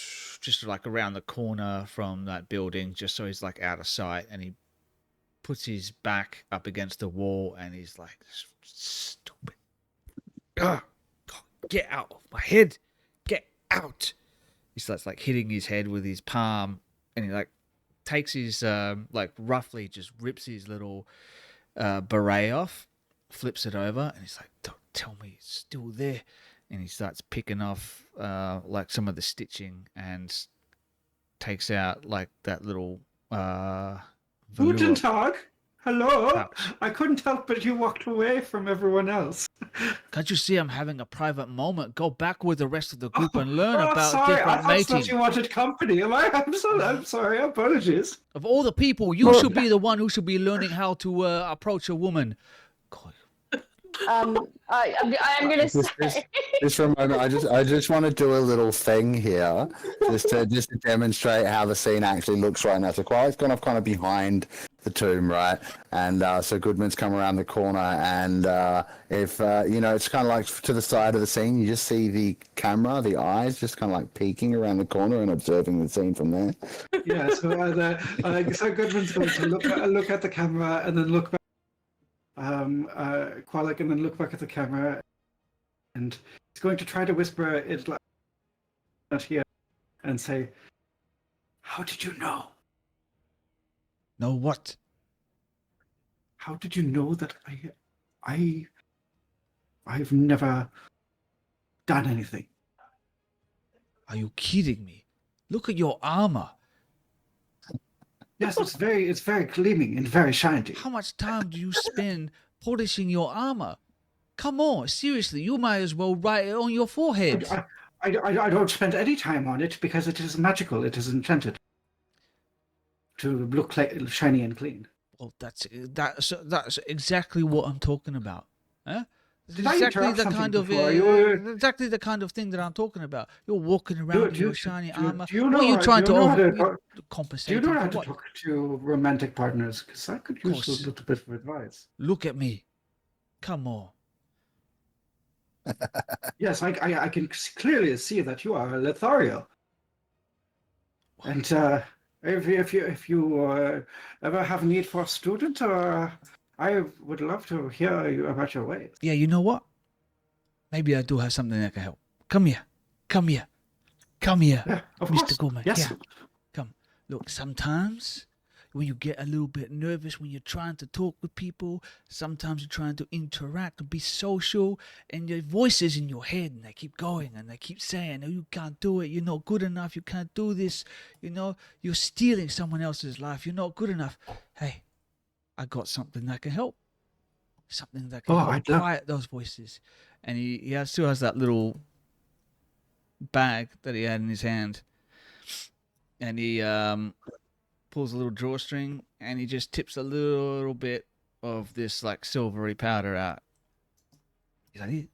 just like around the corner from that building, just so he's like out of sight, and he puts his back up against the wall, and he's like, stupid. God, get out of my head. Get out. He starts like hitting his head with his palm, and he like takes his like roughly just rips his little beret off, flips it over, and he's like, don't tell me it's still there. And he starts picking off like some of the stitching and takes out like that little Guten Tag. Hello. pouch. I couldn't help but you walked away from everyone else. Can't you see I'm having a private moment? Go back with the rest of the group and learn about sorry, I different thought mating. that you wanted company. I'm sorry. Apologies. Of all the people, you should be the one who should be learning how to approach a woman. God. I'm gonna say. Just for a moment, I just want to do a little thing here, just to demonstrate how the scene actually looks right now. So Quiet's gone off kind of behind the tomb, right? And so Goodman's come around the corner, and if you know, it's kind of like to the side of the scene. You just see the camera, the eyes, just kind of like peeking around the corner and observing the scene from there. Yeah. So so Goodman's going to look at the camera and then look back. Qualic, and then look back at the camera, and he's going to try to whisper it like not here, and say, "How did you know? No, what? How did you know that I've never done anything?" Are you kidding me? Look at your armor. Yes, it's very gleaming and very shiny. How much time do you spend polishing your armor? Come on, seriously, you might as well write it on your forehead. I don't spend any time on it because it is magical. It is enchanted to look shiny and clean. Well, that's exactly what I'm talking about. Huh? Did I Exactly interrupt the something kind of before? exactly the kind of thing that I'm talking about. You're walking around in your shiny armor. Do you know What are you trying to do compensate? you know how for to what? talk to romantic partners? Because I could use course. a little bit of advice. Look at me. Come on. Yes, I can clearly see that you are a Lothario. And if you ever have need for a student, I would love to hear about your ways. Yeah, you know what? Maybe I do have something that can help. Come here. Come here. Come here, Yeah, of Mr. course. Goldman. Yes. Yeah. Come. Look, sometimes when you get a little bit nervous when you're trying to talk with people, sometimes you're trying to interact and be social, and your voices in your head, and they keep going and they keep saying, "Oh, you can't do it. You're not good enough. You can't do this. You know, you're stealing someone else's life. You're not good enough." Hey, I got something that can help. Something that can help quiet those voices. And he still has that little bag that he had in his hand. And he pulls a little drawstring, and he just tips a little bit of this like silvery powder out. He's like,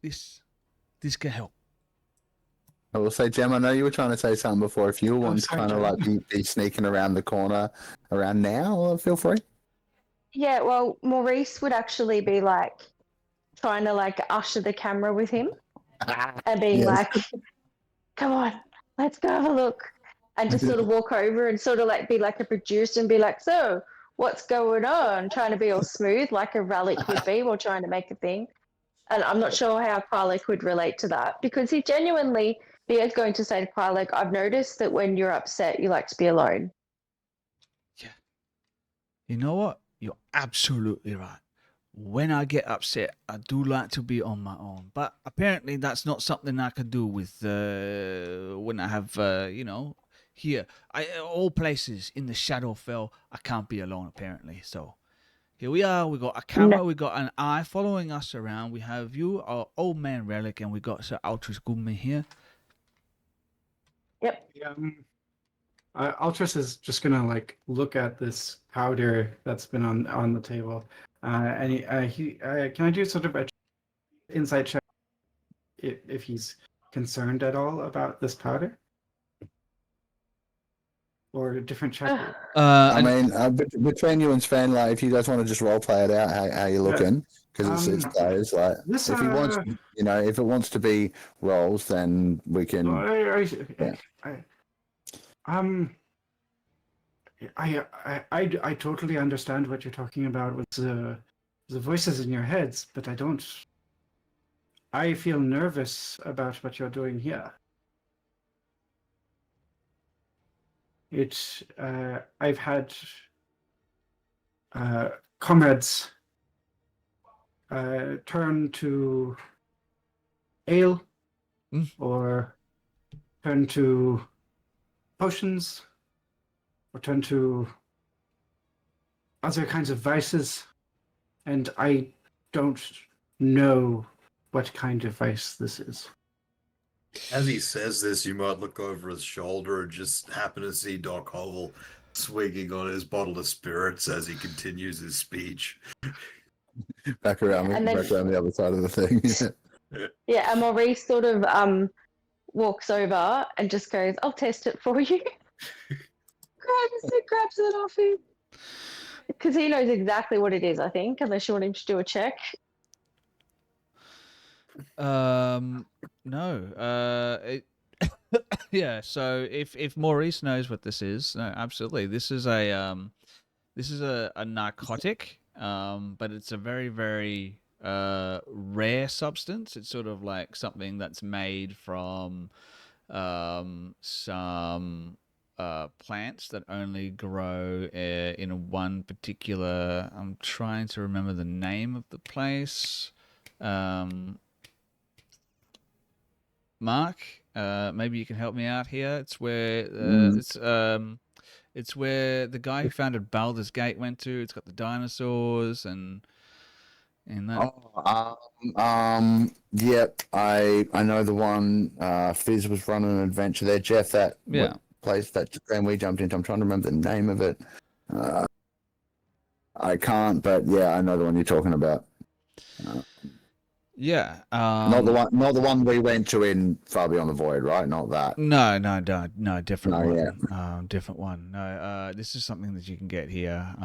this can help. I will say, Jem, I know you were trying to say something before. If you want to sorry, kind of like be sneaking around the corner around now, feel free. Yeah, well, Maurice would actually be like trying to like usher the camera with him and being Yes. like, "Come on, let's go have a look," and just sort of walk over and sort of like be like a producer and be like, "So, what's going on?" Trying to be all smooth like a relic would be while trying to make a thing. And I'm not sure how Qualic would relate to that, because he is going to say to Qualic, "I've noticed that when you're upset, you like to be alone." Yeah. You know what? You're absolutely right. When I get upset, I do like to be on my own. But apparently that's not something I can do with when I have, here. All places in the Shadowfell, I can't be alone apparently. So here we are. We got a camera. We got an eye following us around. We have you, our old man Relic, and we got Sir Altris Goodman here. Yep. Altris is just gonna like look at this powder that's been on the table, and he can I do sort of a insight check if he's concerned at all about this powder, or a different check? I mean, between you and Sven, like, if you guys want to just role play it out, how you looking? Because it's players, like, this, if he wants, you know, if it wants to be roles, then we can. I totally understand what you're talking about with the voices in your heads, but I don't. I feel nervous about what you're doing here. I've had comrades turn to ale or turn to potions or turn to other kinds of vices, and I don't know what kind of vice this is. As he says this, you might look over his shoulder and just happen to see Doc Hovel swinging on his bottle of spirits as he continues his speech. Back around the other side of the thing. Yeah, and Maurice sort of walks over and just goes, "I'll test it for you." grabs it off him. Because he knows exactly what it is, I think, unless you want him to do a check. No. Yeah. So if Maurice knows what this is, no, absolutely. This is a narcotic. But it's a very, very rare substance. It's sort of like something that's made from some plants that only grow in one particular. I'm trying to remember the name of the place. Mark, maybe you can help me out here. It's where it's where the guy who founded Baldur's Gate went to. It's got the dinosaurs and that. Yep. I know the one. Fizz was running an adventure there. Geoff, that place that we jumped into. I'm trying to remember the name of it. I can't, but yeah, I know the one you're talking about. Yeah. Not the one we went to in Far Beyond the Void, right? Not that. No, different one. Yeah. Different one. No, this is something that you can get here,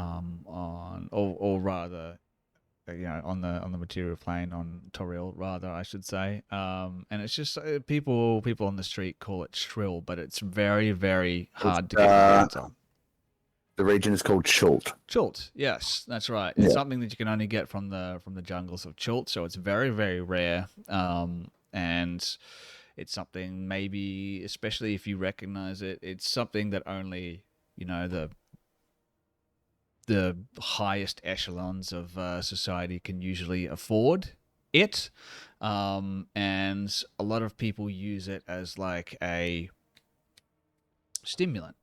or rather, on the material plane on Toril, rather, I should say. And it's just people on the street call it shrill, but it's very, very hard to get your hands on. The region is called Chult. Chult, yes, that's right. It's something that you can only get from the jungles of Chult, so it's very, very rare. And it's something, maybe, especially if you recognize it, it's something that only the highest echelons of society can usually afford it. And a lot of people use it as like a stimulant.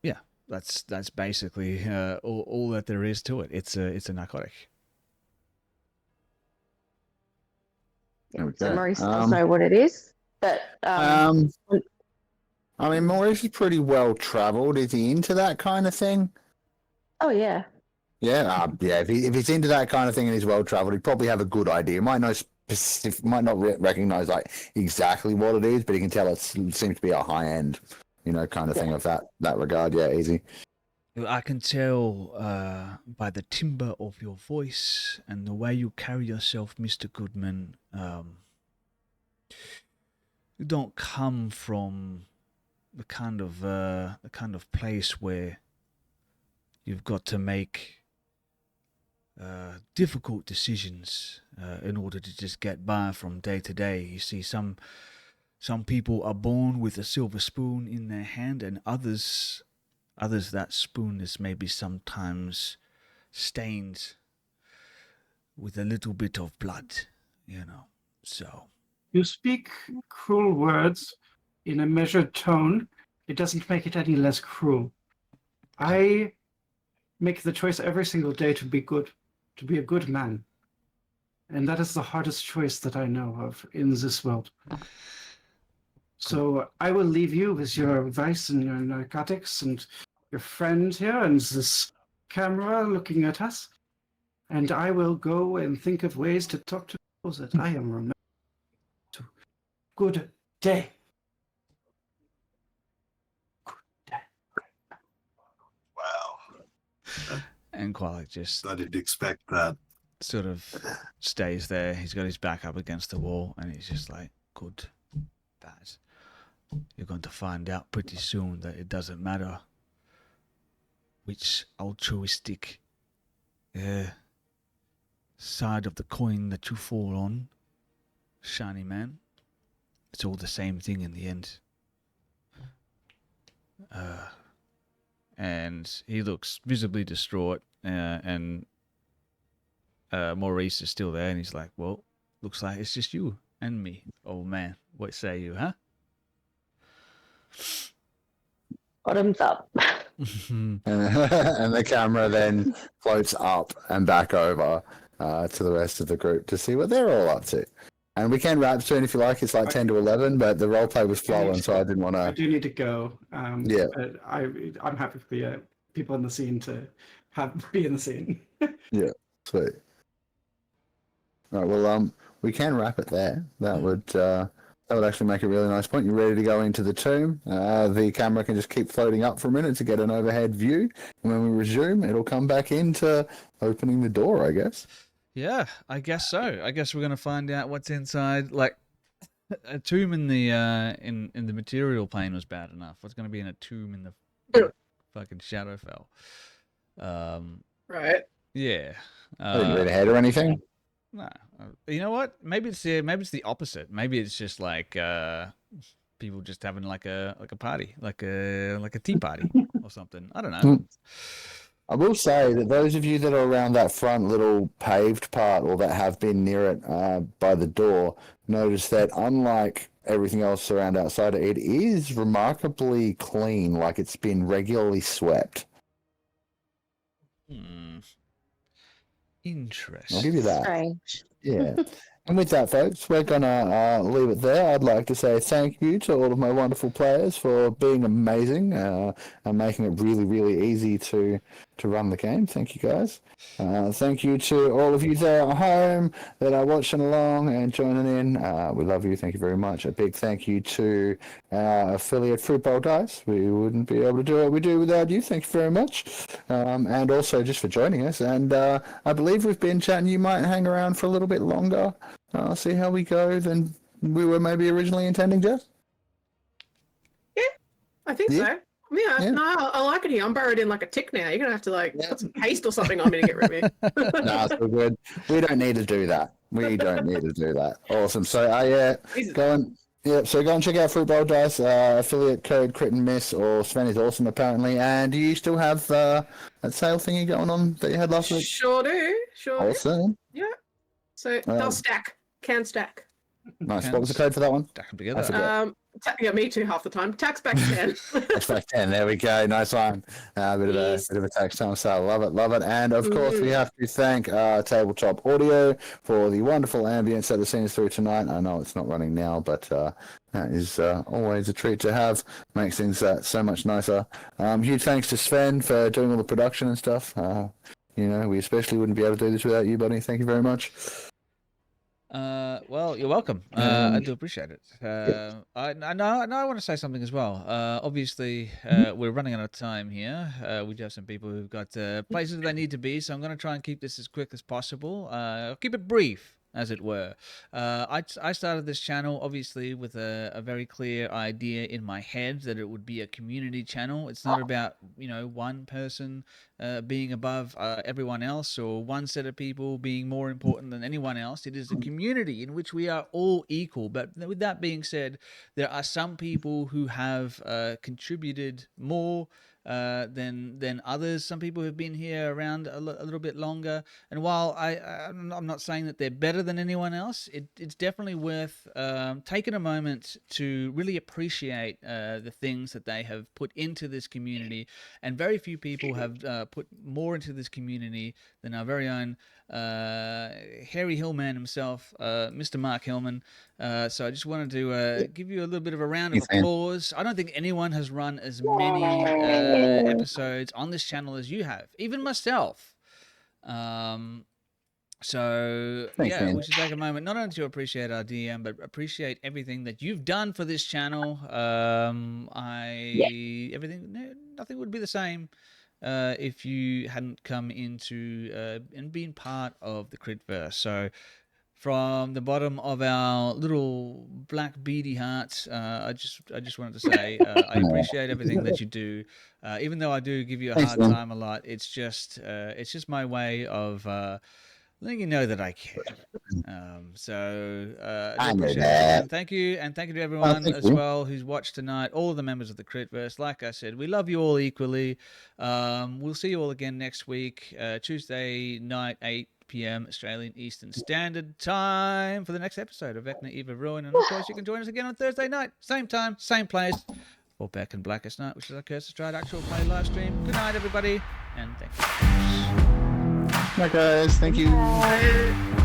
Yeah, that's basically all that there is to it. It's a narcotic. Yeah, so Maurice does know what it is, but I mean, Maurice is pretty well traveled. Is he into that kind of thing? Oh yeah. Yeah, yeah. If he's into that kind of thing and he's well traveled, he'd probably have a good idea. Might not recognize like exactly what it is, but he can tell it seems to be a high end, kind of thing of that regard. Yeah, easy. I can tell by the timbre of your voice and the way you carry yourself, Mr. Goodman. You don't come from the kind of place where you've got to make difficult decisions in order to just get by from day to day. You see, some people are born with a silver spoon in their hand, and others that spoon is maybe sometimes stained with a little bit of blood, So You speak cruel words in a measured tone. It doesn't make it any less cruel. I make the choice every single day to be good, to be a good man. And that is the hardest choice that I know of in this world. So I will leave you with your vice and your narcotics and your friend here and this camera looking at us. And I will go and think of ways to talk to those that I am remembered to. Good day. Wow. And Qualic just I didn't expect that. sort of stays there. He's got his back up against the wall, and he's just like, good, bad. You're going to find out pretty soon that it doesn't matter which altruistic side of the coin that you fall on, shiny man. It's all the same thing in the end. And he looks visibly distraught, and Maurice is still there, and he's like, well, looks like it's just you and me, old man. What say you, huh? Bottoms up. And the camera then floats up and back over to the rest of the group to see what they're all up to. And we can wrap soon if you like. It's like 10 to 11, but the roleplay was flowing, so I didn't want I to. do need to go. Yeah. But I'm happy for the people in the scene to be in the scene. Yeah, sweet. All right, well, we can wrap it there. That would actually make a really nice point. You're ready to go into the tomb. The camera can just keep floating up for a minute to get an overhead view. And when we resume, it'll come back into opening the door, I guess. Yeah, I guess so. I guess we're gonna find out what's inside. Like, a tomb in the in the material plane was bad enough. What's gonna be in a tomb in the fucking Shadowfell? Right. Yeah. I didn't read ahead or anything. No, you know what? Maybe it's the opposite. Maybe it's just like people just having like a party, like a tea party or something. I don't know. I will say that those of you that are around that front little paved part or that have been near it by the door, notice that unlike everything else around outside, it is remarkably clean, like it's been regularly swept. Interesting. I'll give you that. Strange. Yeah. And with that, folks, we're going to leave it there. I'd like to say thank you to all of my wonderful players for being amazing and making it really, really easy to run the game. Thank you, guys. Thank you to all of you there at home that are watching along and joining in. We love you. Thank you very much. A big thank you to our affiliate Fruit Bowl Dice. We wouldn't be able to do what we do without you. Thank you very much. And also just for joining us. And I believe we've been chatting. You might hang around for a little bit longer. I'll see how we go than we were maybe originally intending, Geoff. Yeah, I think Yeah. so. Yeah, no, I like it here. I'm burrowed in like a tick now. You're gonna have to like put some paste or something on me to get rid of me. No, it's all good. We don't need to do that. We don't need to do that. Awesome. So Jesus. go and check out Fruit Bowl Dice, affiliate code Crit and Miss, or Sven is awesome apparently. And do you still have that sale thingy going on that you had last week? Sure do. Sure do. Awesome. Yeah. So they'll stack. Can stack. Nice. What was the code for that one? Stack them I together. forget. Yeah, me too half the time. Tax back 10. That's back 10. There we go. Nice one. A bit of a tax time sale. Love it. Love it. And of course, we have to thank Tabletop Audio for the wonderful ambience that has seen us through tonight. I know it's not running now, but that is always a treat to have. Makes things so much nicer. Huge thanks to Sven for doing all the production and stuff. We especially wouldn't be able to do this without you, buddy. Thank you very much. Well, you're welcome. I do appreciate it. I want to say something as well. Obviously, we're running out of time here. We do have some people who've got places they need to be, so I'm going to try and keep this as quick as possible. I'll keep it brief, as it were. I started this channel, obviously, with a very clear idea in my head that it would be a community channel. It's not about, one person being above everyone else, or one set of people being more important than anyone else. It is a community in which we are all equal. But with that being said, there are some people who have contributed more than others. Some people have been here around a little bit longer. And while I'm not saying that they're better than anyone else, it's definitely worth taking a moment to really appreciate the things that they have put into this community. And very few people have put more into this community than our very own Harry Hillman himself, Mr. Mark Hillman. So I just wanted to give you a little bit of a round of applause. I don't think anyone has run as many episodes on this channel as you have, even myself. So Thanks, yeah, man. we should take a moment not only to appreciate our DM, but appreciate everything that you've done for this channel. Nothing would be the same if you hadn't come into and been part of the Critverse. So from the bottom of our little black beady hearts, I just wanted to say I appreciate everything that you do. Even though I do give you a hard time a lot, it's just my way of letting you know that I care. I do appreciate it. And thank you to everyone well who's watched tonight, all of the members of the Critverse. Like I said, we love you all equally. We'll see you all again next week, Tuesday night, 8 p.m. Australian Eastern Standard Time for the next episode of Vecna Eve of Ruin. And of course, you can join us again on Thursday night, same time, same place, for Beck and Blackest Night, which is our Curse of Stride actual play live stream. Good night, everybody, and thank you. Bye, guys. Thank you. Bye.